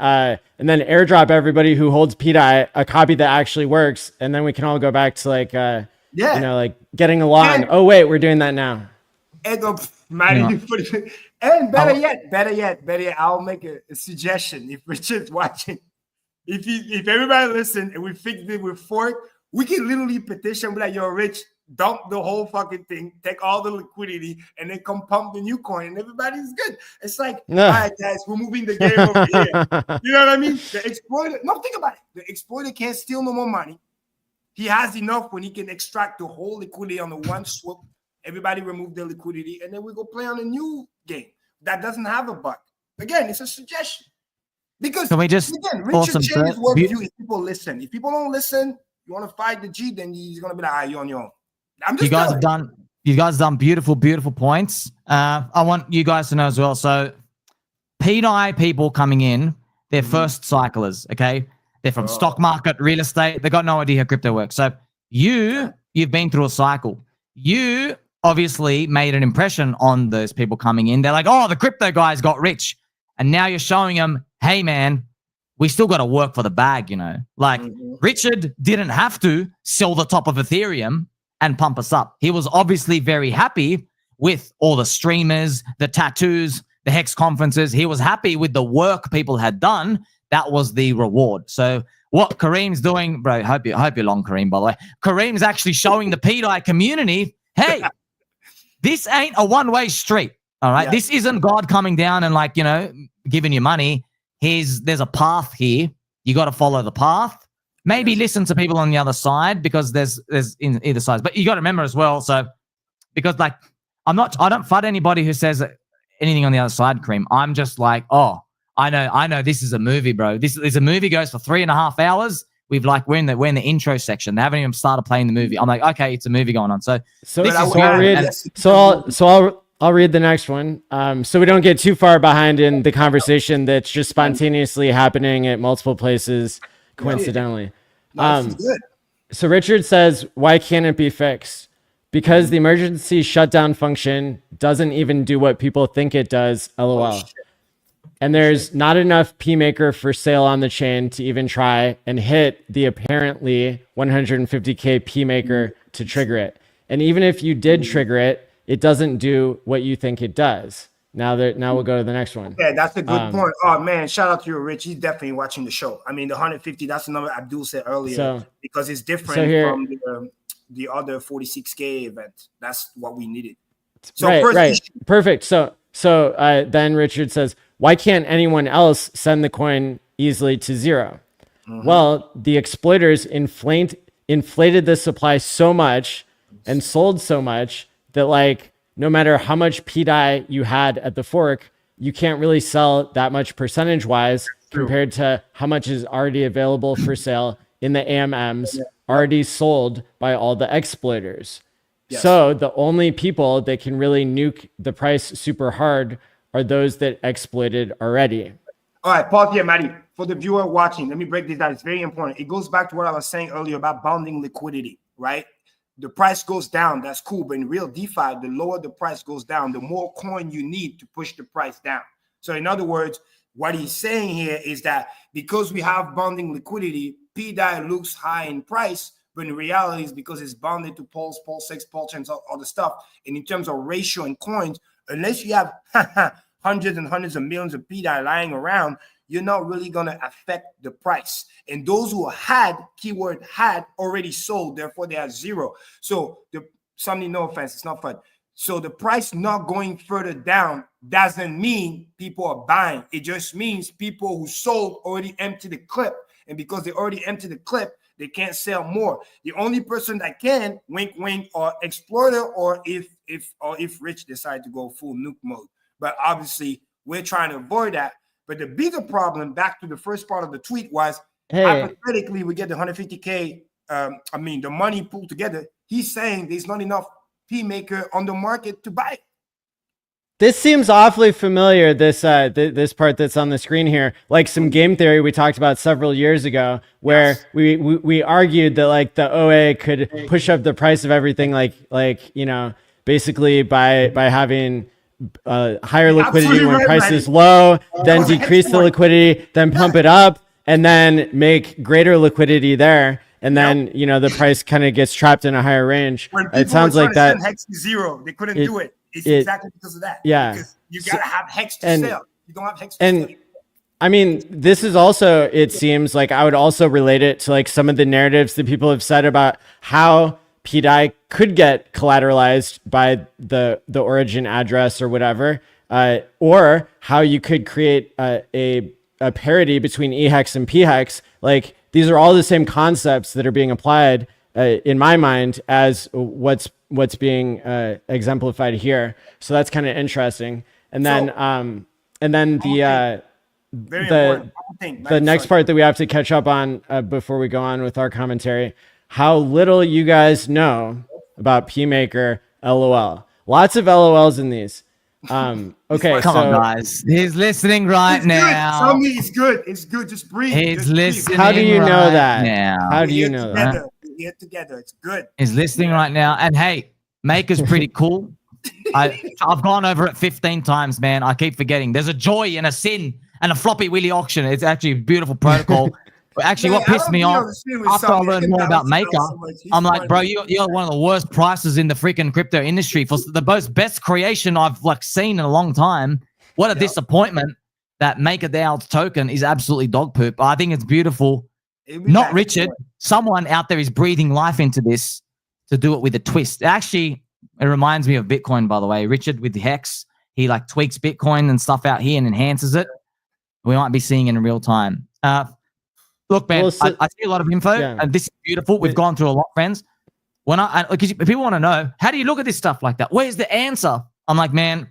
airdrop everybody who holds pDAI a copy that actually works, and then we can all go back to like like getting along. Oh wait, we're doing that now. And better yet, I'll make a suggestion. If Richard's watching, if everybody listen and we fix it with fork, we can literally petition, be like, yo, Rich, dump the whole fucking thing, take all the liquidity, and then come pump the new coin, and everybody's good. It's like, all right, guys, we're moving the game over here. You know what I mean? The exploiter, no, think about it. The exploiter can't steal no more money. He has enough when he can extract the whole liquidity on the one swoop. Everybody remove their liquidity, and then we go play on a new game that doesn't have a bug. Again, it's a suggestion. Because can we just Richard changes worldview if people listen. If people don't listen, you want to fight the G, then he's gonna be like, you're on your own. You guys have done beautiful points. I want you guys to know as well. So pDAI people coming in, they're first cyclers, okay? They're from stock market, real estate. They got no idea how crypto works. So you've been through a cycle. You obviously made an impression on those people coming in. They're like, oh, the crypto guys got rich. And now you're showing them, hey, man, we still got to work for the bag, you know? Like Richard didn't have to sell the top of Ethereum and pump us up. He was obviously very happy with all the streamers, the tattoos, the Hex conferences. He was happy with the work people had done. That was the reward. So what Kareem's doing, bro, hope you're long, Kareem, by the way. Kareem's actually showing the pDAI community, hey, this ain't a one-way street, all right? Yeah. This isn't God coming down and like, giving you money. There's a path here. You got to follow the path. Maybe listen to people on the other side because there's in either side. But you got to remember as well. So because like I don't fight anybody who says anything on the other side, Kareem. I'm just like, oh, I know this is a movie, bro. This is a movie, goes for 3.5 hours. We're in the intro section. They haven't even started playing the movie. I'm like, okay, it's a movie going on. I'll read the next one. So we don't get too far behind in the conversation that's just spontaneously happening at multiple places coincidentally. So Richard says, why can't it be fixed? Because the emergency shutdown function doesn't even do what people think it does, LOL. And there's not enough PMaker for sale on the chain to even try and hit the apparently 150K PMaker to trigger it. And even if you did trigger it, it doesn't do what you think it does. Now we'll go to the next one. Yeah, that's a good point. Oh man, shout out to you, Rich. He's definitely watching the show. I mean, the 150, that's the number Abdoul said earlier, because it's different from the other 46K event. That's what we needed. So right. Perfect. So then Richard says, why can't anyone else send the coin easily to zero? Well, the exploiters inflated the supply so much and sold so much that like no matter how much pDAI you had at the fork, you can't really sell that much percentage wise compared to how much is already available for sale in the AMMs already sold by all the exploiters. So the only people that can really nuke the price super hard are those that exploited already. All right, pause here, Matty. For the viewer watching, let me break this down. It's very important. It goes back to what I was saying earlier about bounding liquidity, right? The price goes down, that's cool. But in real DeFi, the lower the price goes down, the more coin you need to push the price down. So in other words, what he's saying here is that because we have bounding liquidity, pDAI looks high in price, but in reality, it's because it's bounded to Pulse, Pulse 6, Pulse and all the stuff. And in terms of ratio and coins, unless you have hundreds and hundreds of millions of pDAI lying around, you're not really going to affect the price. And those who had, keyword had, already sold, therefore they are zero. So something, no offense, it's not fun. So the price not going further down doesn't mean people are buying. It just means people who sold already emptied the clip. And because they already emptied the clip, they can't sell more. The only person that can, wink, wink, or exploiter, or if Rich decide to go full nuke mode. But obviously, we're trying to avoid that. But the bigger problem, back to the first part of the tweet, was hypothetically, we get the 150K the money pulled together, he's saying there's not enough P maker on the market to buy. This seems awfully familiar, this this part that's on the screen here, like some game theory we talked about several years ago, where we argued that like the OA could push up the price of everything, like you know, basically by having higher liquidity when price is low, then decrease the liquidity, then pump it up, and then make greater liquidity there. And then, you know, the price kind of gets trapped in a higher range. It sounds like that. Hex to zero. They couldn't do it. It's exactly because of that. Yeah. Because you got to have hex to sell. You don't have hex to sell. I mean, this is also, it seems like I would also relate it to like some of the narratives that people have said about how pDAI could get collateralized by the origin address or whatever, or how you could create a parity between eHex and pHex. Like, these are all the same concepts that are being applied in my mind as what's being exemplified here. So that's kind of interesting. And then the next part that we have to catch up on before we go on with our commentary, how little you guys know about PMaker LOL. Lots of LOLs in these. Okay, come on, guys. He's listening now. Tell me it's good. It's good. Just breathe. He's listening. How do you know that? Now. How do you know that? We're here together. It's good. He's listening right now. And hey, Maker's pretty cool. I've gone over it 15 times, man. I keep forgetting. There's a joy and a sin and a floppy willy auction. It's actually a beautiful protocol. But actually, what pissed me off after I learned more about Maker, I'm like, bro, you're one of the worst prices in the freaking crypto industry for the best creation I've like seen in a long time. What a disappointment that MakerDAO's token is absolutely dog poop. I think it's beautiful. Not Richard. Someone out there is breathing life into this to do it with a twist. Actually, it reminds me of Bitcoin, by the way. Richard with the Hex, he like tweaks Bitcoin and stuff out here and enhances it. We might be seeing it in real time. Look, man, I see a lot of info, and this is beautiful. We've gone through a lot, friends. Because people want to know, how do you look at this stuff like that? Where's the answer? I'm like, man,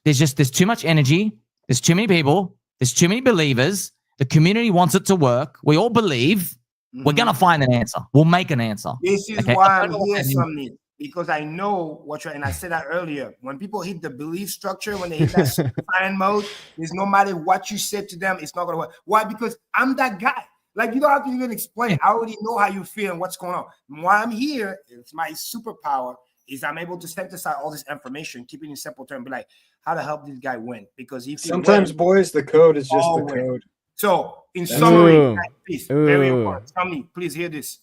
there's too much energy. There's too many people. There's too many believers. The community wants it to work. We all believe. We're going to find an answer. We'll make an answer. This is why I'm here, something. Because I know what you're, and I said that earlier. When people hit the belief structure, when they hit that sign mode, there's no matter what you said to them, it's not gonna work. Why? Because I'm that guy. Like, you don't have to even explain. I already know how you feel and what's going on. Why I'm here, it's my superpower, is I'm able to synthesize all this information, keep it in simple terms, be like, how to help this guy win. Because if sometimes, boys, the code is just the code. So, in summary, please, very important. Tell me, please hear this.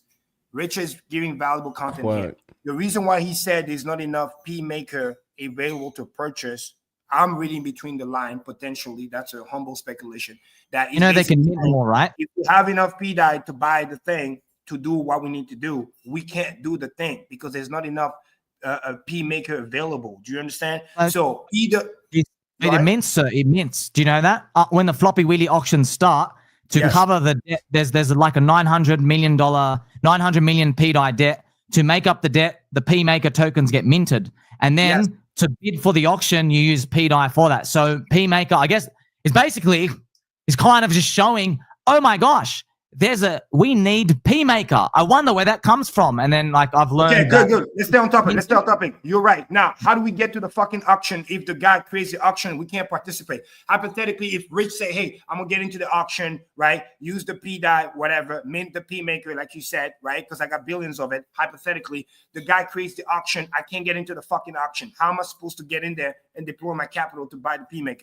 Rich is giving valuable content here. The reason why he said there's not enough PMaker available to purchase, I'm reading between the line, potentially. That's a humble speculation. That they can mint more, right? If we have enough pDAI to buy the thing to do what we need to do, we can't do the thing because there's not enough PMaker available. Do you understand? So either it mints, sir. It mints. Do you know that? When the floppy willy auctions start, to cover the debt, there's like a $900 million pDAI debt. To make up the debt, the PMaker tokens get minted. And then to bid for the auction, you use pDAI for that. So PMaker, I guess, is kind of just showing, oh my gosh, we need PMaker. I wonder where that comes from. And then like I've learned. Okay, good. Let's stay on topic. You're right. Now, how do we get to the fucking auction? If the guy creates the auction, we can't participate. Hypothetically, if Rich say, hey, I'm gonna get into the auction, right? Use the pDAI, whatever, mint the PMaker, like you said, right? Because I got billions of it. Hypothetically, the guy creates the auction. I can't get into the fucking auction. How am I supposed to get in there and deploy my capital to buy the PMaker?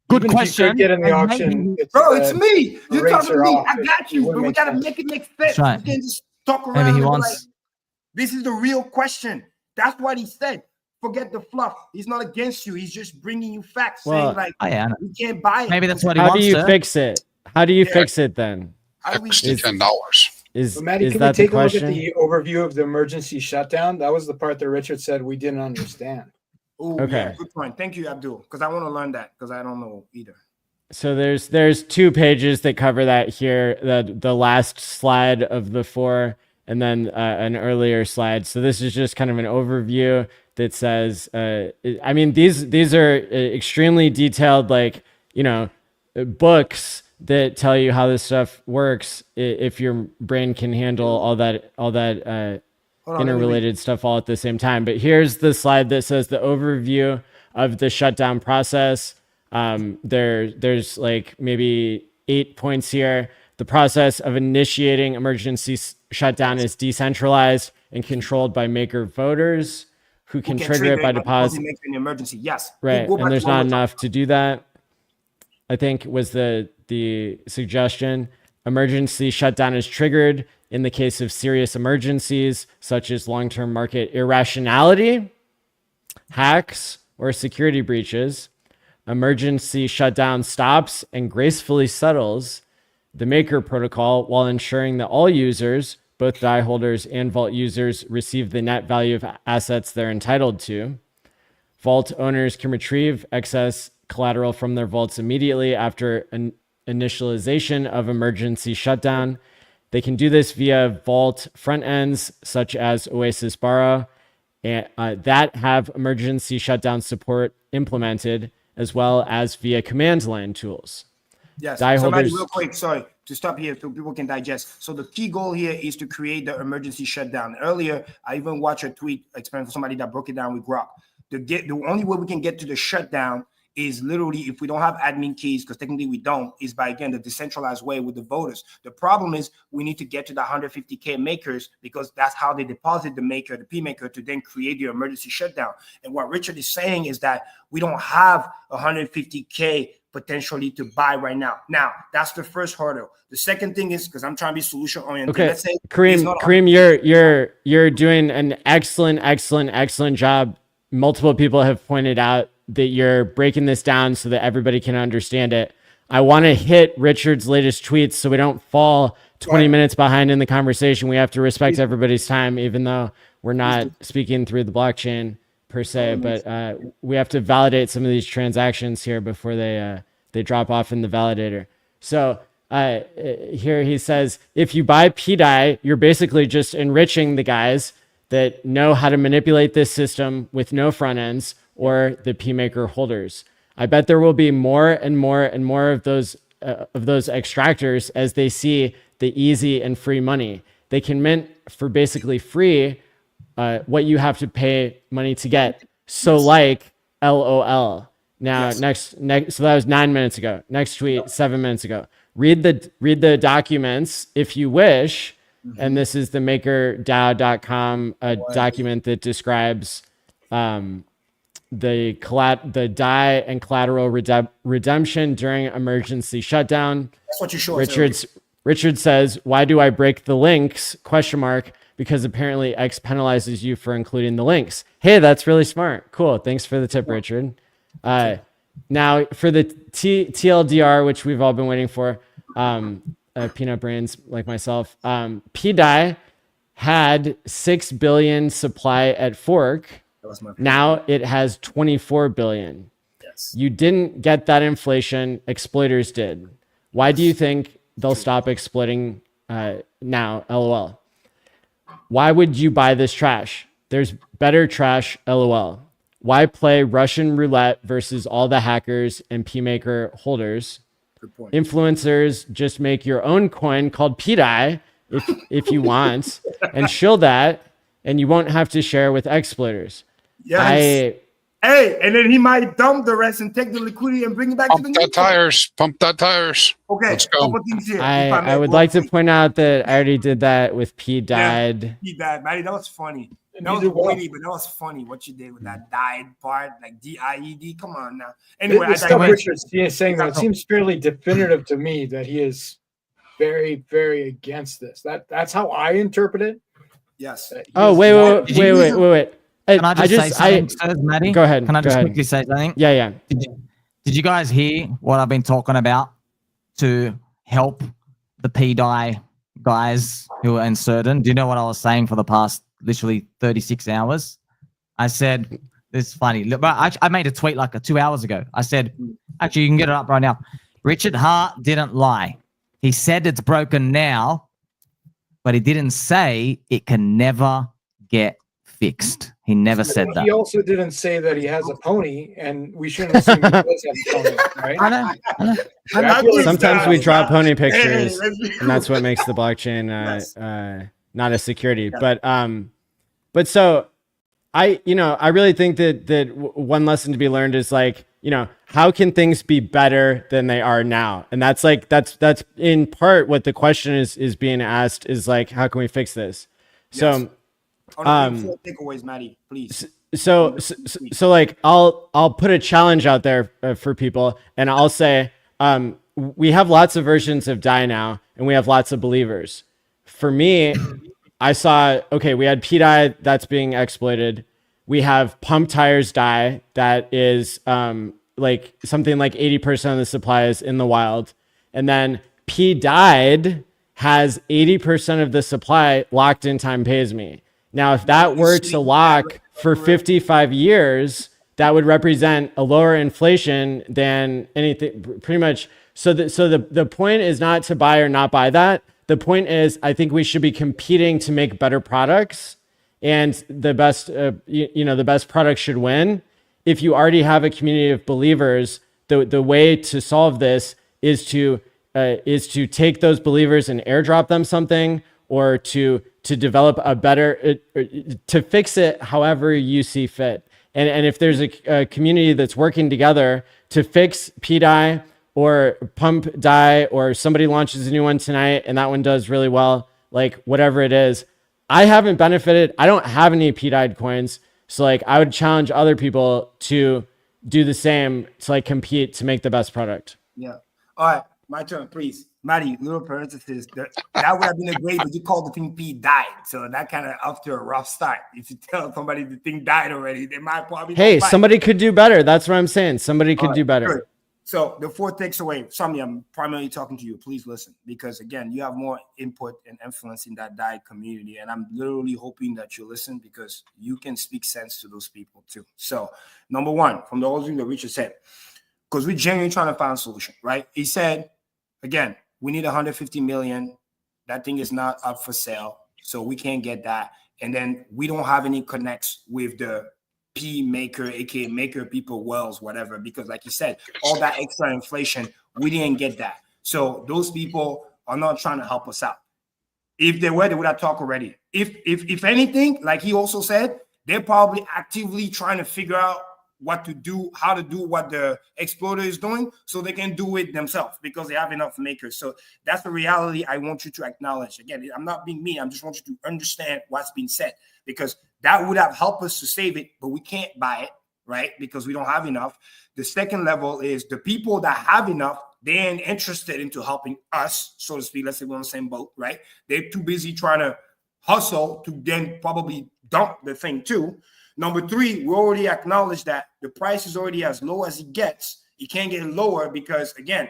Good question. Get in the auction, it's me. You're talking to me. I got you, but we gotta make it make sense. Right. You can't just talk around. Maybe he wants. This is the real question. That's what he said. Forget the fluff. He's not against you. He's just bringing you facts. Saying like, we can't buy it. Maybe that's what he wants. How do you fix it? How do you fix it then? $10. So Maddie, can we take a look at the overview of the emergency shutdown? That was the part that Richard said we didn't understand. Ooh, okay. Good point. Thank you, Abdul, because I want to learn that because I don't know either. So there's 2 pages that cover that here. The last slide of the 4, and then an earlier slide. So this is just kind of an overview that says, I mean, these are extremely detailed, like, books that tell you how this stuff works if your brain can handle all that interrelated stuff all at the same time. But here's the slide that says the overview of the shutdown process. There's like maybe 8 points here. The process of initiating emergency shutdown is decentralized and controlled by maker voters who can trigger it by deposit. An emergency, yes. Right, and there's not enough to do that, I think was the suggestion. Emergency shutdown is triggered in the case of serious emergencies, such as long-term market irrationality, hacks, or security breaches. Emergency shutdown stops and gracefully settles the maker protocol while ensuring that all users, both DAI holders and vault users, receive the net value of assets they're entitled to. Vault owners can retrieve excess collateral from their vaults immediately after an initialization of emergency shutdown. They can do this via vault front ends such as Oasis Borrow that have emergency shutdown support implemented, as well as via command line tools. Yes. DAI Somebody, holders, real quick, sorry to stop here so people can digest. So the key goal here is to create the emergency shutdown. Earlier, I even watched a tweet explaining for somebody that broke it down with Grok. The only way we can get to the shutdown is literally if we don't have admin keys, because technically we don't, is by, again, the decentralized way with the voters. The problem is we need to get to the 150K makers because that's how they deposit the maker, the P maker, to then create the emergency shutdown. And what Richard is saying is that we don't have 150K potentially to buy right now. Now, that's the first hurdle. The second thing is, because I'm trying to be solution oriented. okay, Let's say Kareem, you're doing an excellent job. Multiple people have pointed out that you're breaking this down so that everybody can understand it. I want to hit Richard's latest tweets so we don't fall 20 minutes behind in the conversation. We have to respect everybody's time, even though we're not speaking through the blockchain per se, but we have to validate some of these transactions here before they drop off in the validator. So here he says, if you buy pDAI, you're basically just enriching the guys that know how to manipulate this system with no front ends, or the PMaker holders. I bet there will be more and more of those extractors as they see the easy and free money. They can mint for basically free what you have to pay money to get. So like LOL. Now next, so that was 9 minutes ago. Next tweet, 7 minutes ago. Read the documents if you wish. And this is the makerdao.com document that describes the DAI and collateral redemption during emergency shutdown. That's what you show. Richard says, why do I break the links? ? Because apparently X penalizes you for including the links. Hey, that's really smart. Cool. Thanks for the tip, Richard. Now for the TLDR, which we've all been waiting for, peanut brains like myself, pDAI had 6 billion supply at fork. Now it has 24 billion. Yes. You didn't get that inflation. Exploiters did. Why do you think they'll stop exploiting now? LOL. Why would you buy this trash? There's better trash. LOL. Why play Russian roulette versus all the hackers and PMaker holders? Good point. Influencers, just make your own coin called pDAI if you want and shill that, and you won't have to share with exploiters. Yes. Hey, and then he might dump the rest and take the liquidity and bring it back to the Pump that tires. Okay, let's go. I would like to point out that I already did that with pDAI. pDAI, Matty, that was funny. That was witty, but that was funny what you did with that died part, like DIED. Come on now. Anyway, the stuff Richard's saying that it seems fairly definitive to me that he is very, very against this. That's how I interpret it. Yes. Oh, wait. Can I just say something, Maddie? Go ahead. Can I just quickly say something? Yeah. Did you guys hear what I've been talking about to help the pDAI guys who are uncertain? Do you know what I was saying for the past literally 36 hours? I said, this is funny. Look, I made a tweet like 2 hours ago. I said, actually, you can get it up right now. Richard Hart didn't lie. He said it's broken now, but he didn't say it can never get fixed. He never said that. He also didn't say that he has a pony, and we shouldn't assume he does have a pony, right? I know. Sometimes we draw pony pictures, and that's what makes the blockchain not a security. But so I really think that one lesson to be learned is like, how can things be better than they are now? And that's in part what the question is being asked, is like, how can we fix this? Yes. So takeaways, Maddie, please. So like I'll put a challenge out there for people, and I'll say we have lots of versions of DAI now, and we have lots of believers. For me, I saw, we had pDAI that's being exploited. We have pump tires DAI that is like something like 80% of the supply is in the wild, and then pDAI has 80% of the supply locked in time pays me. Now, if that were to lock for 55 years, that would represent a lower inflation than anything, pretty much. So the point is not to buy or not buy that. The point is, I think we should be competing to make better products, and the best, the best product should win. If you already have a community of believers, the way to solve this is to take those believers and airdrop them something, or to develop a better, to fix it however you see fit. And if there's a community that's working together to fix pDAI or pump DAI, or somebody launches a new one tonight and that one does really well, like whatever it is, I haven't benefited. I don't have any pDAI coins. So like I would challenge other people to do the same, to like compete to make the best product. Yeah. All right. My turn, please. Maddie, little parenthesis. That would have been a great, but you called the thing pDAI. So that kind of up to a rough start. If you tell somebody the thing died already, they might probably. Hey, somebody could do better. That's what I'm saying. Somebody could do better. Good. So the 4 takes away. Sami, I'm primarily talking to you. Please listen, because again, you have more input and influence in that DAI community. And I'm literally hoping that you listen, because you can speak sense to those people too. So number one, from the whole thing that Richard said, because we're genuinely trying to find a solution, right? He said, again, we need 150 million. That thing is not up for sale, so we can't get that. And then we don't have any connects with the P maker, aka maker people, wells, whatever, because like you said, all that extra inflation, we didn't get that. So those people are not trying to help us out. If they were, they would have talked already. If anything, like he also said, they're probably actively trying to figure out what to do, how to do what the exploiter is doing, so they can do it themselves because they have enough makers. So that's the reality I want you to acknowledge. Again, I'm not being mean. I just want you to understand what's being said, because that would have helped us to save it, but we can't buy it, right? Because we don't have enough. The second level is the people that have enough, they ain't interested into helping us, so to speak. Let's say we're on the same boat, right? They're too busy trying to hustle to then probably dump the thing too. Number 3, we already acknowledged that the price is already as low as it gets. It can't get lower because, again,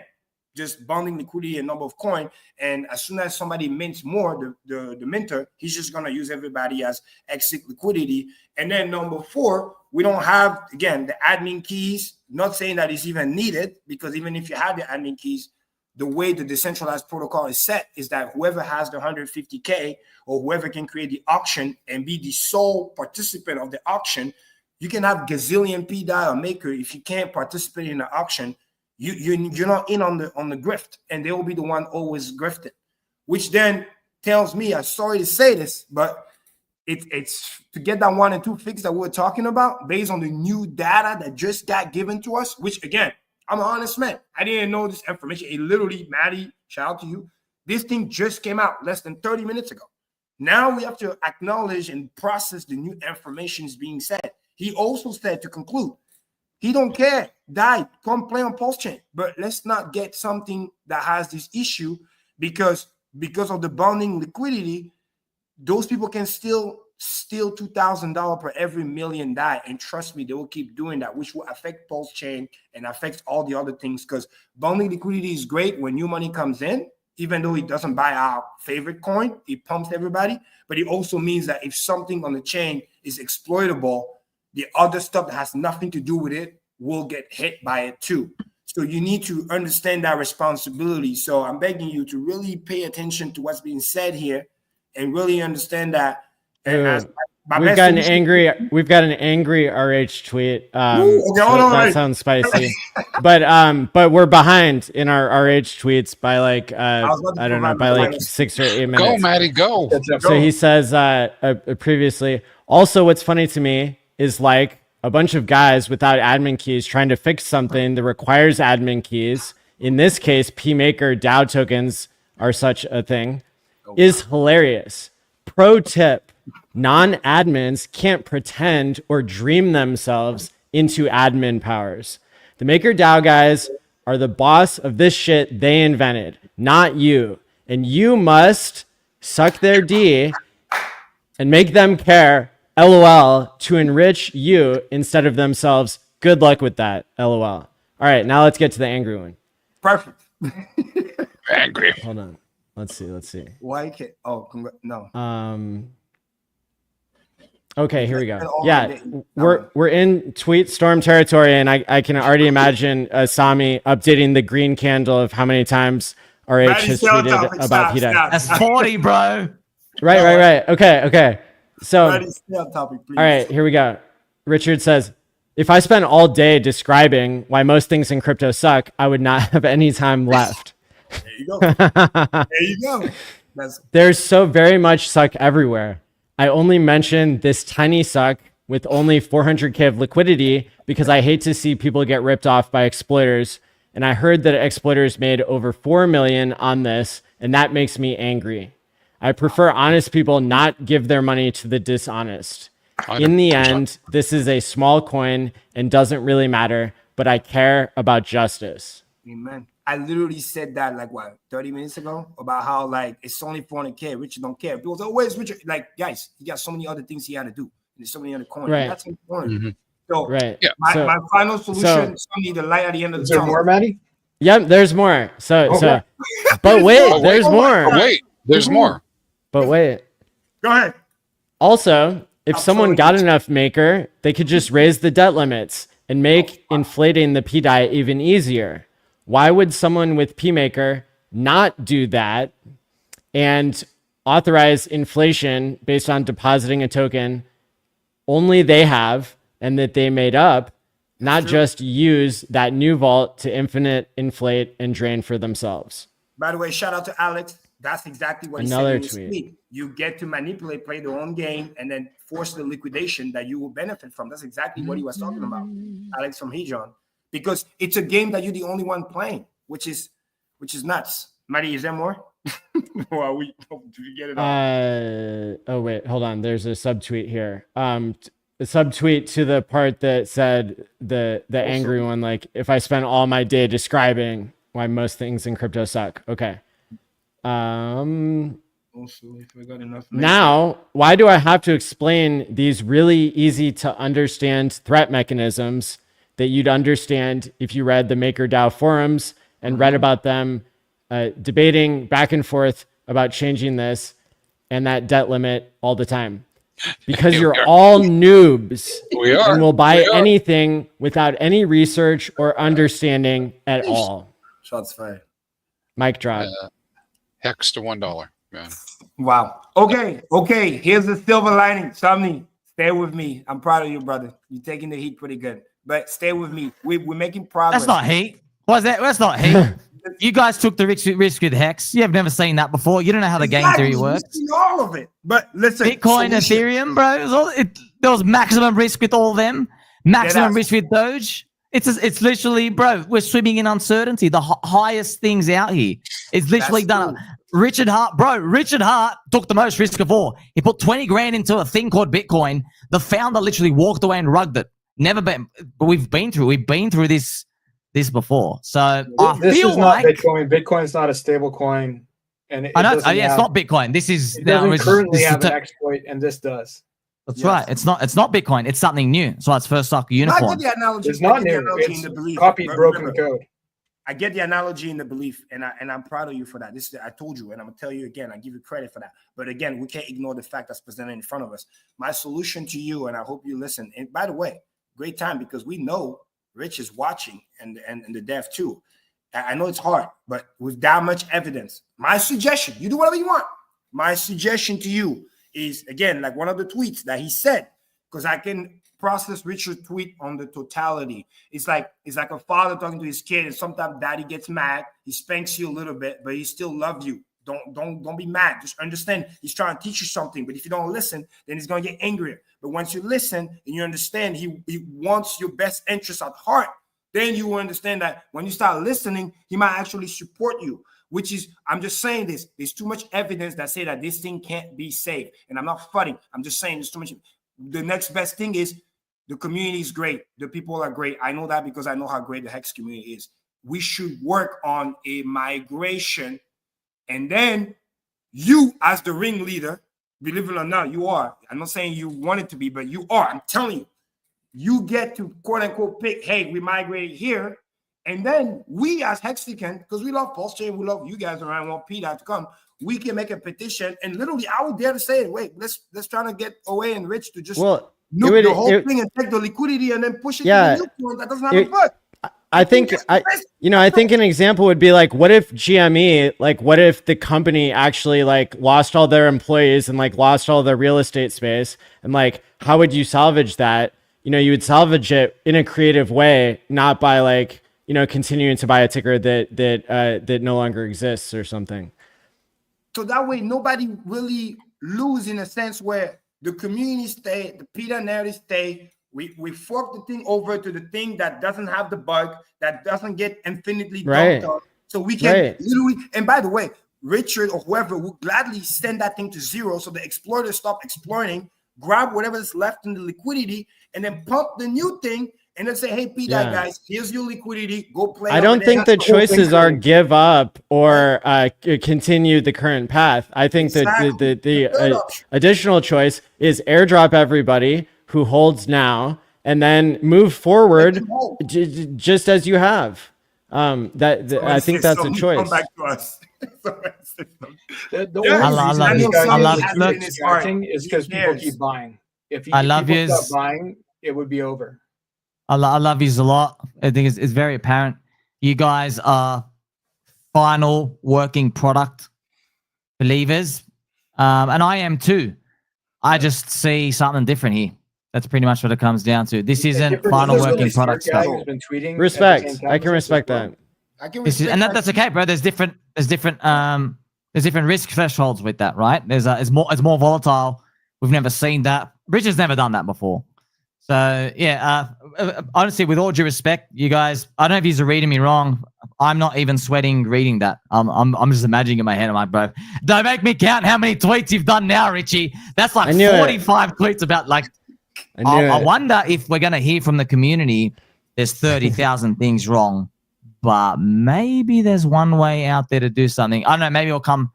just bonding liquidity and number of coin. And as soon as somebody mints more, the minter, he's just going to use everybody as exit liquidity. And then number 4, we don't have, again, the admin keys. Not saying that it's even needed, because even if you have the admin keys, the way the decentralized protocol is set is that whoever has the 150K or whoever can create the auction and be the sole participant of the auction, you can have gazillion pDAI or maker. If you can't participate in the auction, you're not in on the grift, and they will be the one always grifted, which then tells me, I'm sorry to say this, but it's to get that 1 and 2 fix that we're talking about based on the new data that just got given to us, which again, I'm an honest man. I didn't know this information. It literally, Maddie, shout out to you. This thing just came out less than 30 minutes ago. Now we have to acknowledge and process the new information is being said. He also said, to conclude, he don't care. DAI, come play on Pulse Chain. But let's not get something that has this issue, because of the bonding liquidity, those people can still steal $2,000 per every million DAI, and trust me, they will keep doing that, which will affect Pulse Chain and affects all the other things. Because bonding liquidity is great when new money comes in, even though it doesn't buy our favorite coin, it pumps everybody. But it also means that if something on the chain is exploitable, the other stuff that has nothing to do with it will get hit by it too. So you need to understand that responsibility. So I'm begging you to really pay attention to what's being said here and really understand that. And as We've got an angry RH tweet. That sounds spicy. But we're behind in our RH tweets by like I don't know, by like 6 or 8 minutes. Go, Maddie, go. So he says previously. Also, what's funny to me is like a bunch of guys without admin keys trying to fix something that requires admin keys. In this case, PMaker DAO tokens are such a thing. Is hilarious. Pro tip. Non-admins can't pretend or dream themselves into admin powers. The MakerDAO guys are the boss of this shit they invented, not you. And you must suck their D and make them care, LOL, to enrich you instead of themselves. Good luck with that, LOL. All right, now let's get to the angry one. Perfect. Angry. Hold on. Let's see. Why can't? Oh, no. Okay, here we go. Yeah, we're in tweet storm territory, and I can already imagine Sami updating the green candle of how many times RH has tweeted about pDAI. That's 40, bro. Right. Okay. So, Topic, all right, here we go. Richard says, if I spent all day describing why most things in crypto suck, I would not have any time left. There you go. There's so very much suck everywhere. I only mention this tiny suck with only 400K of liquidity because I hate to see people get ripped off by exploiters. And I heard that exploiters made over 4 million on this, and that makes me angry. I prefer honest people not give their money to the dishonest. In the end, this is a small coin and doesn't really matter, but I care about justice. Amen. I literally said that like 30 minutes ago about how like it's only 400K. Richard don't care. People say, "Oh, where's Richard?" Like, guys, he got so many other things he had to do. There's so many other coins. Right. That's important. Mm-hmm. So, right. Yeah. My final solution is only the light at the end of the tunnel. Is there more, Maddie? Yep, there's more. But wait, there's more. There's more. But wait. Go ahead. Also, if someone got enough Maker, they could just raise the debt limits and make inflating the pDAI even easier. Why would someone with PMaker not do that and authorize inflation based on depositing a token only they have and that they made up, not just use that new vault to infinite inflate and drain for themselves? By the way, shout out to Alex. That's exactly what Another he said in his tweet. You get to manipulate, play their own game, and then force the liquidation that you will benefit from. That's exactly what he was talking about, Alex from Hedron. Because it's a game that you're the only one playing, which is nuts. Maddie, is there more? Or did we get it all? Oh wait, hold on. There's a subtweet here. A subtweet to the part that said the angry one, like if I spent all my day describing why most things in crypto suck. Okay. Now, why do I have to explain these really easy to understand threat mechanisms that you'd understand if you read the MakerDAO forums and read about them debating back and forth about changing this and that debt limit all the time? Because you're all noobs and will buy anything without any research or understanding at all. Shots fired. Mic drop. Hex to $1, man. Wow. Okay. Here's the silver lining. Somni, stay with me. I'm proud of you, brother. You're taking the heat pretty good. But stay with me. We're making progress. That's not heat. What's that? That's not heat. You guys took the risk with Hex. You have never seen that before. You don't know how the game theory works. All of it. But listen. Bitcoin, Ethereum, bro. There was maximum risk with all of them. Maximum risk with Doge. It's literally, bro, we're swimming in uncertainty. The highest things out here. It's literally done. Richard Hart took the most risk of all. He put 20 grand into a thing called Bitcoin. The founder literally walked away and rugged it. But we've been through this before. So this is not Bitcoin. Bitcoin's not a stable coin. And I know. It's not Bitcoin. This is it doesn't currently have an exploit, and this does. That's right. It's not Bitcoin. It's something new. So it's first like a unicorn. I get the analogy. It's not new. It's copied broken code. I get the analogy and the belief, and I'm proud of you for that. I told you, and I'm gonna tell you again. I give you credit for that. But again, we can't ignore the fact that's presented in front of us. My solution to you, and I hope you listen. And by the way, great time because we know Rich is watching and the dev too. I know it's hard, but with that much evidence, my suggestion, you do whatever you want. My suggestion to you is, again, like one of the tweets that he said, because I can process Richard's tweet on the totality. It's like a father talking to his kid, and sometimes daddy gets mad. He spanks you a little bit, but he still loves you. Don't be mad. Just understand he's trying to teach you something. But if you don't listen, then he's going to get angrier. But once you listen and you understand he wants your best interest at heart, then you will understand that when you start listening, he might actually support you, which is, I'm just saying this. There's too much evidence that say that this thing can't be saved. And I'm not fighting. I'm just saying there's too much. The next best thing is the community is great. The people are great. I know that because I know how great the Hex community is. We should work on a migration. And then you, as the ringleader, believe it or not, you are. I'm not saying you want it to be, but you are. I'm telling you, you get to quote unquote pick, hey, we migrated here. And then we as Hexagon, because we love Pulse Chain, we love you guys around, want pDAI to come, we can make a petition. And literally, I would dare to say, wait, let's try to get away and Rich to just nuke the whole thing and take the liquidity and then push it to the new one that doesn't have a bug. I think an example would be like, what if GME, like, what if the company actually like lost all their employees and like lost all their real estate space, and like, how would you salvage that? You know, you would salvage it in a creative way, not by like, you know, continuing to buy a ticker that no longer exists or something. So that way, nobody really lose in a sense where the community stay, the pDAI narrative stay. We fork the thing over to the thing that doesn't have the bug, that doesn't get infinitely dumped on. So we can literally, and by the way, Richard or whoever will gladly send that thing to zero so the exploiters stop exploiting, grab whatever is left in the liquidity, and then pump the new thing and then say, hey, pDAI guys, here's your liquidity, go play. I don't think the choices are give up or continue the current path. I think that the additional choice is airdrop everybody who holds now, and then move forward just as you have. I think that's a choice. Come back to us. I love is because people keep buying. If people stop buying, it would be over. I love yous a lot. I think it's very apparent. You guys are final working product believers, and I am too. I just see something different here. That's pretty much what it comes down to. This isn't final working product stuff. Respect. I can respect that. And that's okay, bro. There's different risk thresholds with that, right? It's more volatile. We've never seen that. Richard's never done that before. So yeah, honestly, with all due respect, you guys, I don't know if you're reading me wrong. I'm not even sweating reading that. I'm just imagining in my head. I'm like, bro, don't make me count how many tweets you've done now, Richie. That's like 45 tweets about like. I wonder if we're going to hear from the community, there's 30,000 things wrong, but maybe there's one way out there to do something. I don't know. Maybe we'll come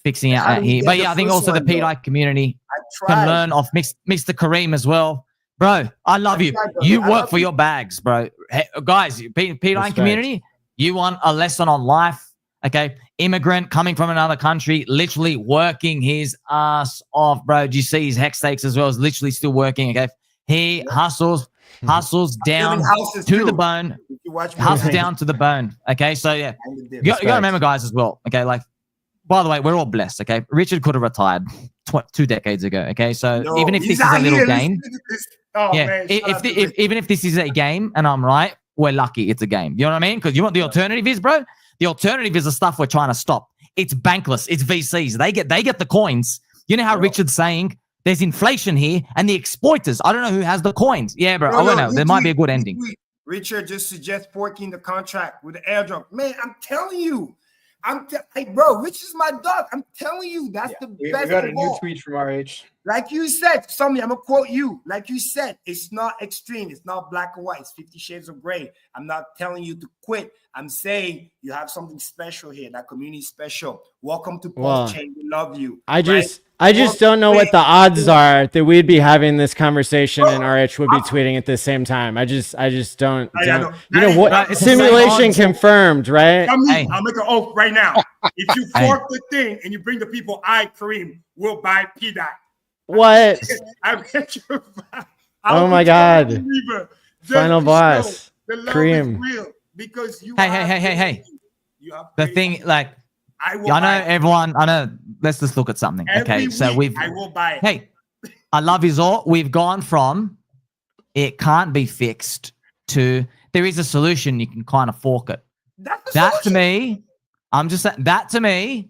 fixing it out here. But yeah, I think also the pDAI community can learn off Mr. Kareem as well. Bro, I love you. You work for your bags, bro. Hey, guys, pDAI community, you want a lesson on life, okay? Immigrant coming from another country, literally working his ass off, bro. Do you see his hex stakes as well? Is literally still working, okay? He hustles down to the bone. Hustles down to the bone, okay? So, yeah, you got to remember, guys, as well, okay? Like, by the way, we're all blessed, okay? Richard could have retired 2 decades ago, okay? So, even if this is a little game, even if this is a game and I'm right, we're lucky it's a game. You know what I mean? Because you know what the alternative is, bro? The alternative is the stuff we're trying to stop. It's bankless. It's VCs. They get the coins. You know how Richard's saying there's inflation here and the exploiters. I don't know who has the coins. Yeah, bro. I don't know. There might be a good ending. Richard just suggests forking the contract with the airdrop. Man, I'm telling you. Hey, bro, Rich is my dog. I'm telling you, that's the best. We got a new tweet from RH. Like you said, I'm gonna quote you. Like you said, it's not extreme. It's not black and white. It's 50 shades of gray. I'm not telling you to quit. I'm saying you have something special here. That community is special. Welcome to Pulse Chain. We love you. I just don't know what the odds are that we'd be having this conversation and RH would be tweeting at the same time. I just don't. You know what? Simulation confirmed, right? I'll make an oath right now. If you fork the thing and you bring the people, Kareem will buy pDAI. What? I bet you. Oh my God! Final boss, Kareem. Because you. Hey! The thing, like, I will. Yeah, I know buy it. everyone. I know. Let's just look at something. Every Okay, so week, I will buy it. Hey, I love you all. We've gone from it can't be fixed to there is a solution. You can kind of fork it. That's the That to solution. me, I'm just saying that to me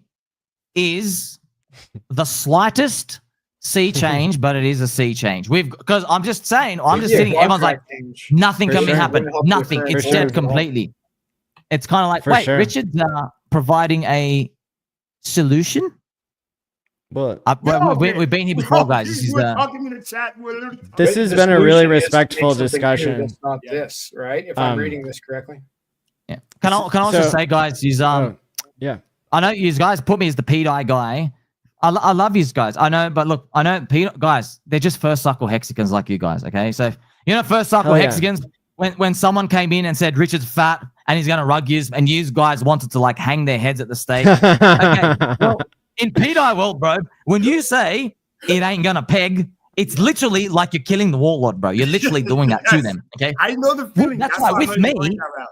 is the slightest sea change, but it is a sea change. Because I'm just saying, I'm just sitting. Everyone's like, nothing For can be sure. happen. Nothing. It's For dead sure. completely. It's kind of like, For wait, sure. Richard's providing a solution. Well, We've been here before, guys. This is we're talking in the chat. this has The been a really solution is to make respectful something new discussion. that's not this, right? If I'm reading this correctly. Yeah. Can I also So- say, guys, yeah. I know you guys put me as the pDAI guy. I love you guys. I know, but look, I know guys, they're just first cycle hexagons like you guys. Okay, so you know, first cycle Hell yeah. hexagons. When someone came in and said Richard's fat and he's gonna rug yous, and you guys wanted to like hang their heads at the stake. Okay, well, in pDAI world, bro, when you say it ain't gonna peg, it's literally like you're killing the warlord, bro. You're literally doing that to them. Okay, I know the feeling. That's why why with I heard you me- going that route.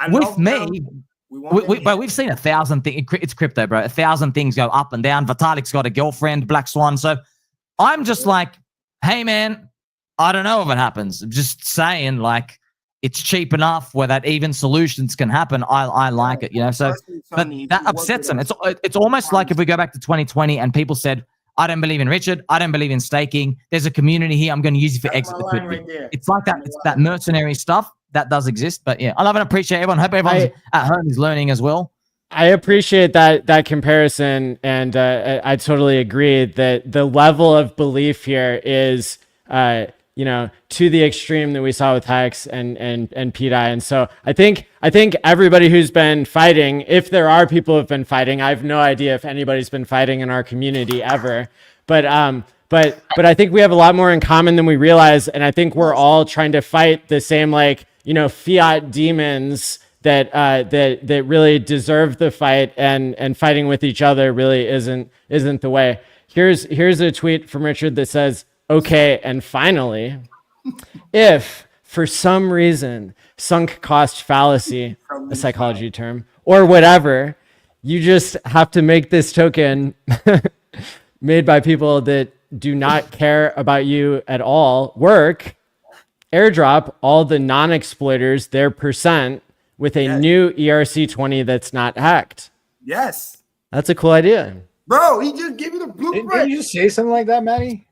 I with love me. them. We want them Bro, here. we've seen 1,000 things. It's crypto, bro. 1,000 things go up and down. Vitalik's got a girlfriend, Black Swan. So I'm just like, hey, man, I don't know if it happens. I'm just saying, like, it's cheap enough where that even solutions can happen. I like it, you know. So, Personally, but Sonny, that if you work upsets with them. us- It's almost like if we go back to 2020 and people said, I don't believe in Richard. I don't believe in staking. There's a community here. I'm going to use you for That's exit my line liquidity. right there. It's like that. It's that mercenary stuff that does exist. But yeah, I love and appreciate everyone. Hope everyone's at home is learning as well. I appreciate that comparison, and I totally agree that the level of belief here is, you know, to the extreme that we saw with Hex and pDAI. And so I think everybody who's been fighting, if there are people who've been fighting, I have no idea if anybody's been fighting in our community ever, but I think we have a lot more in common than we realize, and I think we're all trying to fight the same, like, you know, Fiat demons that really deserve the fight, and fighting with each other really isn't the way. Here's a tweet from Richard that says, okay, and finally, if for some reason sunk cost fallacy, a psychology term, or whatever, you just have to make this token made by people that do not care about you at all work, airdrop all the non-exploiters their percent with a new ERC20 that's not hacked. Yes. That's a cool idea. Bro, he just gave you the blueprint. Didn't you just say something like that, Matty?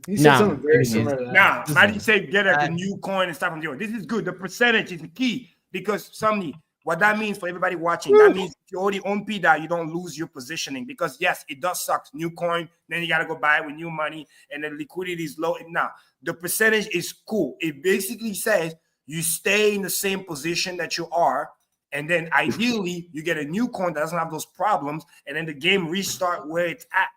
You said No. something very similar to that. Nah, Maddie said get a new coin and stuff on zero. This is good. The percentage is the key because what that means for everybody watching, that means if you already own pDAI, you don't lose your positioning because yes, it does suck. New coin, then you gotta go buy it with new money, and the liquidity is low. Now the percentage is cool. It basically says you stay in the same position that you are, and then ideally you get a new coin that doesn't have those problems, and then the game restart where it's at.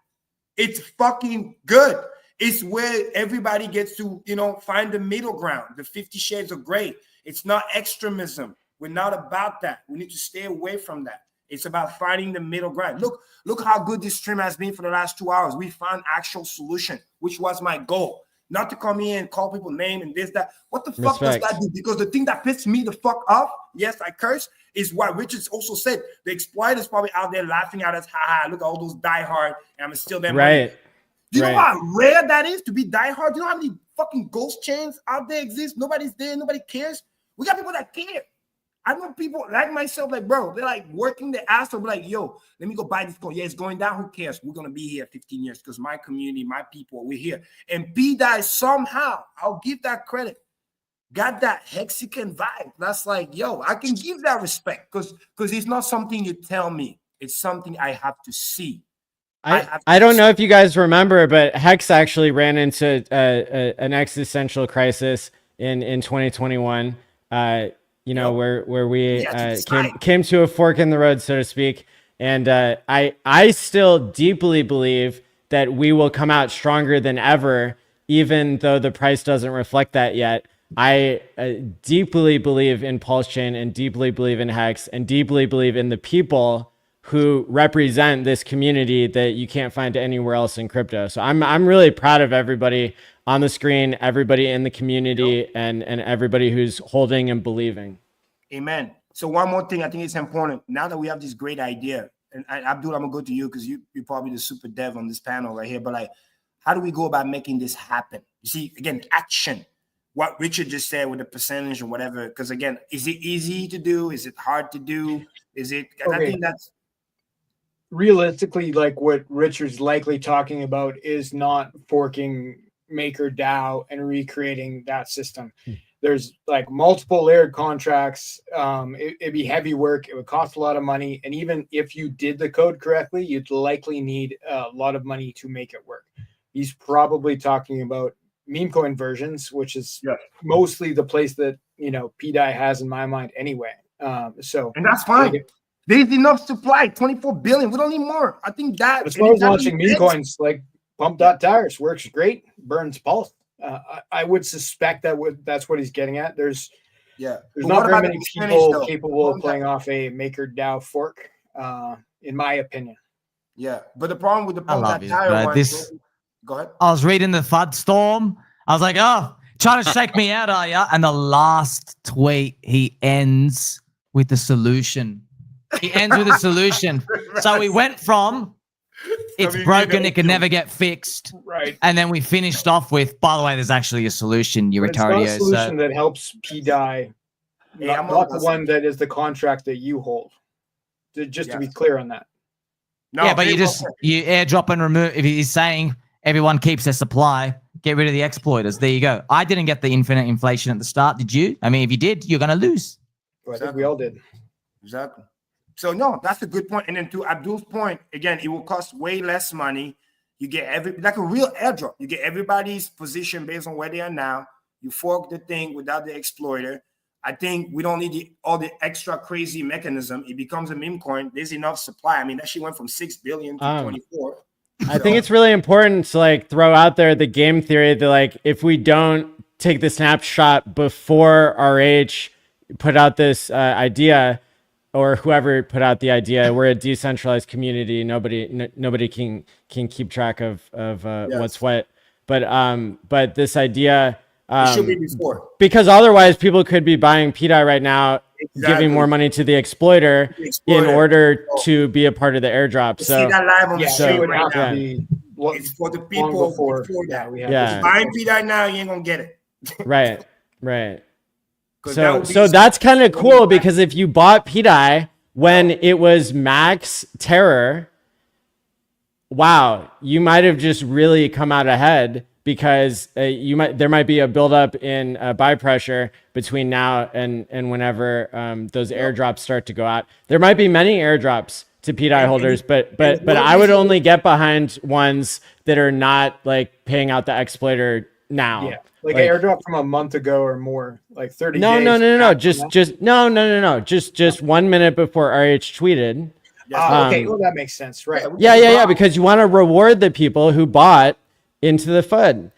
It's fucking good. It's where everybody gets to, you know, find the middle ground. The 50 Shades of Grey. It's not extremism. We're not about that. We need to stay away from that. It's about finding the middle ground. Look how good this stream has been for the last 2 hours. We found actual solution, which was my goal. Not to come in and call people name and this, that. What the fuck does that do? Because the thing that pisses me the fuck off, yes, I curse, is what Richards also said. The exploiters probably out there laughing at us. Ha ha, look at all those diehard, and I'm still there. Right. Do you know how rare that is to be diehard? Do you know how many fucking ghost chains out there exist? Nobody's there. Nobody cares. We got people that care. I know people like myself, like, bro, they're like working their ass off, like, yo, let me go buy this coin. Yeah, it's going down. Who cares? We're going to be here 15 years because my community, my people, we're here. And pDAI somehow, I'll give that credit, got that Mexican vibe. That's like, yo, I can give that respect because it's not something you tell me. It's something I have to see. I don't know if you guys remember, but Hex actually ran into an existential crisis in 2021. You know, where we came to a fork in the road, so to speak. And I still deeply believe that we will come out stronger than ever, even though the price doesn't reflect that yet. I deeply believe in Pulse Chain and deeply believe in Hex and deeply believe in the people who represent this community that you can't find anywhere else in crypto. So I'm really proud of everybody on the screen, everybody in the community, and everybody who's holding and believing. Amen. So one more thing I think it's important. Now that we have this great idea, and Abdul, I'm gonna go to you because you're probably the super dev on this panel right here. But like, how do we go about making this happen? You see, again, action. What Richard just said with the percentage or whatever. Because again, is it easy to do? Is it hard to do? Is it? And I think that's realistically, like what Richard's likely talking about is not forking MakerDAO and recreating that system. There's like multiple layered contracts. It'd be heavy work. It would cost a lot of money. And even if you did the code correctly, you'd likely need a lot of money to make it work. He's probably talking about meme coin versions, which is mostly the place that, pDAI has in my mind anyway. And that's fine. There's enough supply, 24 billion. We don't need more. I think that as far as launching meme coins, like pump.tires works great, burns pulse. I would suspect that's what he's getting at. There's not very many people capable of playing off a MakerDAO fork, in my opinion. Yeah, but the problem with the pump.tire one. Go ahead. I was reading the FUD storm. I was like, oh, trying to shake me out, are ya? And the last tweet, he ends with the solution. He ends with a solution. Right. So we went from it's broken, it can never get fixed. Right. And then we finished off with, by the way, there's actually a solution, you retardio. It's not a solution that helps pDAI, not the one that is the contract that you hold. Just to be clear on that. No, yeah, but you airdrop and remove. If he's saying everyone keeps their supply, get rid of the exploiters. There you go. I didn't get the infinite inflation at the start. Did you? I mean, if you did, you're going to lose. Well, I think we all did. Exactly. So no, that's a good point. And then to Abdul's point, again, it will cost way less money. You get like a real airdrop. You get everybody's position based on where they are now. You fork the thing without the exploiter. I think we don't need all the extra crazy mechanism. It becomes a meme coin. There's enough supply. I mean, that shit went from 6 billion to 24. I think it's really important to like throw out there the game theory that like if we don't take the snapshot before RH put out this idea, or whoever put out the idea, we're a decentralized community. Nobody can keep track of what's what. But this idea it should be before, because otherwise people could be buying pDAI right now, giving more money to the exploiter in order to be a part of the airdrop. So see that live on the stream right now. It's for the people before that. Yeah. Buying pDAI now, you ain't gonna get it. Right. So that's kind of cool because if you bought pDAI when it was max terror, wow, you might have just really come out ahead because there might be a buildup in buy pressure between now and whenever those airdrops start to go out. There might be many airdrops to pDAI holders, but I would only get behind ones that are not like paying out the exploiter now. Yeah. Like an airdrop from a month ago or more, like 30 days. No. Just 1 minute before RH tweeted. Okay, well, that makes sense, right? Yeah. Because you want to reward the people who bought into the FUD,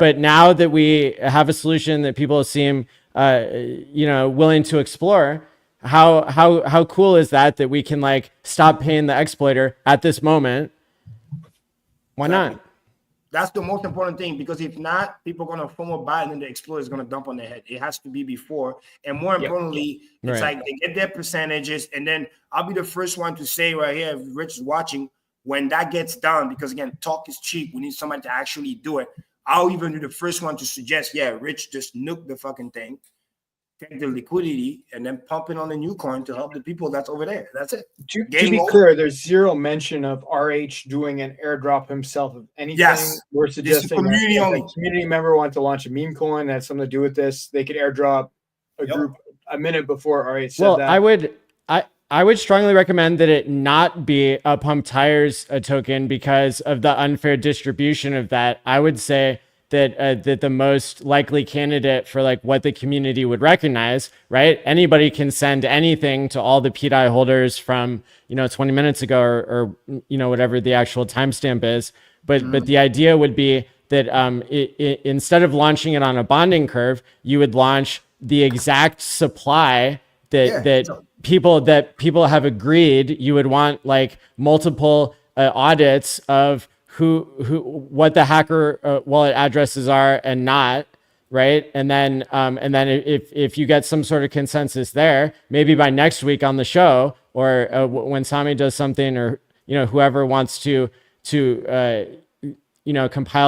but now that we have a solution that people seem, willing to explore, how cool is that we can like stop paying the exploiter at this moment? Why not? That's the most important thing, because if not, people are going to FOMO buy and then the exploiter is going to dump on their head. It has to be before. And more importantly, it's like they get their percentages. And then I'll be the first one to say right here, if Rich is watching, when that gets done, because again, talk is cheap. We need somebody to actually do it. I'll even be the first one to suggest, Rich, just nuke the fucking thing, take the liquidity, and then pump it on the new coin to help the people that's over there. That's it. To be clear, there's zero mention of RH doing an airdrop himself of anything. Yes. We're suggesting community if a community member wants to launch a meme coin that has something to do with this, they could airdrop a group a minute before RH said that. I would strongly recommend that it not be a pump tires token because of the unfair distribution of that. I would say that the most likely candidate for like what the community would recognize, right? Anybody can send anything to all the pDAI holders from 20 minutes ago or whatever the actual timestamp is. But the idea would be that instead of launching it on a bonding curve, you would launch the exact supply that people have agreed. You would want like multiple audits of what the hacker wallet addresses are and not, right? And then if you get some sort of consensus there, maybe by next week on the show, or when Sami does something, or whoever wants to compile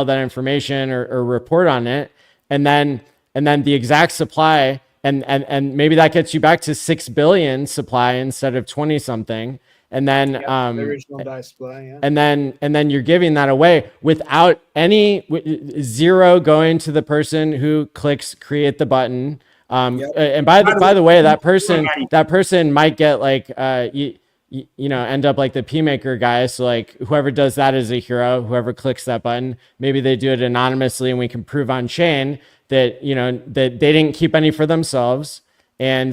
that information or report on it, and then the exact supply, and maybe that gets you back to 6 billion supply instead of 20 something. And then the original die supply, yeah. and then you're giving that away without zero going to the person who clicks create the button. And by the way, that person might get like end up like the P maker guy. So like whoever does that is a hero. Whoever clicks that button, maybe they do it anonymously, and we can prove on chain that that they didn't keep any for themselves. And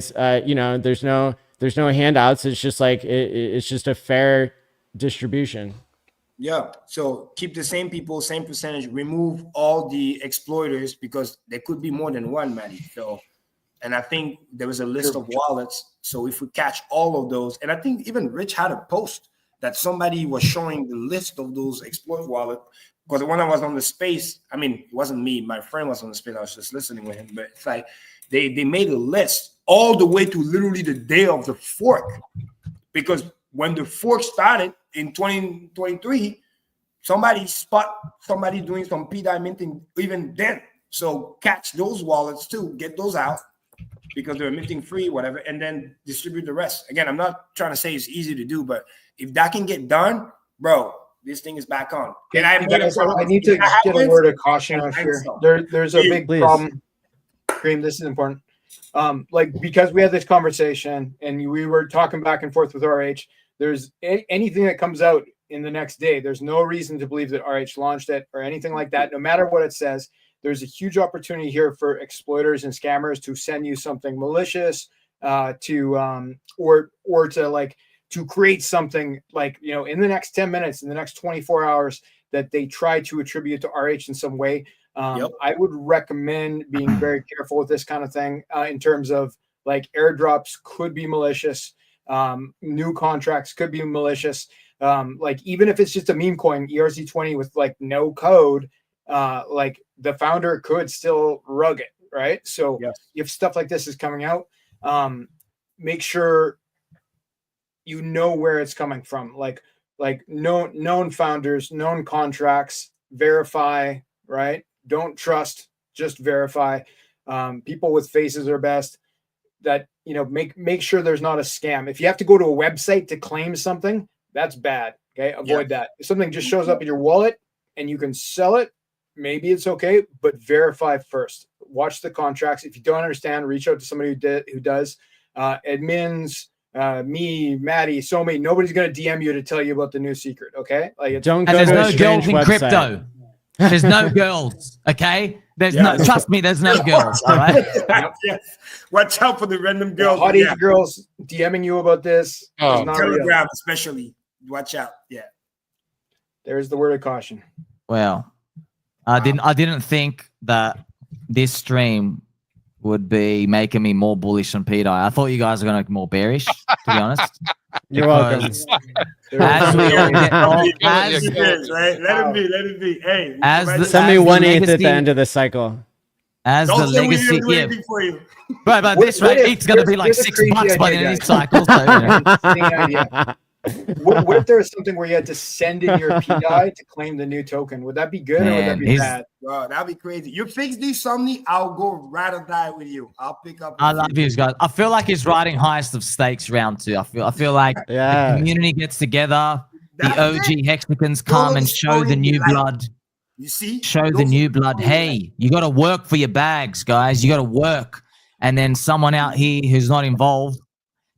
there's no handouts. It's just like it's just a fair distribution. Yeah. So keep the same people, same percentage. Remove all the exploiters, because there could be more than one, Matty. So, and I think there was a list of wallets. So if we catch all of those, and I think even Rich had a post that somebody was showing the list of those exploit wallets. Because when I was on the space, I mean, it wasn't me. My friend was on the space. I was just listening with him. But it's like they made a list all the way to literally the day of the fork. Because when the fork started in 2023, somebody doing some pDAI minting even then. So catch those wallets too, get those out, because they're minting free, whatever, and then distribute the rest. Again, I'm not trying to say it's easy to do, but if that can get done, bro, this thing is back on. And I need to get a word of caution out here. There's a big problem. Cream, this is important. Because we had this conversation and we were talking back and forth with RH, there's anything that comes out in the next day, there's no reason to believe that RH launched it or anything like that. No matter what it says, there's a huge opportunity here for exploiters and scammers to send you something malicious, to create something like, in the next 10 minutes, in the next 24 hours, that they try to attribute to RH in some way. I would recommend being very careful with this kind of thing in terms of like airdrops could be malicious. New contracts could be malicious. Like even if it's just a meme coin, ERC20 with like no code, like the founder could still rug it, right? So if stuff like this is coming out, make sure you know where it's coming from. Like known founders, known contracts, verify, right? Don't trust, just verify. People with faces are best. That, make sure there's not a scam. If you have to go to a website to claim something, that's bad. Okay, avoid that. If something just shows up in your wallet and you can sell it, maybe it's okay, but verify first. Watch the contracts. If you don't understand, reach out to somebody who does. Admins, me, Maddie, Somi, nobody's gonna DM you to tell you about the new secret. Okay, like don't go and there's to no a strange girls in website. crypto. There's no girls. Okay, there's no. Trust me, there's no girls. All right. Watch out for the random girls. Hot age girls DMing you about this. Telegram, especially. Watch out. Yeah. There's the word of caution. Well, I didn't think that this stream would be making me more bullish on pDAI. I thought you guys were going to be more bearish, to be honest. You're welcome. As we all get let it be. Hey, send me 1/8 at the end of the cycle. As don't the legacy, for you. But this rate, it's going to be like $6 by the end of this cycle. So, what if there was something where you had to send in your pDAI to claim the new token? Would that be good or would that be bad? Bro, that'd be crazy. You fix this, Somni, I'll go ride or die with you. I'll pick up. I love you guys. I feel like he's riding highest of stakes round 2. I feel like the community gets together, the OG hexagons come and show the new blood. You see? Show the new blood. Hey, you got to work for your bags, guys. You got to work. And then someone out here who's not involved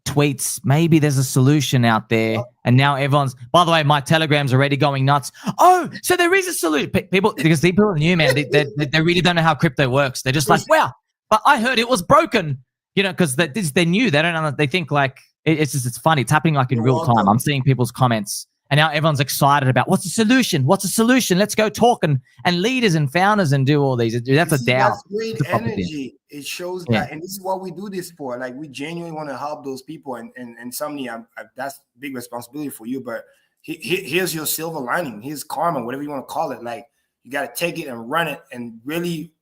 tweets, maybe there's a solution out there. And now everyone's, by the way, my Telegram's already going nuts. Oh, so there is a solution. People, because people are new, man, they really don't know how crypto works. They're just like, wow, but I heard it was broken, because they're new. They don't know. They think like, it's funny. It's happening like in real time. I'm seeing people's comments. And now everyone's excited about what's the solution? What's the solution? Let's go talk and leaders and founders and do all these. That's a DAO. That's great energy. It shows that, and this is what we do this for. Like we genuinely want to help those people. And somebody, that's big responsibility for you. But here's your silver lining. Here's karma, whatever you want to call it. Like you got to take it and run it and really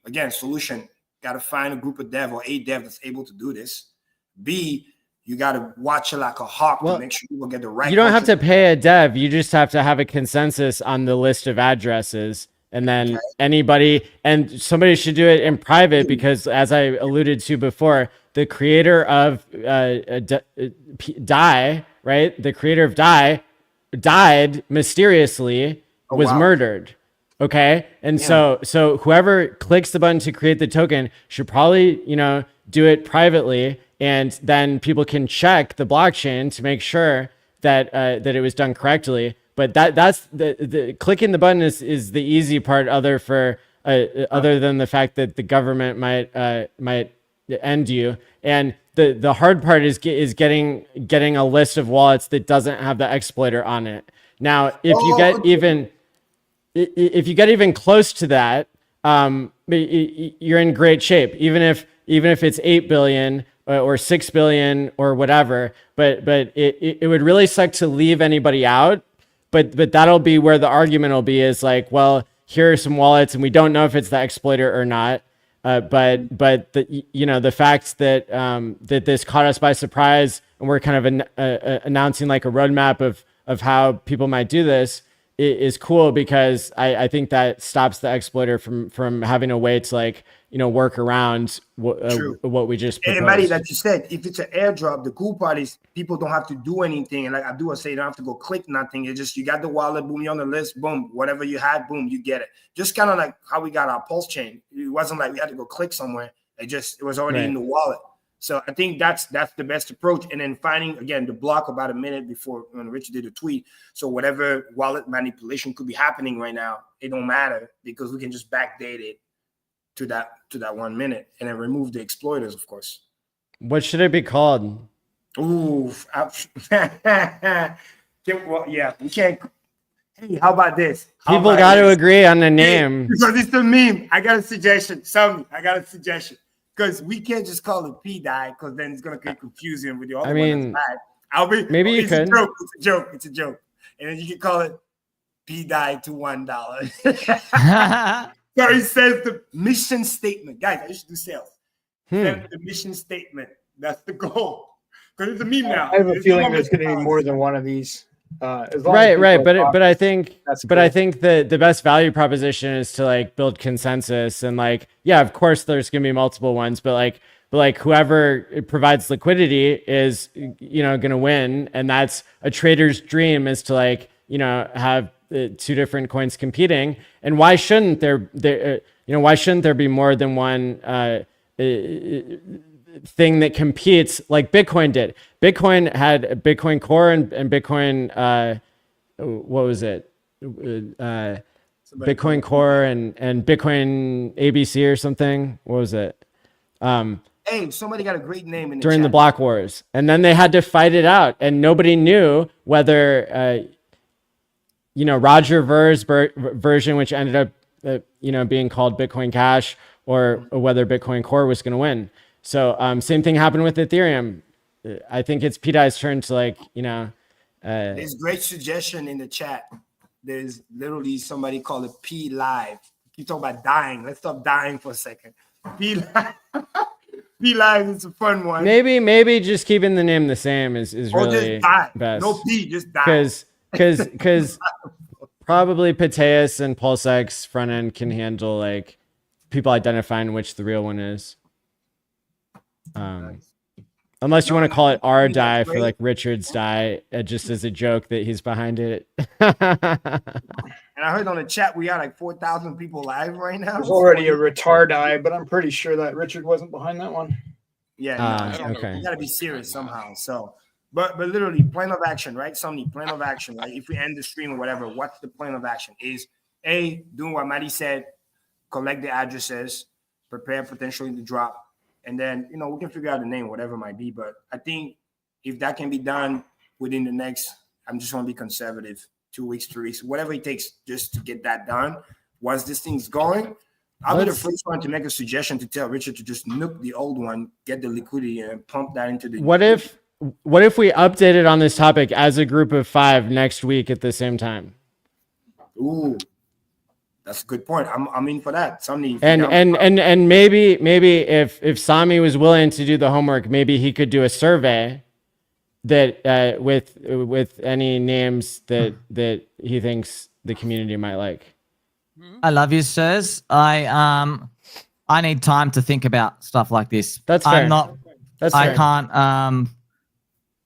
again, solution, got to find a group of dev or a dev that's able to do this. B, you got to watch it like a hawk to make sure people get the right. You don't have to pay a dev. You just have to have a consensus on the list of addresses. And then anybody, and somebody should do it in private, because as I alluded to before, the creator of pDAI, right? The creator of pDAI died mysteriously, was murdered. Okay. And so whoever clicks the button to create the token should probably, do it privately. And then people can check the blockchain to make sure that that it was done correctly. But that's the clicking the button is the easy part, other than the fact that the government might end you. And the hard part is getting a list of wallets that doesn't have the exploiter on it. Now, if you get even close to that, you're in great shape. Even if it's 8 billion or 6 billion or whatever, but it would really suck to leave anybody out. But that'll be where the argument will be, is like, well, here are some wallets and we don't know if it's the exploiter or not. But the fact that that this caught us by surprise, and we're kind of announcing like a roadmap of how people might do this is cool, because I think that stops the exploiter from having a way to work around what we just proposed. And Matty, like you said, if it's an airdrop, the cool part is people don't have to do anything. And like Abdoul say, you don't have to go click nothing. It's just, you got the wallet, boom, you're on the list, boom, whatever you had, boom, you get it. Just kind of like how we got our Pulse chain. It wasn't like we had to go click somewhere. It was already in the wallet. So I think that's the best approach. And then finding, again, the block about a minute before when Richard did a tweet. So whatever wallet manipulation could be happening right now, it don't matter, because we can just backdate it to that 1 minute and then remove the exploiters, of course. What should it be called? Ooh, well, yeah, we can't. Hey, how about this? People got to agree on the name. Because it's the meme. I got a suggestion. Because we can't just call it pDAI, because then it's going to get confusing with the other one. Maybe you could. It's a joke. And then you can call it pDAI to $1. So it says the mission statement. Guys, I should do sales. The mission statement. That's the goal. Because it's a meme now. I have a feeling there's going to be more than one of these. Right. But I think the best value proposition is to build consensus, and of course there's going to be multiple ones, but whoever provides liquidity is going to win, and that's a trader's dream, is to have two different coins competing. And why shouldn't there be more than one thing that competes like Bitcoin did? Bitcoin had Bitcoin Core and Bitcoin what was it? Bitcoin Core and Bitcoin ABC or something. What was it? Hey, somebody got a great name in during the block wars, and then they had to fight it out, and nobody knew whether Roger Ver's version, which ended up being called Bitcoin Cash, or whether Bitcoin Core was going to win. So same thing happened with Ethereum. I think it's pDAI's turn to there's great suggestion in the chat. There's literally somebody called it P Live. Keep talking about dying. Let's stop dying for a second. P Live. P Live is a fun one. Maybe just keeping the name the same is really best. No P, just die. Because probably pDAI and PulseX front end can handle people identifying which the real one is. Unless you want to call it R die for Richard's die, just as a joke that he's behind it. And I heard on the chat we got 4,000 people live right now. There's already a retard die, but I'm pretty sure that Richard wasn't behind that one. Yeah, okay. You got to be serious somehow. So, but literally, plan of action, right? Plan of action. If we end the stream or whatever, what's the plan of action? Is A, doing what Matty said, collect the addresses, prepare potentially to drop. And then, we can figure out the name, whatever it might be. But I think if that can be done within the next, I'm just going to be conservative, 2 weeks, 3 weeks, whatever it takes just to get that done. Once this thing's going, I'll be the first one to make a suggestion to tell Richard to just nuke the old one, get the liquidity, and pump that into the. What if we updated on this topic as a group of 5 next week at the same time? Ooh, That's a good point. I'm in for that. Somebody And maybe if Sami was willing to do the homework, maybe he could do a survey that with any names that he thinks the community might like. I love you, sirs. I need time to think about stuff like this. That's fair. I can't.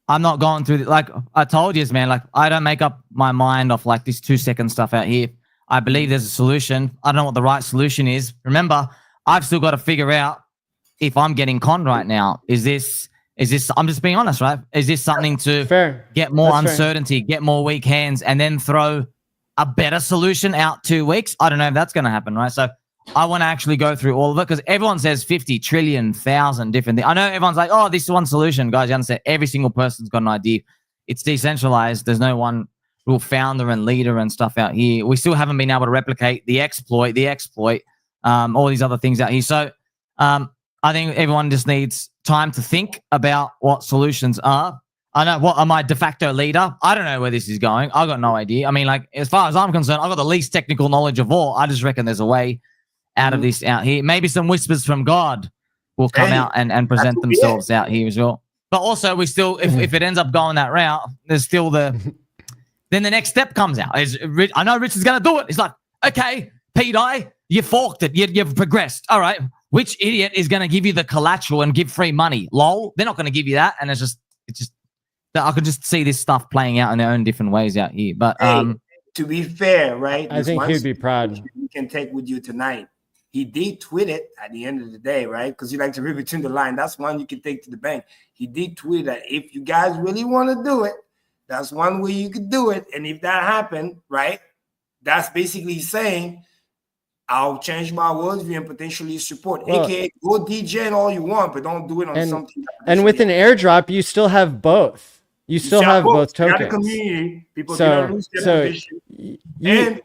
I'm not going through like I told you, man. Like I don't make up my mind off like this 2-second stuff out here. I believe there's a solution. I don't know what the right solution is. Remember, I've still got to figure out if I'm getting conned right now. Is this? I'm just being honest, right? Is this something to get more uncertainty, get more weak hands, and then throw a better solution out 2 weeks? I don't know if that's going to happen, right? So I want to actually go through all of it because everyone says 50 trillion, 1,000 different things. I know everyone's like, oh, this is one solution. Guys, you understand? Every single person's got an idea. It's decentralized. There's no one real founder and leader and stuff out here. We still haven't been able to replicate the exploit, all these other things out here. So I think everyone just needs time to think about what solutions are. I know, what am I, de facto leader? I don't know where this is going. I got no idea. I mean, like, as far as I'm concerned, I've got the least technical knowledge of all. I just reckon there's a way out of this out here. Maybe some whispers from God will come out and present themselves out here as well. But also, we still, if it ends up going that route, there's still then the next step comes out. I know Rich is going to do it. He's like, okay, pDAI, you forked it. You've progressed. All right. Which idiot is going to give you the collateral and give free money? Lol. They're not going to give you that. And it's just, I could just see this stuff playing out in their own different ways out here. But to be fair, right? I think he'd be proud. You can take with you tonight. He did tweet it at the end of the day, right? Because you like to read between the line. That's one you can take to the bank. He did tweet that if you guys really want to do it, that's one way you could do it. And if that happened, right, that's basically saying, I'll change my worldview and potentially support. AKA, go DJ and all you want, but don't do it on something. And with an airdrop, you still have both. You still have both tokens. You got a community. People don't lose their position.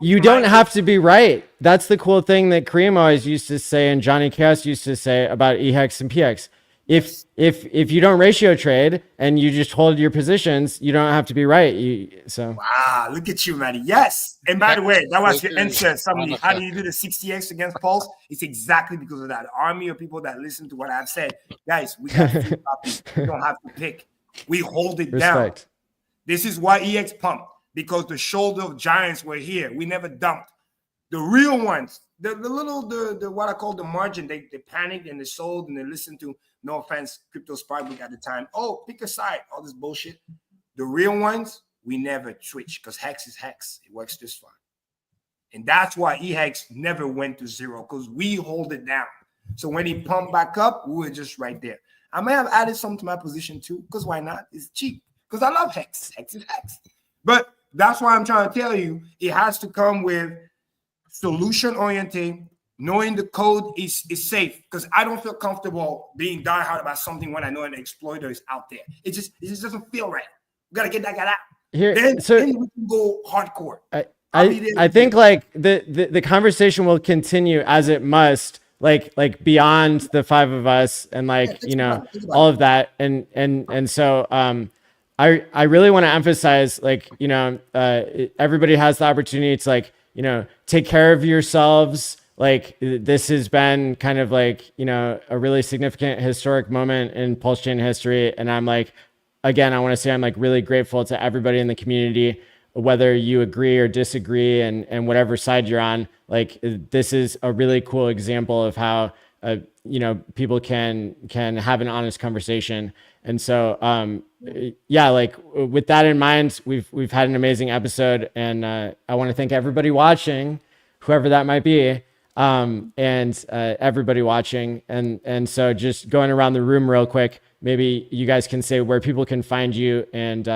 You don't have to be right. That's the cool thing that Kareem always used to say and Johnny Chaos used to say about EHEX and PX. If you don't ratio trade and you just hold your positions, you don't have to be right. Wow, look at you, Matty. Yes. And by the way, that was your answer. Somebody, how do you do the 60x against Pulse? It's exactly because of that army of people that listen to what I've said. Guys, we got free copies. We don't have to pick. We hold it down. This is why EX pumped, because the shoulder of giants were here. We never dumped. The real ones, the what I call the margin, they panicked and they sold and they listened to, no offense, Crypto Sparkbook at the time. Oh, pick a side, all this bullshit. The real ones, we never switch because hex is hex. It works just fine. And that's why EHEX never went to zero, because we hold it down. So when he pumped back up, we were just right there. I may have added some to my position too, because why not? It's cheap. Because I love hex. Hex is hex. But that's why I'm trying to tell you, it has to come with solution-oriented, knowing the code is safe. Because I don't feel comfortable being diehard about something when I know an exploiter is out there. It just doesn't feel right. We got to get that guy out. Then we can go hardcore. I think like the conversation will continue as it must, like beyond the five of us and like, all of that. And so I really want to emphasize, like, everybody has the opportunity to, like, take care of yourselves. Like, this has been kind of like, a really significant historic moment in Pulse Chain history. And I'm like, again, I want to say I'm like really grateful to everybody in the community, whether you agree or disagree and whatever side you're on. Like, this is a really cool example of how, people can have an honest conversation. And so, like with that in mind, we've had an amazing episode, and I want to thank everybody watching, whoever that might be, and everybody watching. And so just going around the room real quick, maybe you guys can say where people can find you and,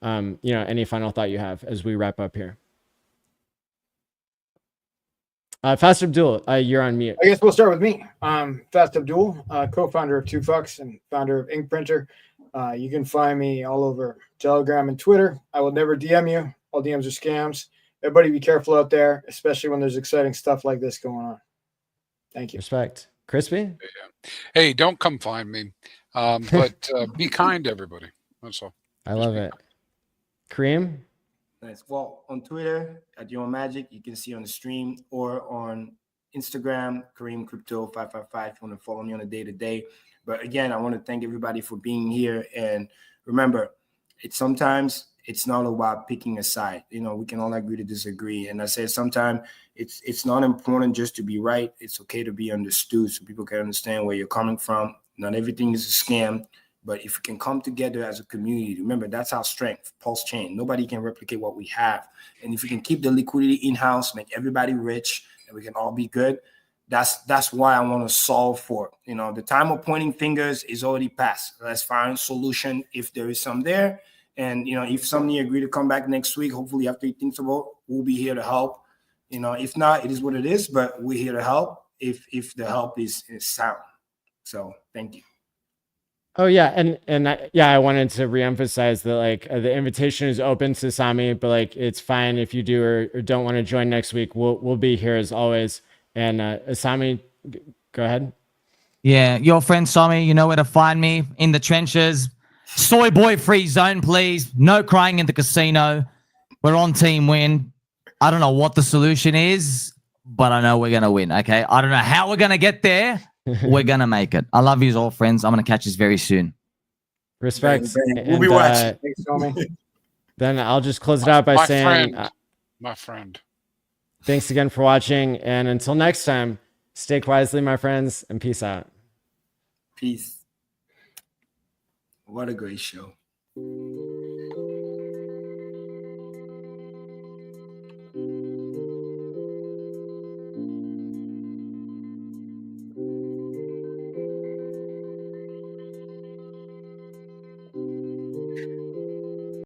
any final thought you have as we wrap up here. Fast Abdoul, you're on mute. I guess we'll start with me. Fast Abdoul, co-founder of 2Fucks and founder of Ink Printer. You can find me all over Telegram and Twitter. I will never DM you. All DMs are scams. Everybody be careful out there, especially when there's exciting stuff like this going on. Thank you. Respect. Crispy? Hey, don't come find me. But be kind to everybody. That's all. I love it. Kareem? Nice. Well, on Twitter at Your Magic, you can see on the stream, or on Instagram, Kareem Crypto 555. If you want to follow me on a day-to-day. But again, I want to thank everybody for being here. And remember, sometimes it's not about picking a side. You know, we can all agree to disagree. And I said sometimes it's not important just to be right. It's okay to be understood so people can understand where you're coming from. Not everything is a scam. But if we can come together as a community, remember, that's our strength, pulse chain. Nobody can replicate what we have. And if we can keep the liquidity in-house, make everybody rich, and we can all be good, that's why I want to solve for it. You know, the time of pointing fingers is already past. Let's find a solution if there is some there. And, you know, if somebody agree to come back next week, hopefully after he thinks about it, we'll be here to help. You know, if not, it is what it is, but we're here to help if the help is sound. So thank you. Oh yeah, and I wanted to reemphasize that like the invitation is open to Sami, but like it's fine if you do or don't want to join next week. We'll be here as always. And Sami, go ahead. Yeah, your friend Sami, you know where to find me in the trenches. Soy boy free zone, please. No crying in the casino. We're on team win. I don't know what the solution is, but I know we're gonna win. Okay, I don't know how we're gonna get there. We're gonna make it. I love you all, friends. I'm gonna catch you very soon. Respect. We'll be watching. Thanks, Tommy. Then I'll just close it out by saying, my friend. Thanks again for watching, and until next time, stay wisely, my friends, and peace out. Peace. What a great show.